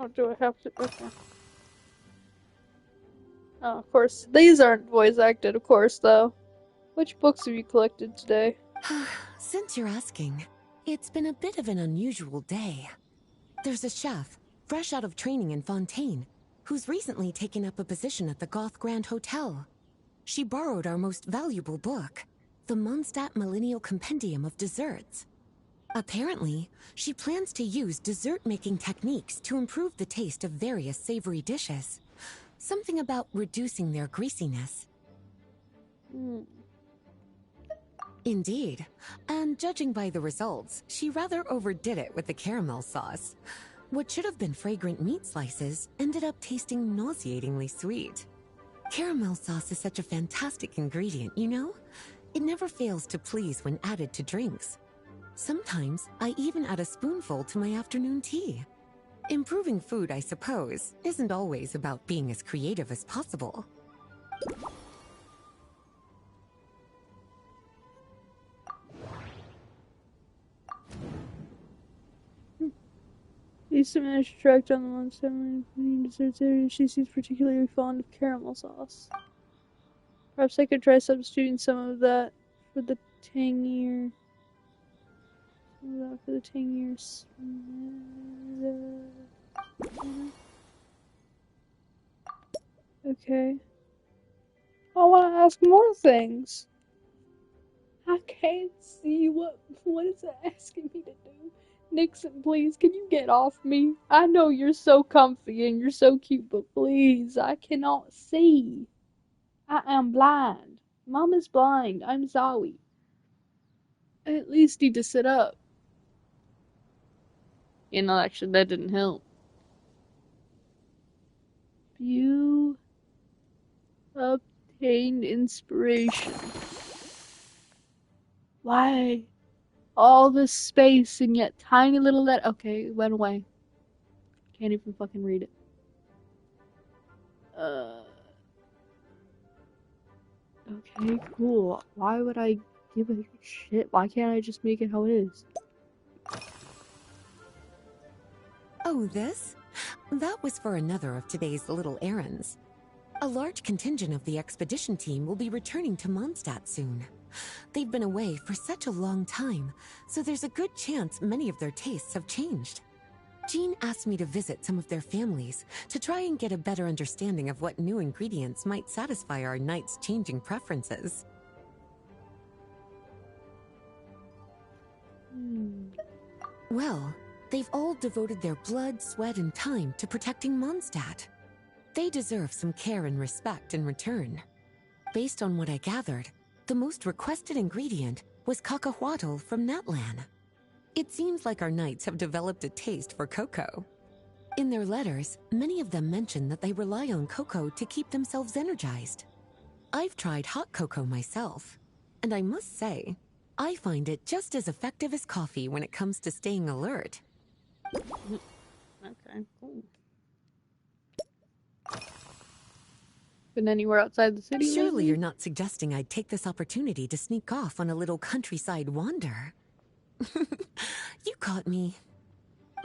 Oh, do I have to? Okay. Oh, of course. These aren't voice acted, of course, though. Which books have you collected today? Since you're asking, it's been a bit of an unusual day. There's a chef, fresh out of training in Fontaine, who's recently taken up a position at the Goth Grand Hotel. She borrowed our most valuable book, the Mondstadt Millennial Compendium of Desserts. Apparently, she plans to use dessert-making techniques to improve the taste of various savory dishes. Something about reducing their greasiness. Indeed, and judging by the results, she rather overdid it with the caramel sauce. What should have been fragrant meat slices ended up tasting nauseatingly sweet. Caramel sauce is such a fantastic ingredient, you know? It never fails to please when added to drinks. Sometimes, I even add a spoonful to my afternoon tea. Improving food, I suppose, isn't always about being as creative as possible. Used to manage to track down the Mondstadt desserts area. She seems particularly fond of caramel sauce. Perhaps I could try substituting some of that for the tangier. Okay. I want to ask more things. I can't see what is it asking me to do. Nixon, please, can you get off me? I know you're so comfy and you're so cute, but please, I cannot see. I am blind. Mom is blind. I'm sorry. I at least need to sit up. You know, actually, that didn't help. You obtained inspiration. Why? All this space and yet tiny little letter. Okay, it went away. Can't even fucking read it. Okay, cool. Why would I give a shit? Why can't I just make it how it is? Oh, this? That was for another of today's little errands. A large contingent of the expedition team will be returning to Mondstadt soon. They've been away for such a long time, so there's a good chance many of their tastes have changed. Jean asked me to visit some of their families to try and get a better understanding of what new ingredients might satisfy our knights' changing preferences. Well, they've all devoted their blood, sweat, and time to protecting Mondstadt. They deserve some care and respect in return. Based on what I gathered, the most requested ingredient was cacahuatl from Natlan. It seems like our knights have developed a taste for cocoa. In their letters, many of them mention that they rely on cocoa to keep themselves energized. I've tried hot cocoa myself, and I must say, I find it just as effective as coffee when it comes to staying alert. Okay, cool. Been anywhere outside the city Surely lately? you're not suggesting I'd take this opportunity to sneak off on a little countryside wander. You caught me.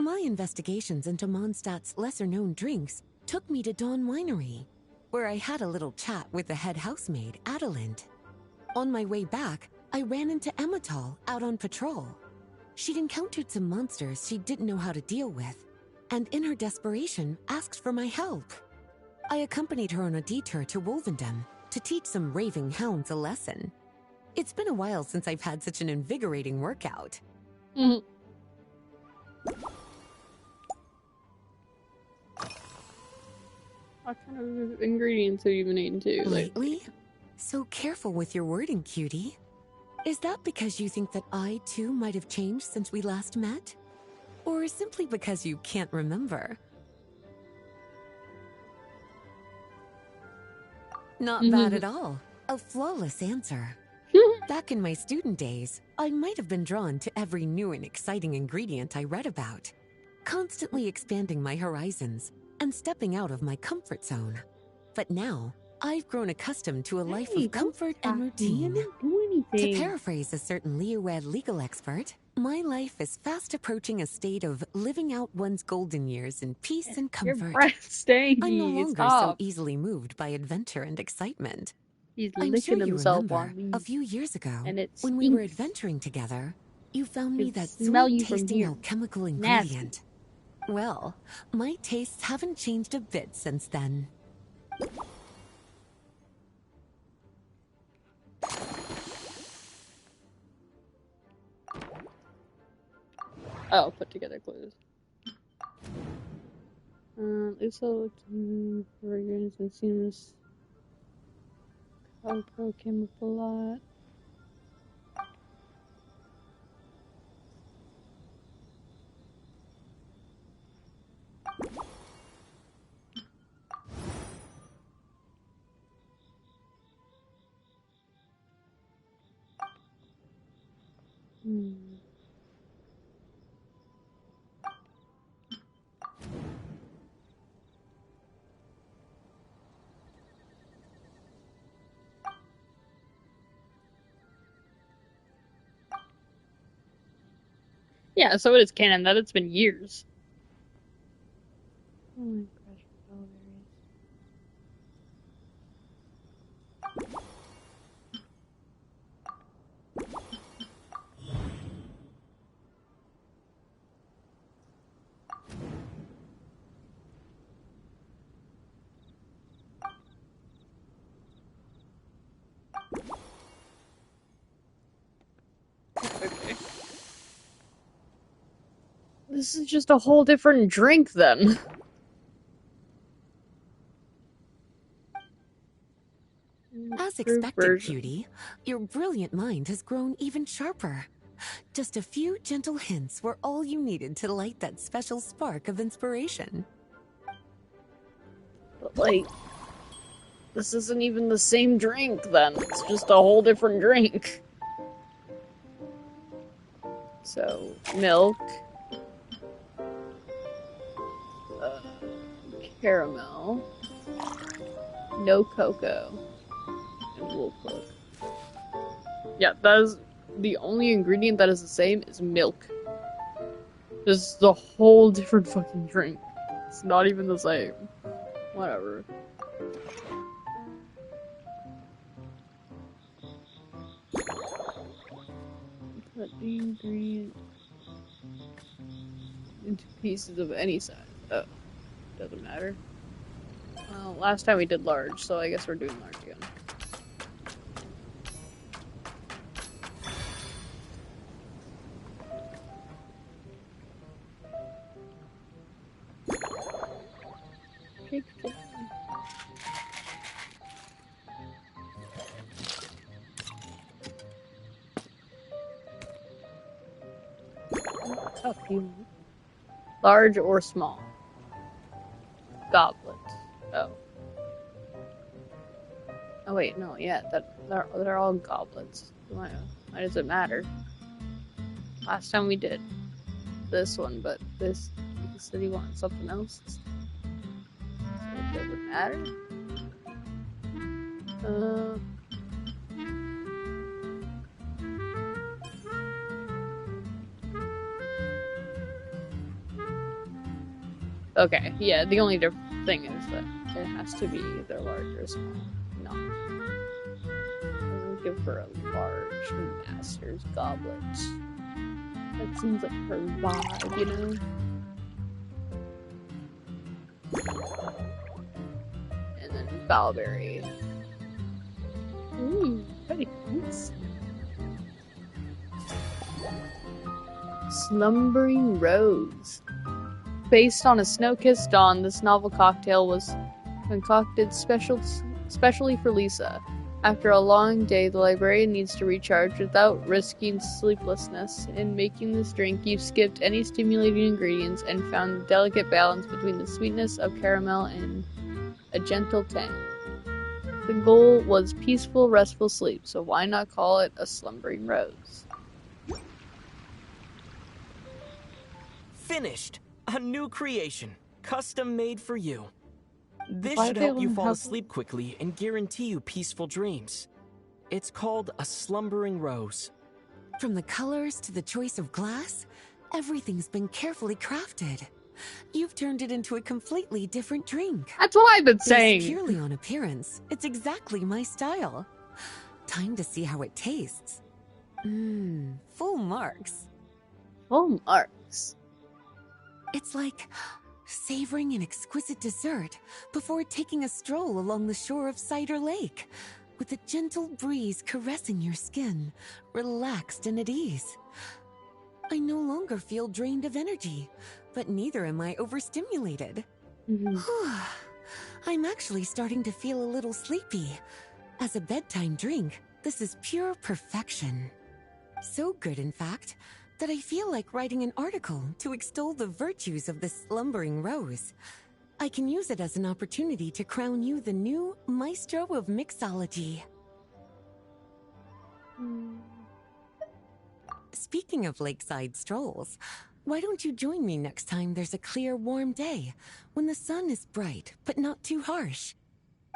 My investigations into Mondstadt's lesser-known drinks took me to Dawn Winery, where I had a little chat with the head housemaid, Adelind. On my way back, I ran into Emmetall out on patrol. She'd encountered some monsters she didn't know how to deal with, and in her desperation, asked for my help. I accompanied her on a detour to Wolvendam to teach some raving hounds a lesson. It's been a while since I've had such an invigorating workout. What kind of ingredients have you been eating too? Lately? So careful with your wording, cutie. Is that because you think that I, too, might have changed since we last met? Or simply because you can't remember? Not bad at all. A flawless answer. Back in my student days, I might have been drawn to every new and exciting ingredient I read about, constantly expanding my horizons and stepping out of my comfort zone. But now, I've grown accustomed to a life of comfort and routine. Doing To anything. paraphrase a certain Leowed legal expert, my life is fast approaching a state of living out one's golden years in peace and Your comfort. breath's I'm no stinky. longer so Stop. easily moved by adventure and excitement. He's I'm sure licking you himself remember, on me. a few years ago, And it when we were stinks. adventuring together, you found I me can that smell you from sweet-tasting here. alchemical Nasty. ingredient. Well, my tastes haven't changed a bit since then. Oh, put together clues. Lisa looked in fragrance and seamless. Cocoa came up a lot. Yeah, so it is canon that it's been years. Oh my gosh, strawberries. Okay. This is just a whole different drink then. As expected, cutie, your brilliant mind has grown even sharper. Just a few gentle hints were all you needed to light that special spark of inspiration. But like, this isn't even the same drink then. It's just a whole different drink. So, milk. Caramel. No cocoa. And wool cloak. Yeah, that is the only ingredient that is the same is milk. This is a whole different fucking drink. It's not even the same. Whatever. Put the ingredient into pieces of any size. Oh, doesn't matter. Well, last time we did large, so I guess we're doing large again. Cup you want? Large or small? Goblet. Oh. Oh wait, no, yeah, they're all goblets. Why does it matter? Last time we did this one, but this he said he wanted something else. So it doesn't matter. Okay, yeah, the only thing is that it has to be either large or small. No. I'll give her a large master's goblet. That seems like her vibe, you know? And then Valberry. Ooh, pretty fancy. Slumbering Rose. Based on A Snow-Kissed Dawn, this novel cocktail was concocted specially for Lisa. After a long day, the librarian needs to recharge without risking sleeplessness. In making this drink, you skipped any stimulating ingredients and found the delicate balance between the sweetness of caramel and a gentle tang. The goal was peaceful, restful sleep, so why not call it a slumbering rose? Finished! A new creation, custom made for you. This Why should do they help you only fall have- asleep quickly and guarantee you peaceful dreams. It's called a slumbering rose. From the colors to the choice of glass, everything's been carefully crafted. You've turned it into a completely different drink. That's what I've been saying. Based purely on appearance, it's exactly my style. Time to see how it tastes. Full marks. Full marks. It's like savoring an exquisite dessert before taking a stroll along the shore of Cider Lake, with a gentle breeze caressing your skin, relaxed and at ease. I no longer feel drained of energy, but neither am I overstimulated. I'm actually starting to feel a little sleepy. As a bedtime drink, this is pure perfection. So good, in fact, that I feel like writing an article to extol the virtues of the slumbering rose. I can use it as an opportunity to crown you the new maestro of mixology. Speaking of lakeside strolls, why don't you join me next time there's a clear, warm day, when the sun is bright but not too harsh?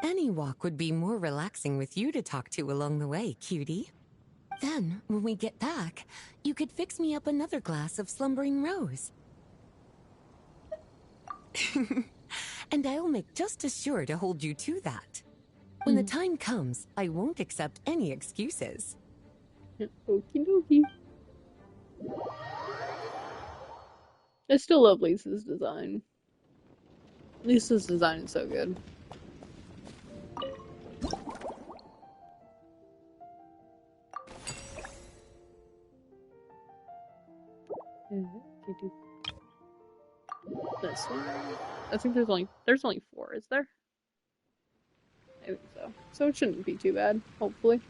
Any walk would be more relaxing with you to talk to along the way, cutie. Then, when we get back, you could fix me up another glass of slumbering rose. And I'll make just as sure to hold you to that. When the time comes, I won't accept any excuses. Okie dokie. I still love Lisa's design. Lisa's design is so good. This one. I think there's only 4, is there? I think so. So it shouldn't be too bad, hopefully.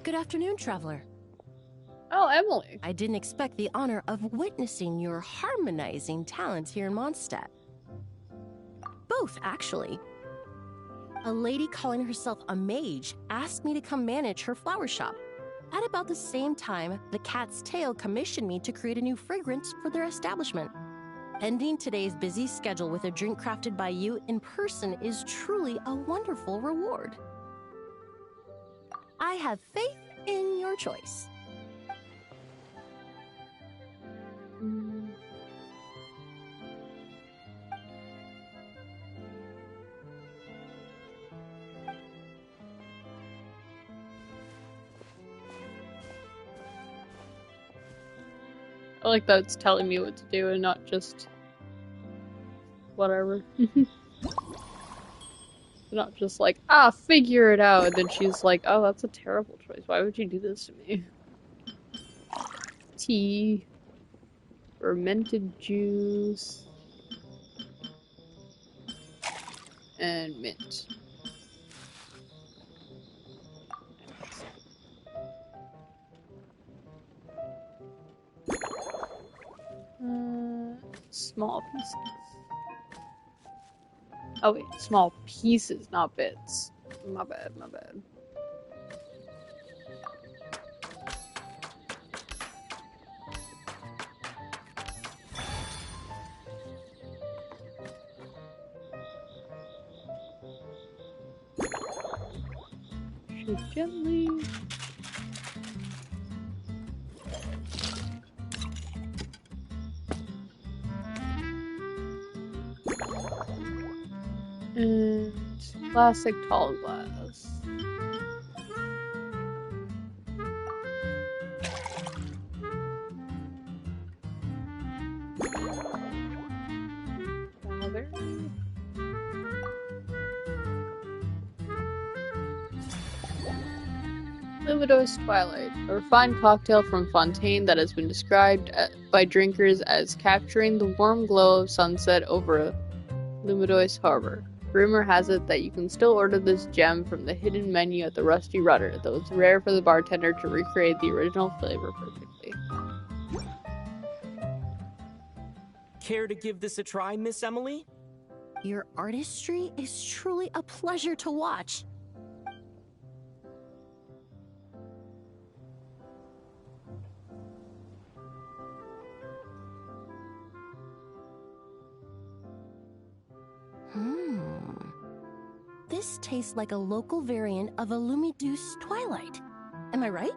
Good afternoon, traveler. Oh, Emily. I didn't expect the honor of witnessing your harmonizing talents here in Mondstadt. Both, actually. A lady calling herself a mage asked me to come manage her flower shop. At about the same time, the Cat's Tail commissioned me to create a new fragrance for their establishment. Ending today's busy schedule with a drink crafted by you in person is truly a wonderful reward. I have faith in your choice. I like that it's telling me what to do and not just whatever. Not just like, figure it out, and then she's like, oh, that's a terrible choice. Why would you do this to me? Tea. Fermented juice. And mint. Small pieces. Oh wait, small pieces, not bits. My bad, my bad. Shake gently. And classic tall glass. Strawberry. Lumidos Twilight, a refined cocktail from Fontaine that has been described by drinkers as capturing the warm glow of sunset over Lumidos Harbor. Rumor has it that you can still order this gem from the hidden menu at the Rusty Rudder, though it's rare for the bartender to recreate the original flavor perfectly. Care to give this a try, Miss Emily? Your artistry is truly a pleasure to watch. this tastes like a local variant of a Lumiduce Twilight. Am I right?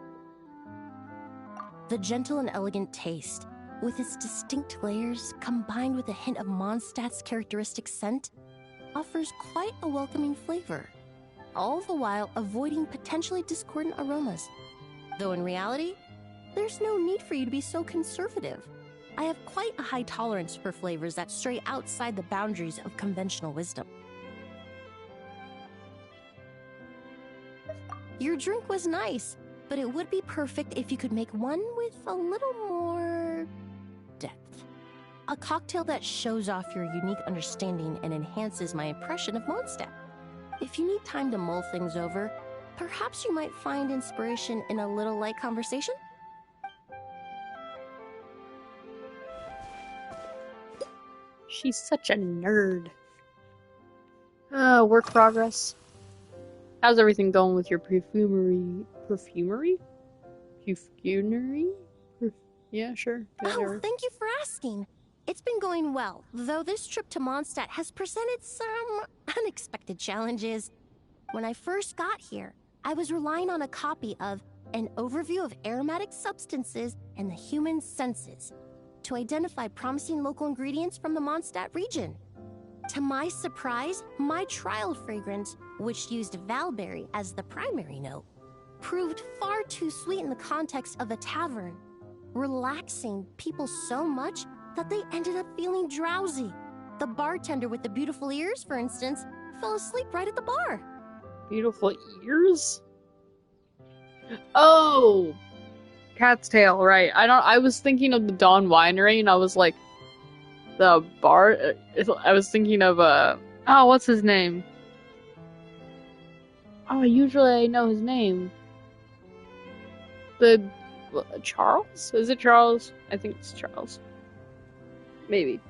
The gentle and elegant taste, with its distinct layers combined with a hint of Mondstadt's characteristic scent, offers quite a welcoming flavor, all the while avoiding potentially discordant aromas. Though in reality, there's no need for you to be so conservative. I have quite a high tolerance for flavors that stray outside the boundaries of conventional wisdom. Your drink was nice, but it would be perfect if you could make one with a little more depth. A cocktail that shows off your unique understanding and enhances my impression of Mondstadt. If you need time to mull things over, perhaps you might find inspiration in a little light conversation? She's such a nerd. Work progress. How's everything going with your perfumery? Yeah, sure. Oh, thank you for asking. It's been going well, though this trip to Mondstadt has presented some unexpected challenges. When I first got here, I was relying on a copy of An Overview of Aromatic Substances and the Human Senses to identify promising local ingredients from the Mondstadt region. To my surprise, my trial fragrance, which used valberry as the primary note, proved far too sweet in the context of a tavern, relaxing people so much that they ended up feeling drowsy. The bartender with the beautiful ears, for instance, fell asleep right at the bar. Beautiful ears? Oh! Cat's Tail, right. I was thinking of the Dawn Winery, and I was like, the bar? I was thinking of, oh, what's his name? Oh, usually I know his name. Charles? Is it Charles? I think it's Charles. Maybe.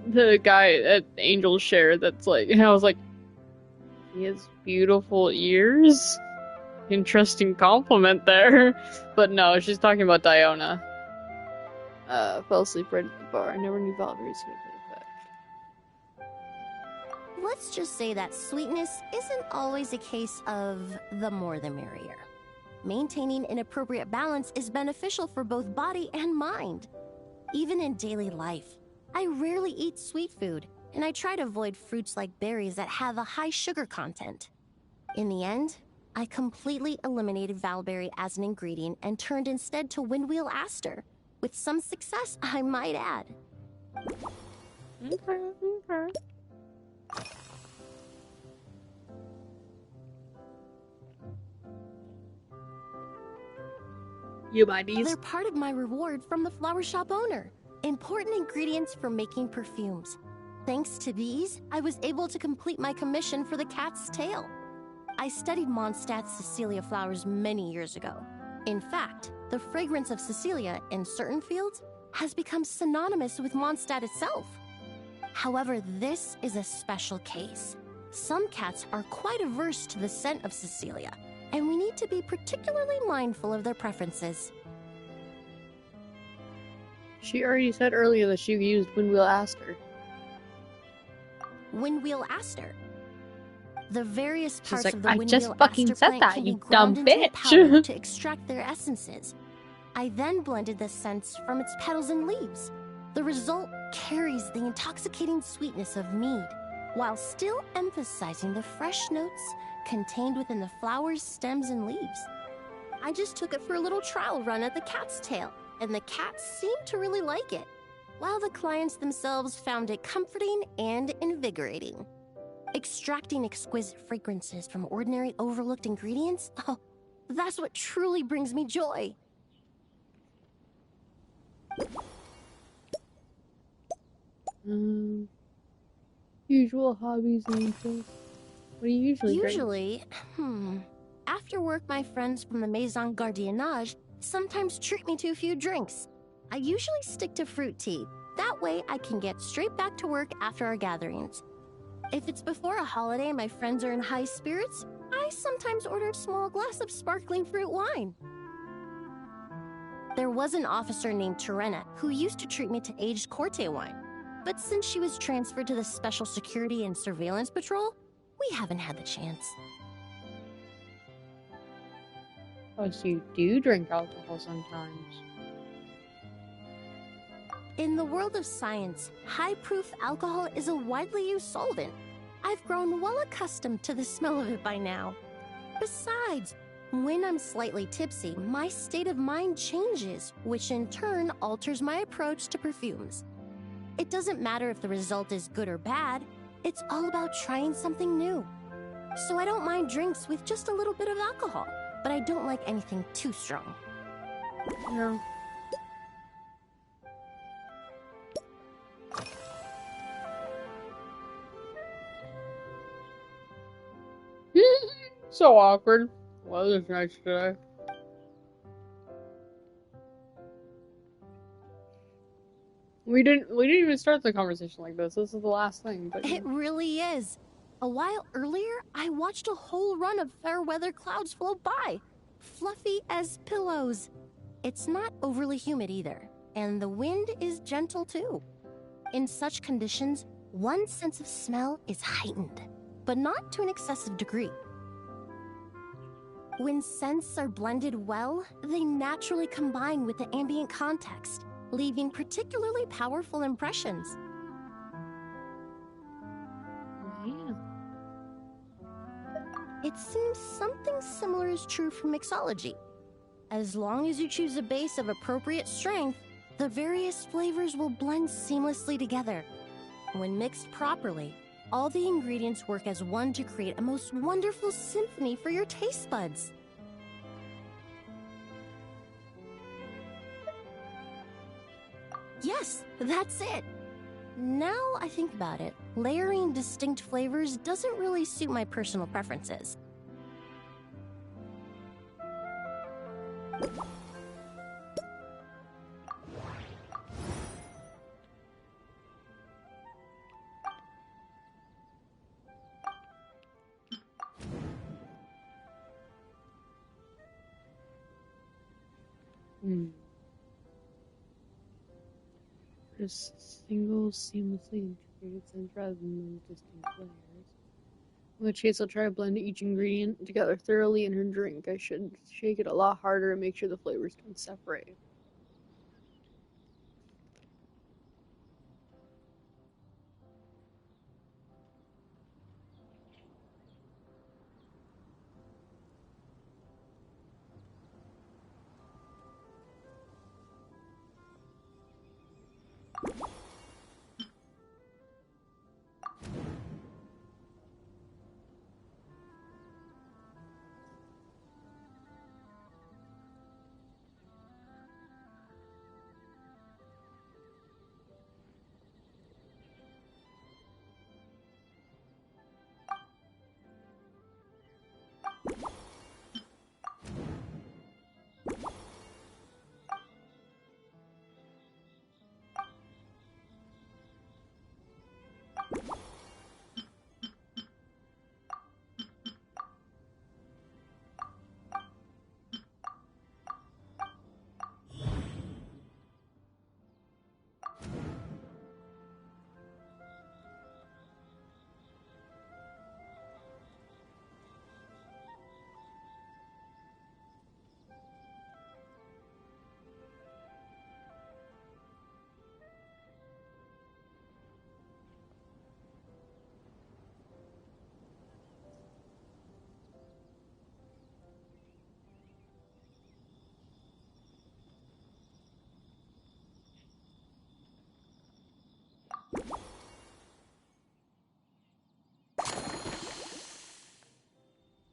The guy at Angel's Share that's like, and I was like, he has beautiful ears? Interesting compliment there. But no, she's talking about Diona. Fell asleep right at the bar. I never knew Valverine's gonna play effect. Let's just say that sweetness isn't always a case of the more the merrier. Maintaining an appropriate balance is beneficial for both body and mind. Even in daily life, I rarely eat sweet food, and I try to avoid fruits like berries that have a high sugar content. In the end, I completely eliminated valberry as an ingredient and turned instead to windwheel aster, with some success, I might add. Okay. You buy these? They're part of my reward from the flower shop owner. Important ingredients for making perfumes. Thanks to these, I was able to complete my commission for the Cat's Tail. I studied Mondstadt's Cecilia flowers many years ago. In fact, the fragrance of Cecilia in certain fields has become synonymous with Mondstadt itself. However, this is a special case. Some cats are quite averse to the scent of Cecilia, and we need to be particularly mindful of their preferences. She already said earlier that she used Windwheel Aster. Windwheel Aster? The various parts like, of the I windwheel just fucking aster said plant that, can you be ground dumb into a bitch. powder to extract their essences. I then blended the scents from its petals and leaves. The result carries the intoxicating sweetness of mead, while still emphasizing the fresh notes contained within the flower's stems and leaves. I just took it for a little trial run at the Cat's Tail, and the cats seemed to really like it, while the clients themselves found it comforting and invigorating. Extracting exquisite fragrances from ordinary overlooked ingredients? Oh, that's what truly brings me joy. Usual hobbies and interests. What do you usually drink? After work, my friends from the Maison Gardiennage sometimes treat me to a few drinks. I usually stick to fruit tea. That way I can get straight back to work after our gatherings. If it's before a holiday and my friends are in high spirits, I sometimes order a small glass of sparkling fruit wine. There was an officer named Terena who used to treat me to aged Corte wine. But since she was transferred to the Special Security and Surveillance Patrol, We haven't had the chance. Oh, so you do drink alcohol sometimes. In the world of science, high-proof alcohol is a widely used solvent. I've grown well accustomed to the smell of it by now. Besides, when I'm slightly tipsy, my state of mind changes, which in turn alters my approach to perfumes. It doesn't matter if the result is good or bad, it's all about trying something new. So I don't mind drinks with just a little bit of alcohol, but I don't like anything too strong. No. So awkward. Weather's nice today. We didn't even start the conversation like this. This is the last thing, but It really is. A while earlier, I watched a whole run of fair weather clouds float by, fluffy as pillows. It's not overly humid either, and the wind is gentle too. In such conditions, one's sense of smell is heightened, but not to an excessive degree. When scents are blended well, they naturally combine with the ambient context, leaving particularly powerful impressions. Yeah. It seems something similar is true for mixology. As long as you choose a base of appropriate strength, the various flavors will blend seamlessly together. When mixed properly, all the ingredients work as one to create a most wonderful symphony for your taste buds. Yes, that's it. Now I think about it, layering distinct flavors doesn't really suit my personal preferences. Just single, seamlessly integrated scents rather than those distinct flavors. In which case, I'll try to blend each ingredient together thoroughly in her drink. I should shake it a lot harder and make sure the flavors don't separate.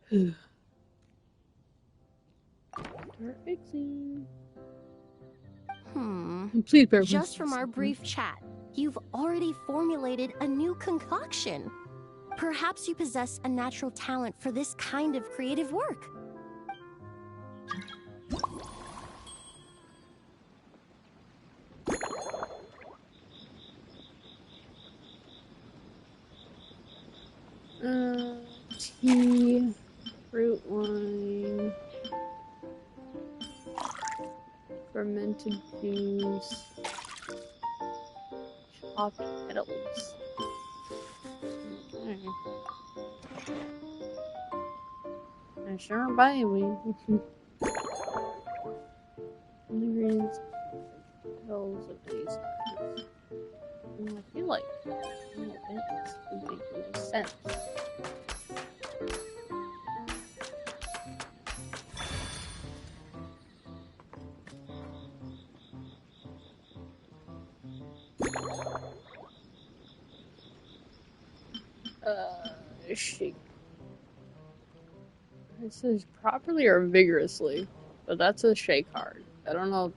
Start fixing. Please bear with Just me. from our brief chat, you've already formulated a new concoction. Perhaps you possess a natural talent for this kind of creative work. Tea, fruit wine, fermented juice, chopped petals. Okay. I sure buy me. Ingredients tells of these items. I feel like events would make the most sense. Shake. This is properly or vigorously, but that's a shake hard. I don't know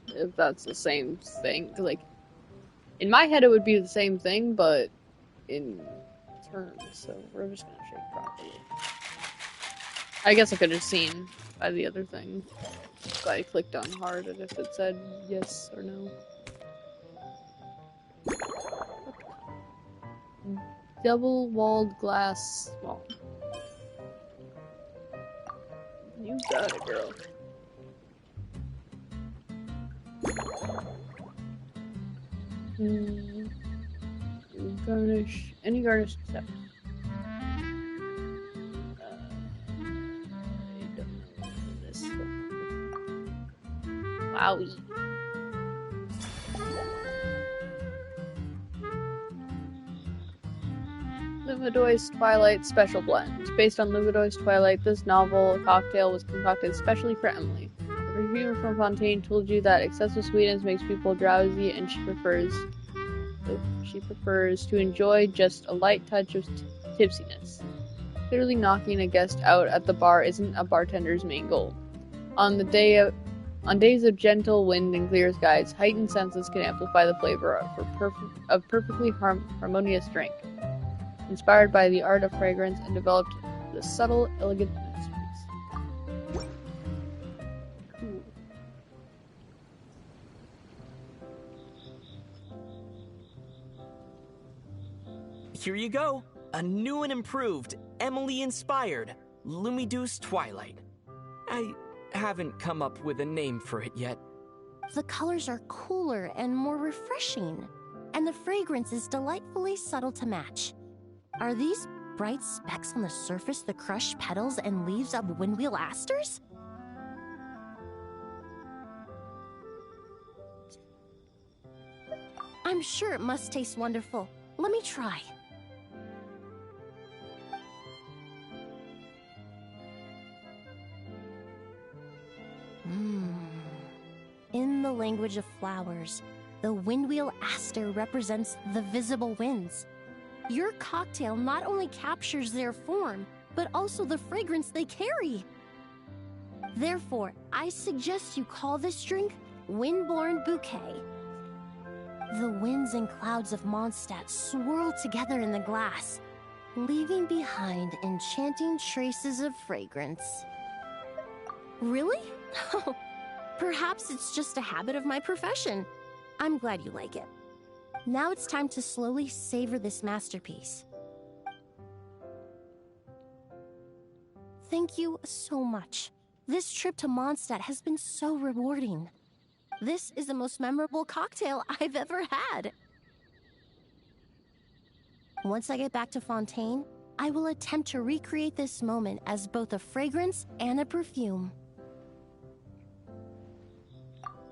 if that's the same thing. Like, in my head, it would be the same thing, but in terms, so we're just gonna shake properly. I guess I could have seen by the other thing. So I clicked on hard and if it said yes or no. Double-walled glass small. You got it, girl. Garnish. Any garnish except. I don't know this. Wowie. Lividois Twilight Special Blend. Based on Lividois Twilight, this novel cocktail was concocted specially for Emily. The reviewer from Fontaine told you that excessive sweetness makes people drowsy, and she prefers to enjoy just a light touch of tipsiness. Clearly, knocking a guest out at the bar isn't a bartender's main goal. On days of gentle wind and clear skies, heightened senses can amplify the flavor of perfectly harmonious drink. Inspired by the art of fragrance and developed the subtle, elegant masterpiece. Cool. Here you go. A new and improved, Emily-inspired Lumideuse Twilight. I haven't come up with a name for it yet. The colors are cooler and more refreshing, and the fragrance is delightfully subtle to match. Are these bright specks on the surface the crushed petals and leaves of windwheel asters? I'm sure it must taste wonderful. Let me try. In the language of flowers, the windwheel aster represents the visible winds. Your cocktail not only captures their form, but also the fragrance they carry. Therefore, I suggest you call this drink Windborne Bouquet. The winds and clouds of Mondstadt swirl together in the glass, leaving behind enchanting traces of fragrance. Really? Oh, perhaps it's just a habit of my profession. I'm glad you like it. Now it's time to slowly savor this masterpiece. Thank you so much. This trip to Mondstadt has been so rewarding. This is the most memorable cocktail I've ever had. Once I get back to Fontaine, I will attempt to recreate this moment as both a fragrance and a perfume.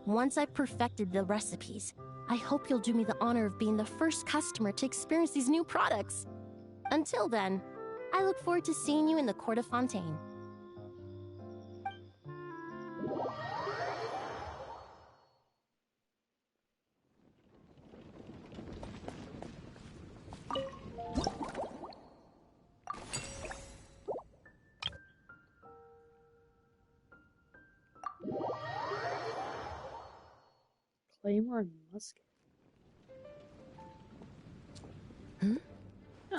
Once I've perfected the recipes, I hope you'll do me the honor of being the first customer to experience these new products. Until then, I look forward to seeing you in the Court of Fontaine. Claymore and musket.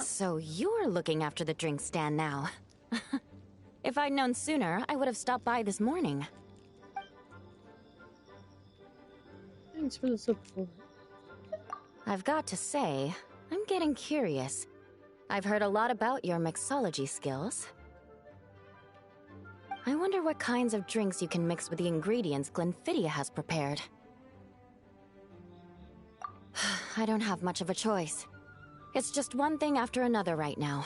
So you're looking after the drink stand now. If I'd known sooner, I would have stopped by this morning. Thanks for the support. I've got to say, I'm getting curious. I've heard a lot about your mixology skills. I wonder what kinds of drinks you can mix with the ingredients Glenfiddich has prepared. I don't have much of a choice. It's just one thing after another right now.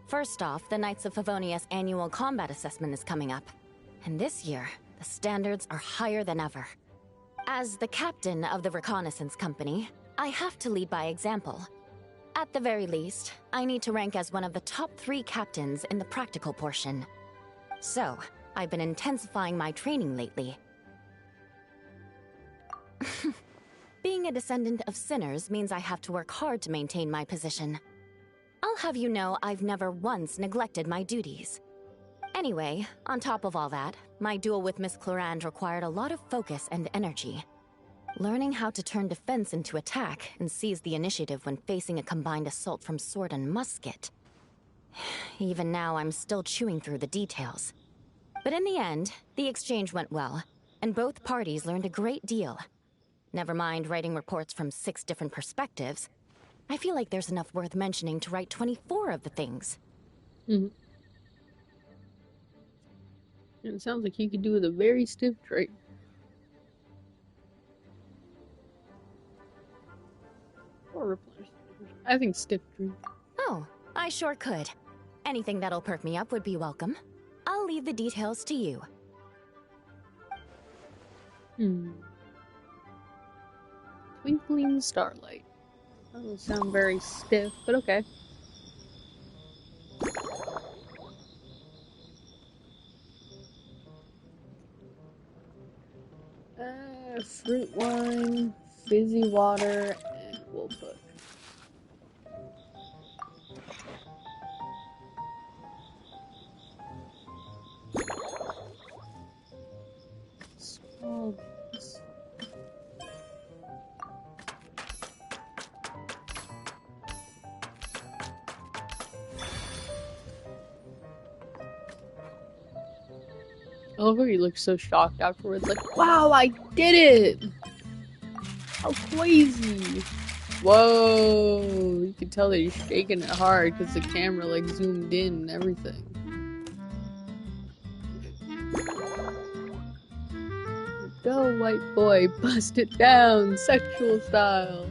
First off, the Knights of Favonius annual combat assessment is coming up. And this year, the standards are higher than ever. As the captain of the reconnaissance company, I have to lead by example. At the very least, I need to rank as one of the top 3 captains in the practical portion. So, I've been intensifying my training lately. Being a descendant of sinners means I have to work hard to maintain my position. I'll have you know I've never once neglected my duties. Anyway, on top of all that, my duel with Miss Clorand required a lot of focus and energy. Learning how to turn defense into attack and seize the initiative when facing a combined assault from sword and musket. Even now, I'm still chewing through the details. But in the end, the exchange went well, and both parties learned a great deal. Never mind writing reports from 6 different perspectives. I feel like there's enough worth mentioning to write 24 of the things. Mm-hmm. It sounds like you could do with a very stiff drink. Or replenish. I think stiff drink. Oh, I sure could. Anything that'll perk me up would be welcome. I'll leave the details to you. Twinkling starlight. That doesn't sound very stiff, but okay. Fruit wine, fizzy water, and we'll put small beans. I love how he looks so shocked afterwards, like, wow, I did it! How crazy! Whoa! You can tell that he's shaking it hard because the camera like zoomed in and everything. Go, white boy, bust it down, sexual style.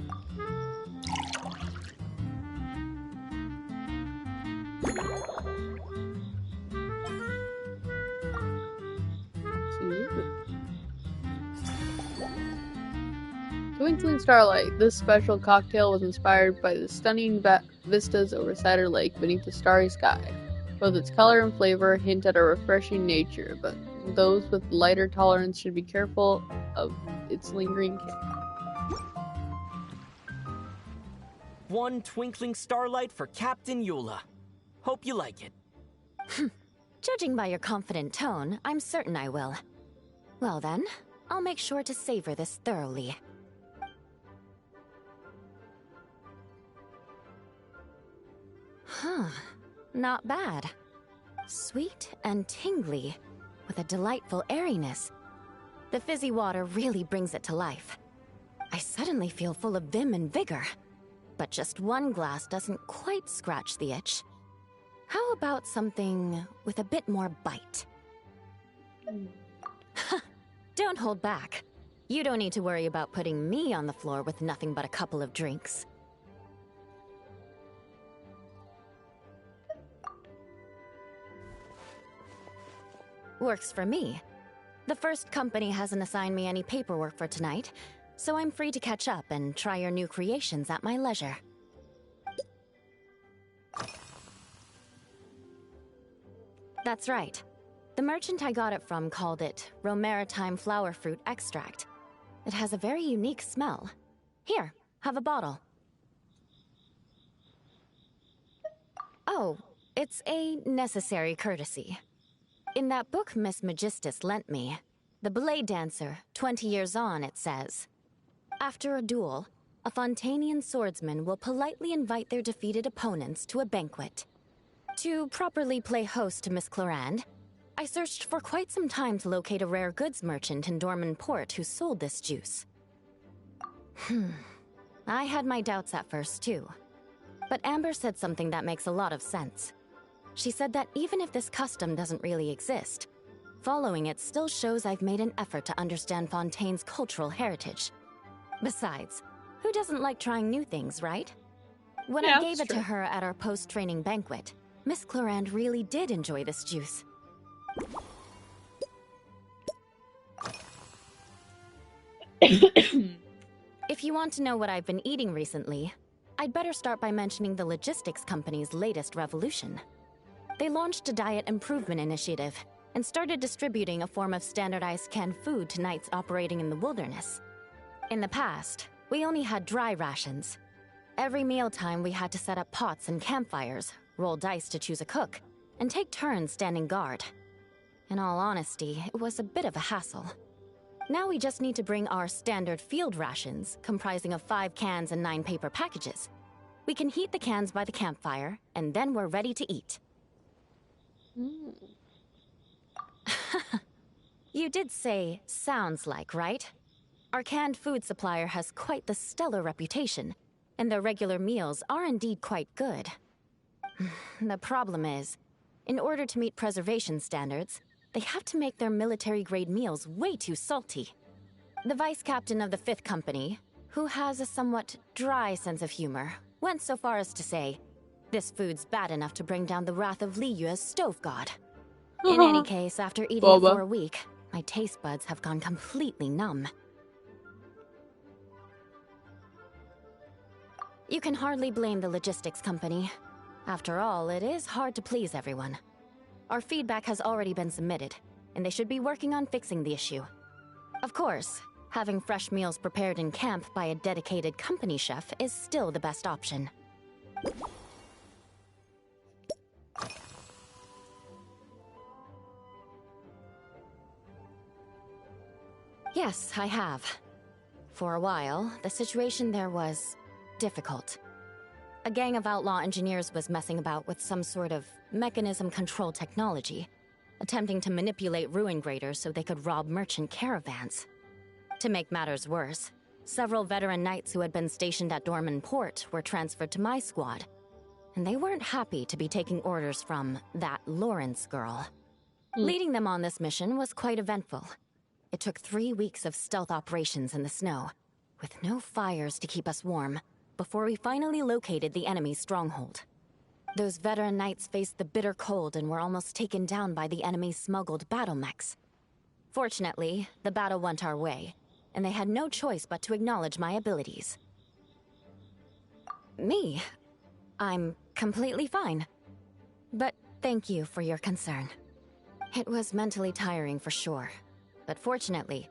Twinkling Starlight. This special cocktail was inspired by the stunning vistas over Cider Lake beneath the starry sky. Both its color and flavor hint at a refreshing nature, but those with lighter tolerance should be careful of its lingering kick. 1 twinkling starlight for Captain Eula. Hope you like it. Judging by your confident tone, I'm certain I will. Well then, I'll make sure to savor this thoroughly. Huh, not bad. Sweet and tingly, with a delightful airiness. The fizzy water really brings it to life. I suddenly feel full of vim and vigor. But just 1 glass doesn't quite scratch the itch. How about something with a bit more bite? Don't hold back. You don't need to worry about putting me on the floor with nothing but a couple of drinks. Works for me. The first company hasn't assigned me any paperwork for tonight, so I'm free to catch up and try your new creations at my leisure. That's right. The merchant I got it from called it Romaritime Flower Fruit Extract. It has a very unique smell. Here, have a bottle. Oh, it's a necessary courtesy. In that book Miss Magistus lent me, The Blade Dancer, 20 years on, it says, after a duel, a Fontanian swordsman will politely invite their defeated opponents to a banquet. To properly play host to Miss Clorand, I searched for quite some time to locate a rare goods merchant in Dorman Port who sold this juice. I had my doubts at first, too. But Amber said something that makes a lot of sense. She said that even if this custom doesn't really exist, following it still shows I've made an effort to understand Fontaine's cultural heritage. Besides, who doesn't like trying new things, right? When I gave it to her at our post-training banquet, Miss Clorand really did enjoy this juice. If you want to know what I've been eating recently, I'd better start by mentioning the logistics company's latest revolution. They launched a diet improvement initiative and started distributing a form of standardized canned food to knights operating in the wilderness. In the past, we only had dry rations. Every mealtime we had to set up pots and campfires, roll dice to choose a cook, and take turns standing guard. In all honesty, it was a bit of a hassle. Now we just need to bring our standard field rations, comprising of 5 cans and 9 paper packages. We can heat the cans by the campfire, and then we're ready to eat. You did say, sounds like, right? Our canned food supplier has quite the stellar reputation, and their regular meals are indeed quite good. The problem is, in order to meet preservation standards, they have to make their military-grade meals way too salty. The vice captain of the 5th Company, who has a somewhat dry sense of humor, went so far as to say, this food's bad enough to bring down the wrath of Liyue's stove god. In any case, after eating it for a week, my taste buds have gone completely numb. You can hardly blame the logistics company. After all, it is hard to please everyone. Our feedback has already been submitted, and they should be working on fixing the issue. Of course, having fresh meals prepared in camp by a dedicated company chef is still the best option. Yes, I have. For a while, the situation there was difficult. A gang of outlaw engineers was messing about with some sort of mechanism control technology, attempting to manipulate ruin graders so they could rob merchant caravans. To make matters worse, several veteran knights who had been stationed at Dorman Port were transferred to my squad, and they weren't happy to be taking orders from that Lawrence girl. Leading them on this mission was quite eventful. It took 3 weeks of stealth operations in the snow, with no fires to keep us warm, before we finally located the enemy's stronghold. Those veteran knights faced the bitter cold and were almost taken down by the enemy's smuggled battle mechs. Fortunately, the battle went our way, and they had no choice but to acknowledge my abilities. Me? I'm completely fine. But thank you for your concern. It was mentally tiring for sure, but fortunately,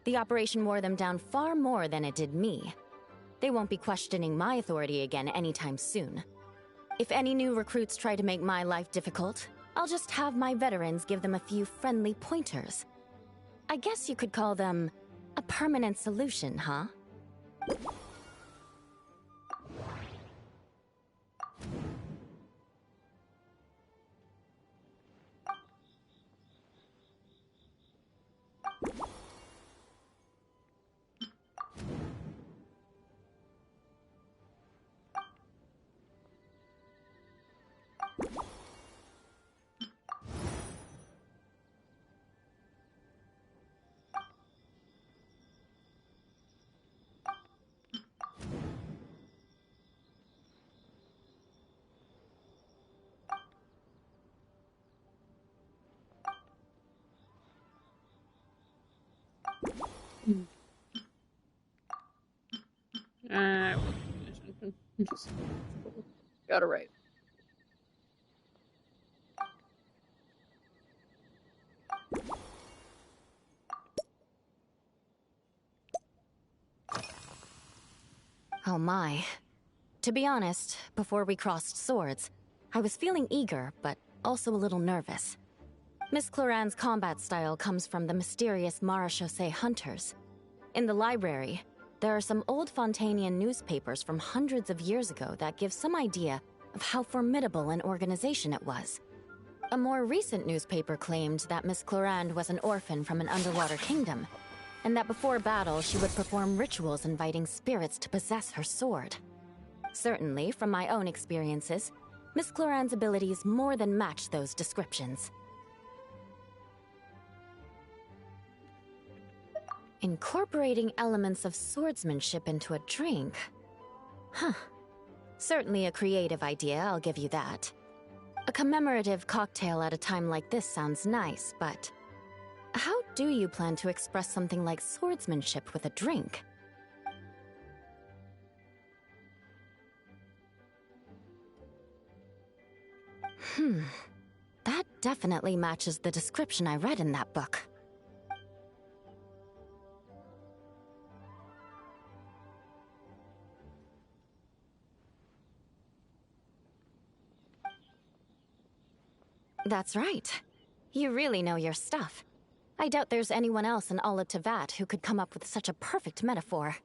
the operation wore them down far more than it did me. They won't be questioning my authority again anytime soon. If any new recruits try to make my life difficult, I'll just have my veterans give them a few friendly pointers. I guess you could call them a permanent solution, huh? I wasn't paying attention. Just got it right. Oh my. To be honest, before we crossed swords, I was feeling eager, but also a little nervous. Miss Clorand's combat style comes from the mysterious Marechaussee hunters. In the library, there are some old Fontanian newspapers from hundreds of years ago that give some idea of how formidable an organization it was. A more recent newspaper claimed that Miss Clorand was an orphan from an underwater kingdom, and that before battle she would perform rituals inviting spirits to possess her sword. Certainly, from my own experiences, Miss Clorand's abilities more than match those descriptions. Incorporating elements of swordsmanship into a drink? Huh. Certainly a creative idea, I'll give you that. A commemorative cocktail at a time like this sounds nice, but how do you plan to express something like swordsmanship with a drink? That definitely matches the description I read in that book. That's right. You really know your stuff. I doubt there's anyone else in Ala Tevat who could come up with such a perfect metaphor.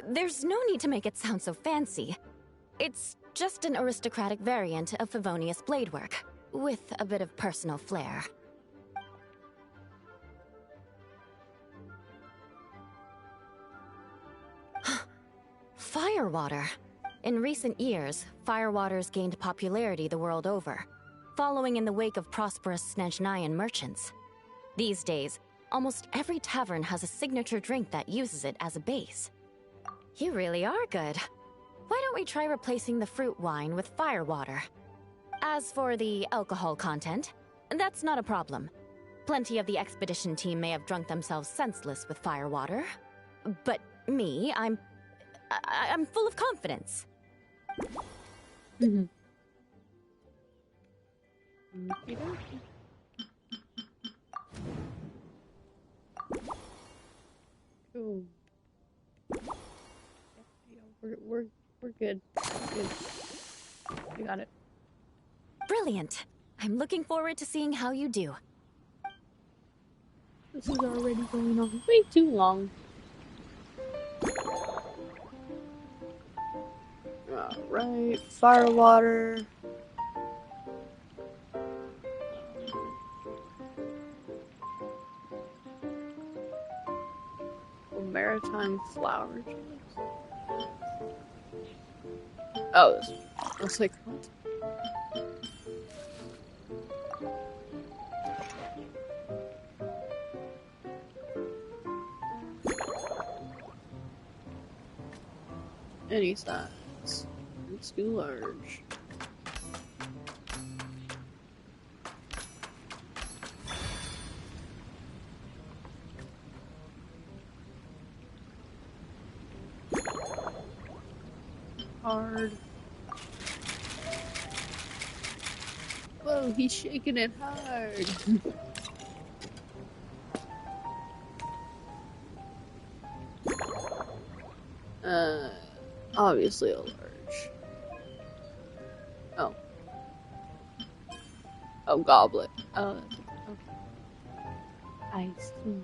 There's no need to make it sound so fancy. It's just an aristocratic variant of Favonius bladework, with a bit of personal flair. Firewater. In recent years, firewaters gained popularity the world over, following in the wake of prosperous Snezhnayan merchants. These days, almost every tavern has a signature drink that uses it as a base. You really are good. Why don't we try replacing the fruit wine with firewater? As for the alcohol content, that's not a problem. Plenty of the expedition team may have drunk themselves senseless with firewater. But me, I'm full of confidence. Ooh. We're good. We're good. We got it. Brilliant. I'm looking forward to seeing how you do. This is already going on way too long. Alright, firewater. Maritime flower juice. Oh, this. I was like, what? Any size. It's too large. Hard. Whoa, he's shaking it hard. Obviously a large. Oh. Oh, goblet. Oh, that's okay. I see.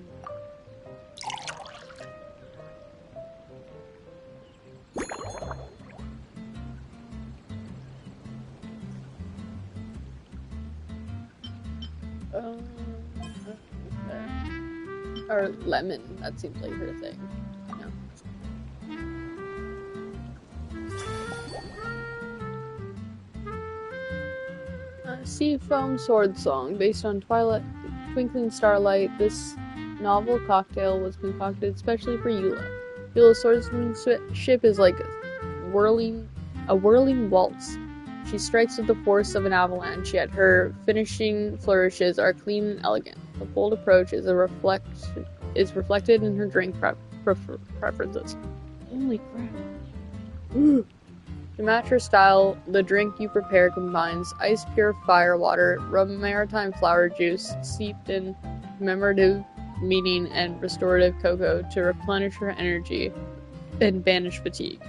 Or lemon, that seems like her thing. Seafoam Sword Song, based on Twinkling Starlight. This novel cocktail was concocted especially for Eula. Eula's swordsmanship is like a whirling waltz. She strikes with the force of an avalanche, yet her finishing flourishes are clean and elegant. The bold approach is reflected in her drink preferences. Holy crap. Ooh. To match her style, the drink you prepare combines ice pure fire water, maritime flower juice, steeped in commemorative meaning, and restorative cocoa to replenish her energy and banish fatigue,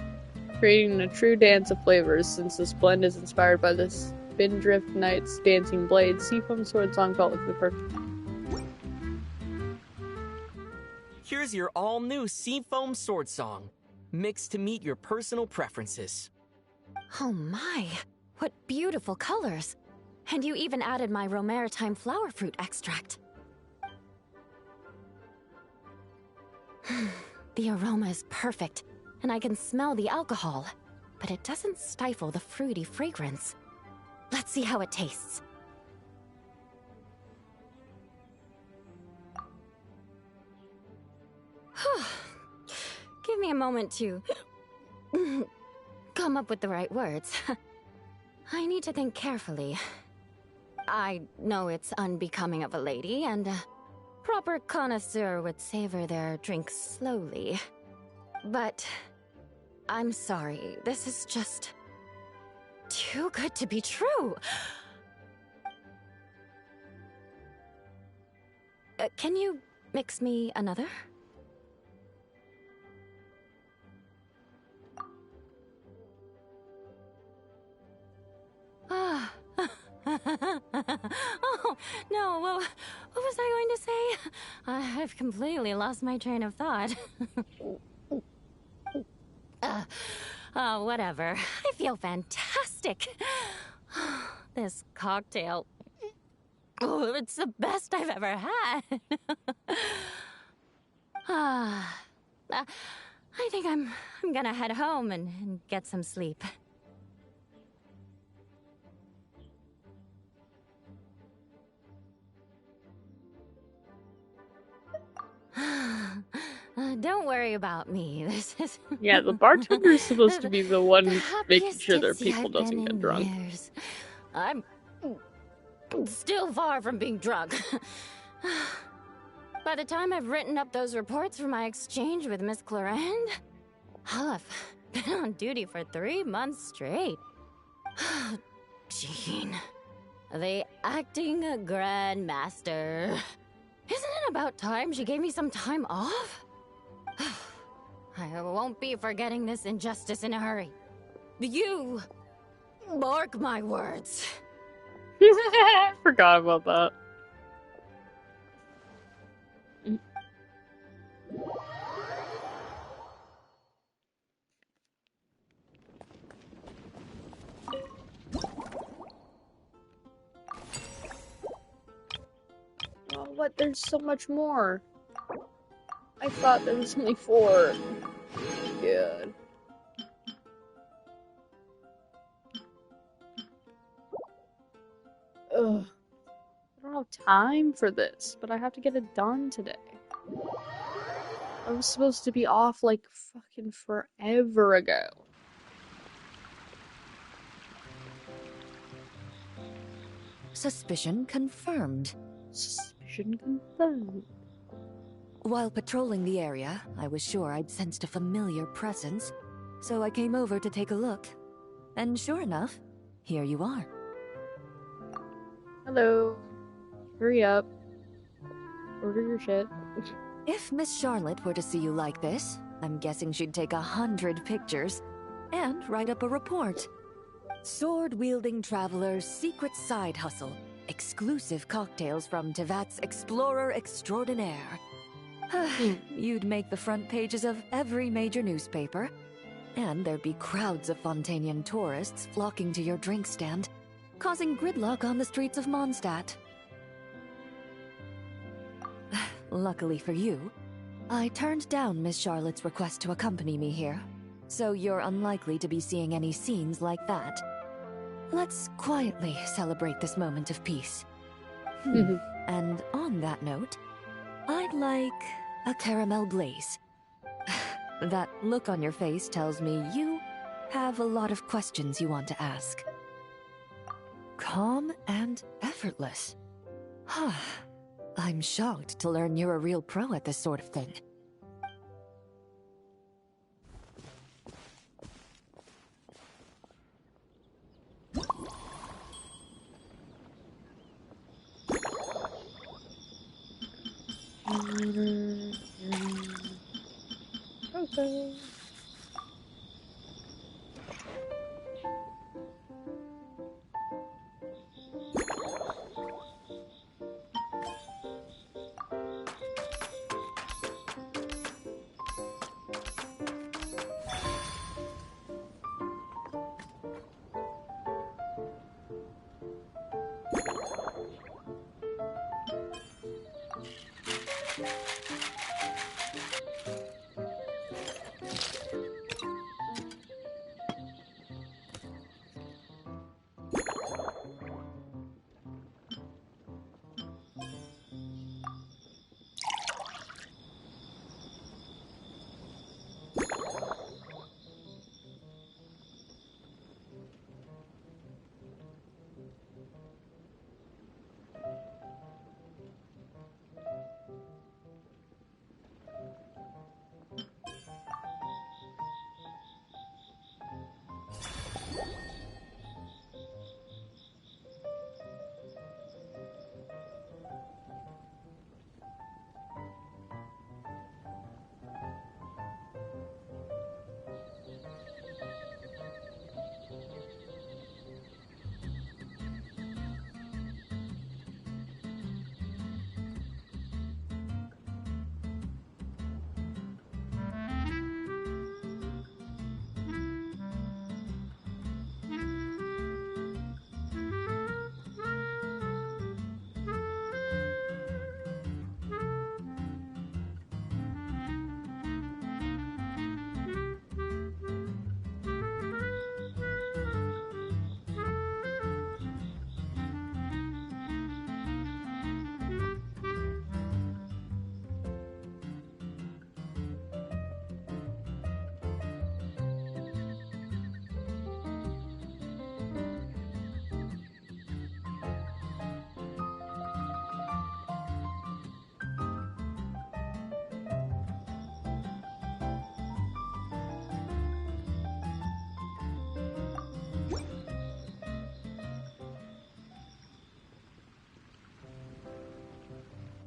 creating a true dance of flavors. Since this blend is inspired by the Spindrift Knight's dancing blade, Seafoam Sword Song felt like the perfect. Here's your all-new Seafoam Sword Song, mixed to meet your personal preferences. Oh my, what beautiful colors. And you even added my Romaritime flower fruit extract. The aroma is perfect, and I can smell the alcohol. but it doesn't stifle the fruity fragrance. Let's see how it tastes. Give me a moment to come up with the right words. I need to think carefully. I know it's unbecoming of a lady, and a proper connoisseur would savor their drinks slowly. But I'm sorry, this is just too good to be true. Can you mix me another? Ah. Oh, no, what was I going to say? I've completely lost my train of thought. Whatever. I feel fantastic. This cocktail. Oh, it's the best I've ever had. I think I'm gonna head home and get some sleep. Don't worry about me. This is Yeah, the bartender is supposed to be the one making sure their tipsy people I've doesn't been get in drunk. years. I'm still far from being drunk. By the time I've written up those reports for my exchange with Miss Clarend, I'll have been on duty for 3 months straight. Jean, the acting grandmaster. Isn't it about time she gave me some time off? I won't be forgetting this injustice in a hurry. You mark my words. Forgot about that. Oh, what? There's so much more. I thought there was only 4. Good. Ugh. I don't have time for this, but I have to get it done today. I was supposed to be off like fucking forever ago. Suspicion confirmed. Suspicion confirmed. While patrolling the area, I was sure I'd sensed a familiar presence, so I came over to take a look. And sure enough, here you are. Hello. Hurry up. Order your shit. If Miss Charlotte were to see you like this, I'm guessing she'd take 100 pictures and write up a report. Sword-wielding traveler's secret side hustle. Exclusive cocktails from Tevat's Explorer Extraordinaire. You'd make the front pages of every major newspaper, and there'd be crowds of Fontanian tourists flocking to your drink stand, causing gridlock on the streets of Mondstadt. Luckily for you, I turned down Miss Charlotte's request to accompany me here, so you're unlikely to be seeing any scenes like that. Let's quietly celebrate this moment of peace. And on that note, I'd like a caramel glaze. That look on your face tells me you have a lot of questions you want to ask. Calm and effortless. I'm shocked to learn you're a real pro at this sort of thing. Okay.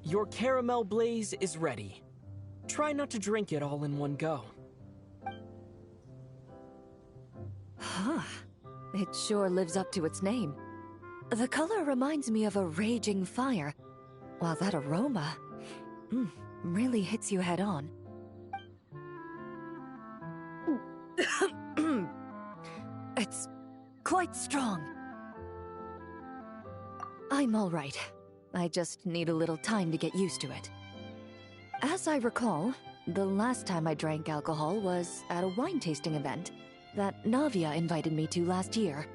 Your caramel blaze is ready. Try not to drink it all in one go. Huh. It sure lives up to its name. The color reminds me of a raging fire, while that aroma really hits you head on. It's quite strong. I'm all right. I just need a little time to get used to it. As I recall, the last time I drank alcohol was at a wine tasting event that Navia invited me to last year.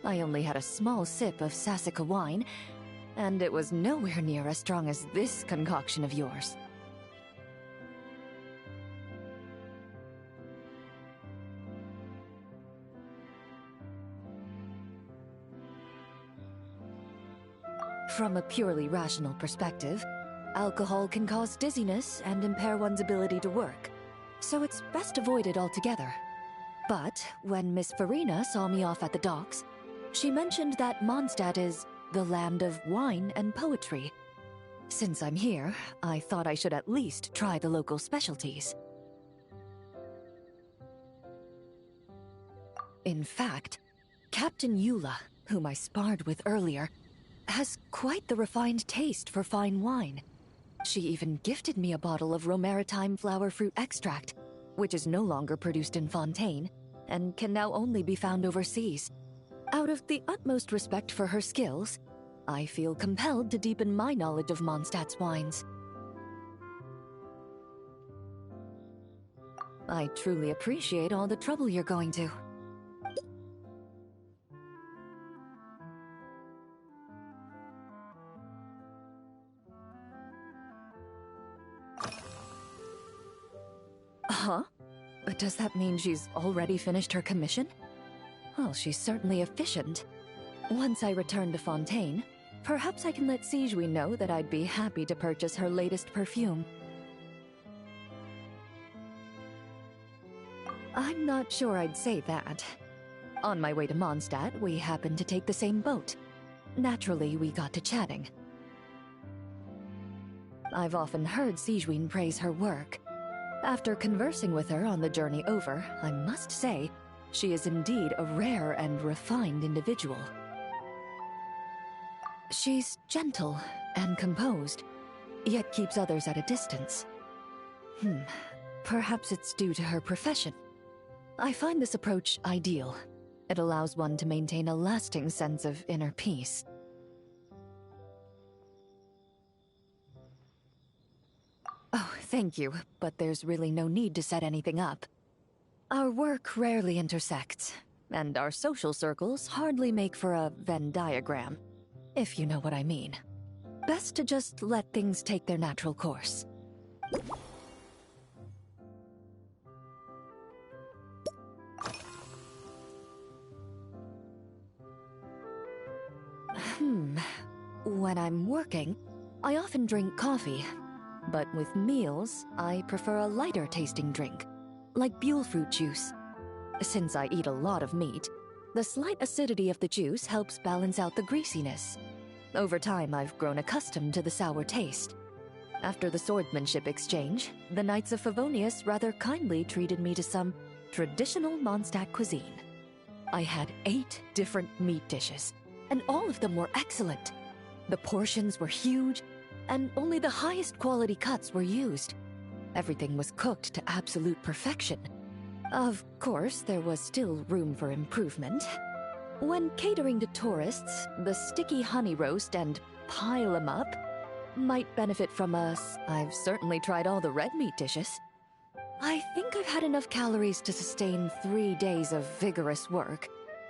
I only had a small sip of Sassica wine, and it was nowhere near as strong as this concoction of yours. From a purely rational perspective, alcohol can cause dizziness and impair one's ability to work, so it's best avoided altogether. But when Miss Farina saw me off at the docks, she mentioned that Mondstadt is the land of wine and poetry. Since I'm here, I thought I should at least try the local specialties. In fact, Captain Eula, whom I sparred with earlier, has quite the refined taste for fine wine. She even gifted me a bottle of Romaritime flower fruit extract, which is no longer produced in Fontaine, and can now only be found overseas. Out of the utmost respect for her skills, I feel compelled to deepen my knowledge of Mondstadt's wines. I truly appreciate all the trouble you're going to. Huh? Does that mean she's already finished her commission? Well, she's certainly efficient. Once I return to Fontaine, perhaps I can let Sijui know that I'd be happy to purchase her latest perfume. I'm not sure I'd say that. On my way to Mondstadt, we happened to take the same boat. Naturally, we got to chatting. I've often heard Sijui praise her work. After conversing with her on the journey over, I must say, she is indeed a rare and refined individual. She's gentle and composed, yet keeps others at a distance. Perhaps it's due to her profession. I find this approach ideal. It allows one to maintain a lasting sense of inner peace. Oh, thank you, but there's really no need to set anything up. Our work rarely intersects, and our social circles hardly make for a Venn diagram, if you know what I mean. Best to just let things take their natural course. When I'm working, I often drink coffee. But with meals, I prefer a lighter tasting drink, like Buell fruit juice. Since I eat a lot of meat, the slight acidity of the juice helps balance out the greasiness. Over time, I've grown accustomed to the sour taste. After the swordsmanship exchange, the Knights of Favonius rather kindly treated me to some traditional Mondstadt cuisine. I had 8 different meat dishes, and all of them were excellent. The portions were huge, and only the highest quality cuts were used. Everything was cooked to absolute perfection. Of course, there was still room for improvement. When catering to tourists, the sticky honey roast and pile 'em up might benefit from I've certainly tried all the red meat dishes. I think I've had enough calories to sustain 3 days of vigorous work,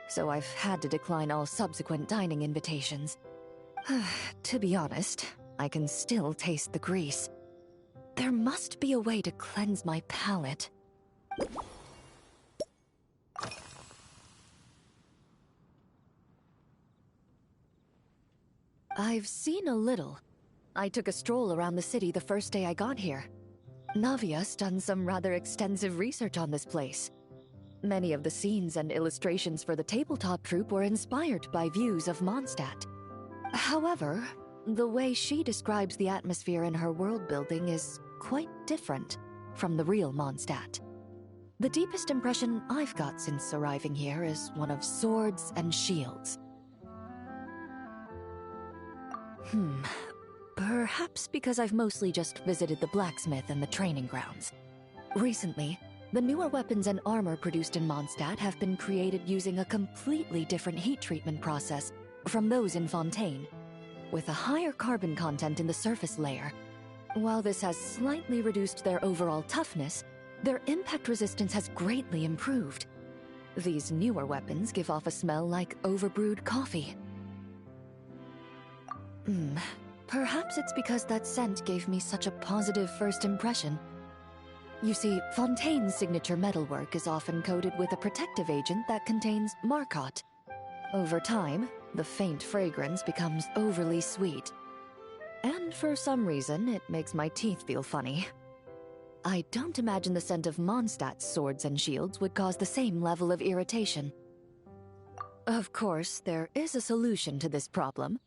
so I've had to decline all subsequent dining invitations. To be honest, I can still taste the grease. There must be a way to cleanse my palate. I've seen a little. I took a stroll around the city the first day I got here. Navia's done some rather extensive research on this place. Many of the scenes and illustrations for the tabletop troupe were inspired by views of Mondstadt. However, The way she describes the atmosphere in her world building is quite different from the real Mondstadt. The deepest impression I've got since arriving here is one of swords and shields. Perhaps because I've mostly just visited the blacksmith and the training grounds. Recently, the newer weapons and armor produced in Mondstadt have been created using a completely different heat treatment process from those in Fontaine, with a higher carbon content in the surface layer. While this has slightly reduced their overall toughness, their impact resistance has greatly improved. These newer weapons give off a smell like overbrewed coffee. Perhaps it's because that scent gave me such a positive first impression. You see, Fontaine's signature metalwork is often coated with a protective agent that contains Marcotte. Over time, the faint fragrance becomes overly sweet. And for some reason, it makes my teeth feel funny. I don't imagine the scent of Mondstadt's swords and shields would cause the same level of irritation. Of course, there is a solution to this problem.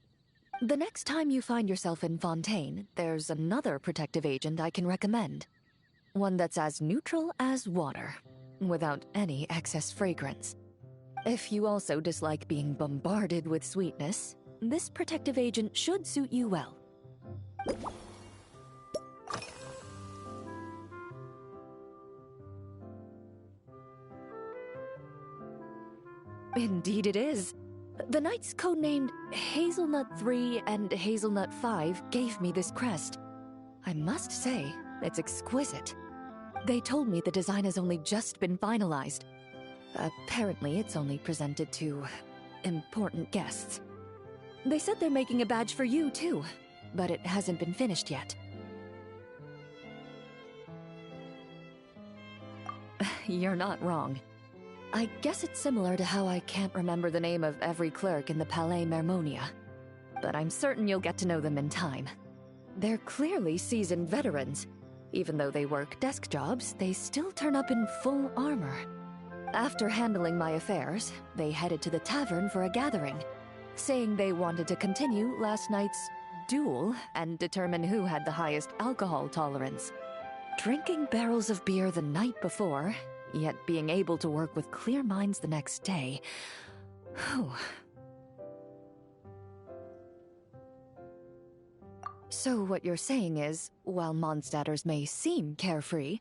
The next time you find yourself in Fontaine, there's another protective agent I can recommend. One that's as neutral as water, without any excess fragrance. If you also dislike being bombarded with sweetness, this protective agent should suit you well. Indeed it is. The knights codenamed Hazelnut 3 and Hazelnut 5 gave me this crest. I must say, it's exquisite. They told me the design has only just been finalized. Apparently, it's only presented to important guests. They said they're making a badge for you, too, but it hasn't been finished yet. You're not wrong. I guess it's similar to how I can't remember the name of every clerk in the Palais Mermonia, but I'm certain you'll get to know them in time. They're clearly seasoned veterans. Even though they work desk jobs, they still turn up in full armor. After handling my affairs, they headed to the tavern for a gathering, saying they wanted to continue last night's duel and determine who had the highest alcohol tolerance. Drinking barrels of beer the night before, yet being able to work with clear minds the next day. Whew. So what you're saying is, while Mondstadters may seem carefree,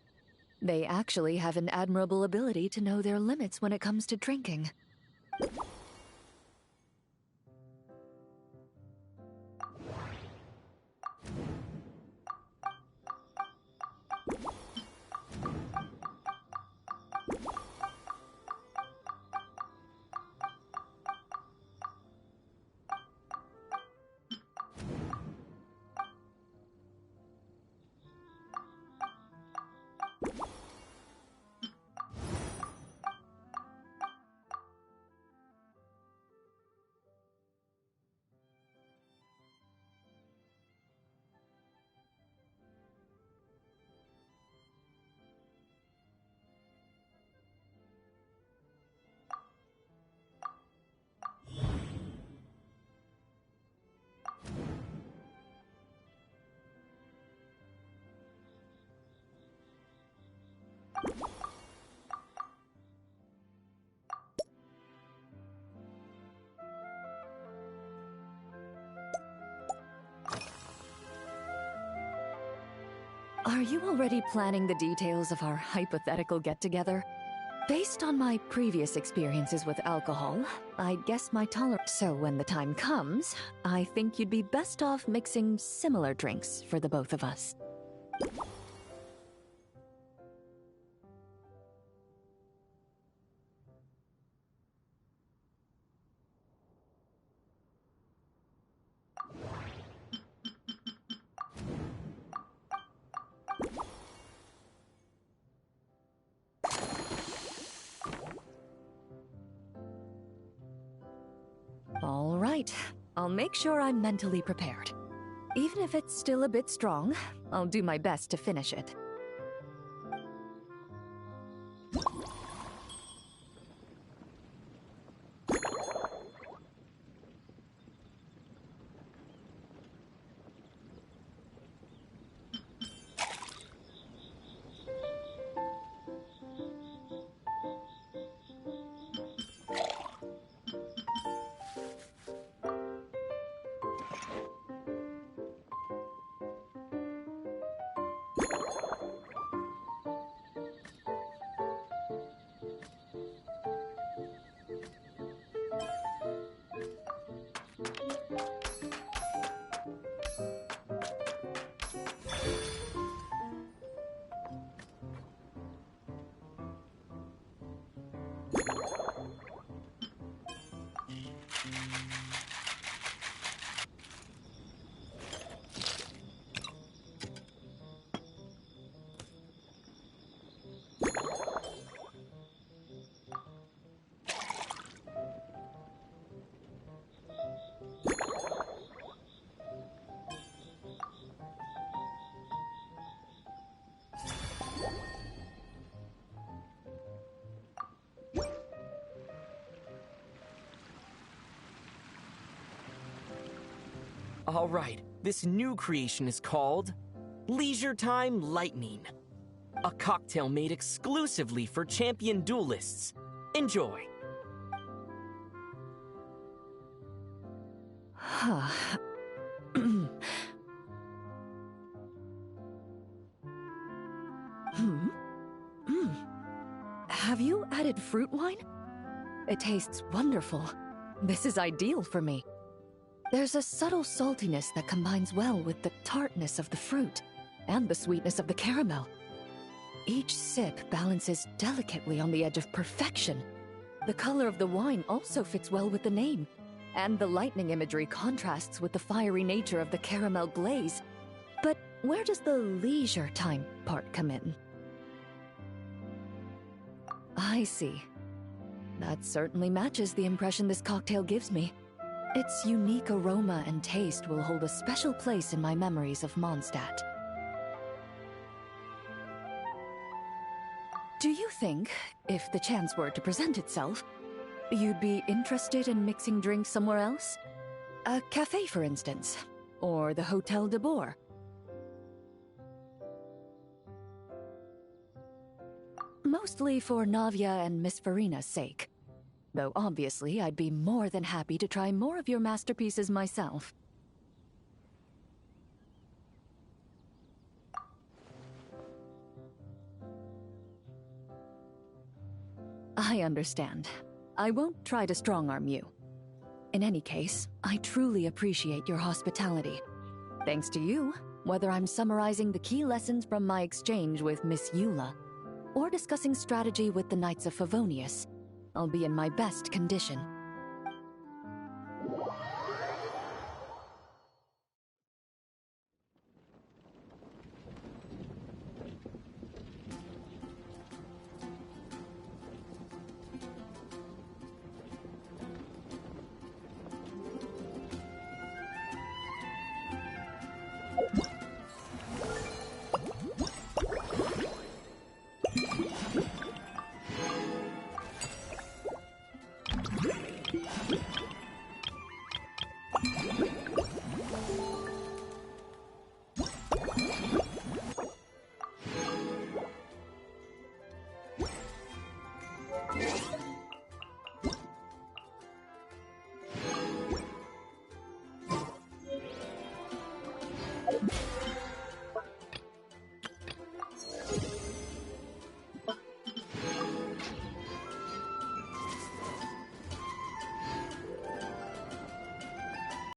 they actually have an admirable ability to know their limits when it comes to drinking. Are you already planning the details of our hypothetical get-together? Based on my previous experiences with alcohol, I guess my tolerance. So when the time comes, I think you'd be best off mixing similar drinks for the both of us. All right, I'll make sure I'm mentally prepared. Even if it's still a bit strong, I'll do my best to finish it. All right, this new creation is called Leisure Time Lightning. A cocktail made exclusively for champion duelists. Enjoy. Have you added fruit wine? It tastes wonderful. This is ideal for me. There's a subtle saltiness that combines well with the tartness of the fruit and the sweetness of the caramel. Each sip balances delicately on the edge of perfection. The color of the wine also fits well with the name, and the lightning imagery contrasts with the fiery nature of the caramel glaze. But where does the leisure time part come in? I see. That certainly matches the impression this cocktail gives me. Its unique aroma and taste will hold a special place in my memories of Mondstadt. Do you think, if the chance were to present itself, you'd be interested in mixing drinks somewhere else? A cafe, for instance, or the Hotel de Boer? Mostly for Navia and Miss Farina's sake. Though obviously I'd be more than happy to try more of your masterpieces myself. I understand. I won't try to strong-arm you. In any case, I truly appreciate your hospitality. Thanks to you, whether I'm summarizing the key lessons from my exchange with Miss Eula, or discussing strategy with the Knights of Favonius, I'll be in my best condition.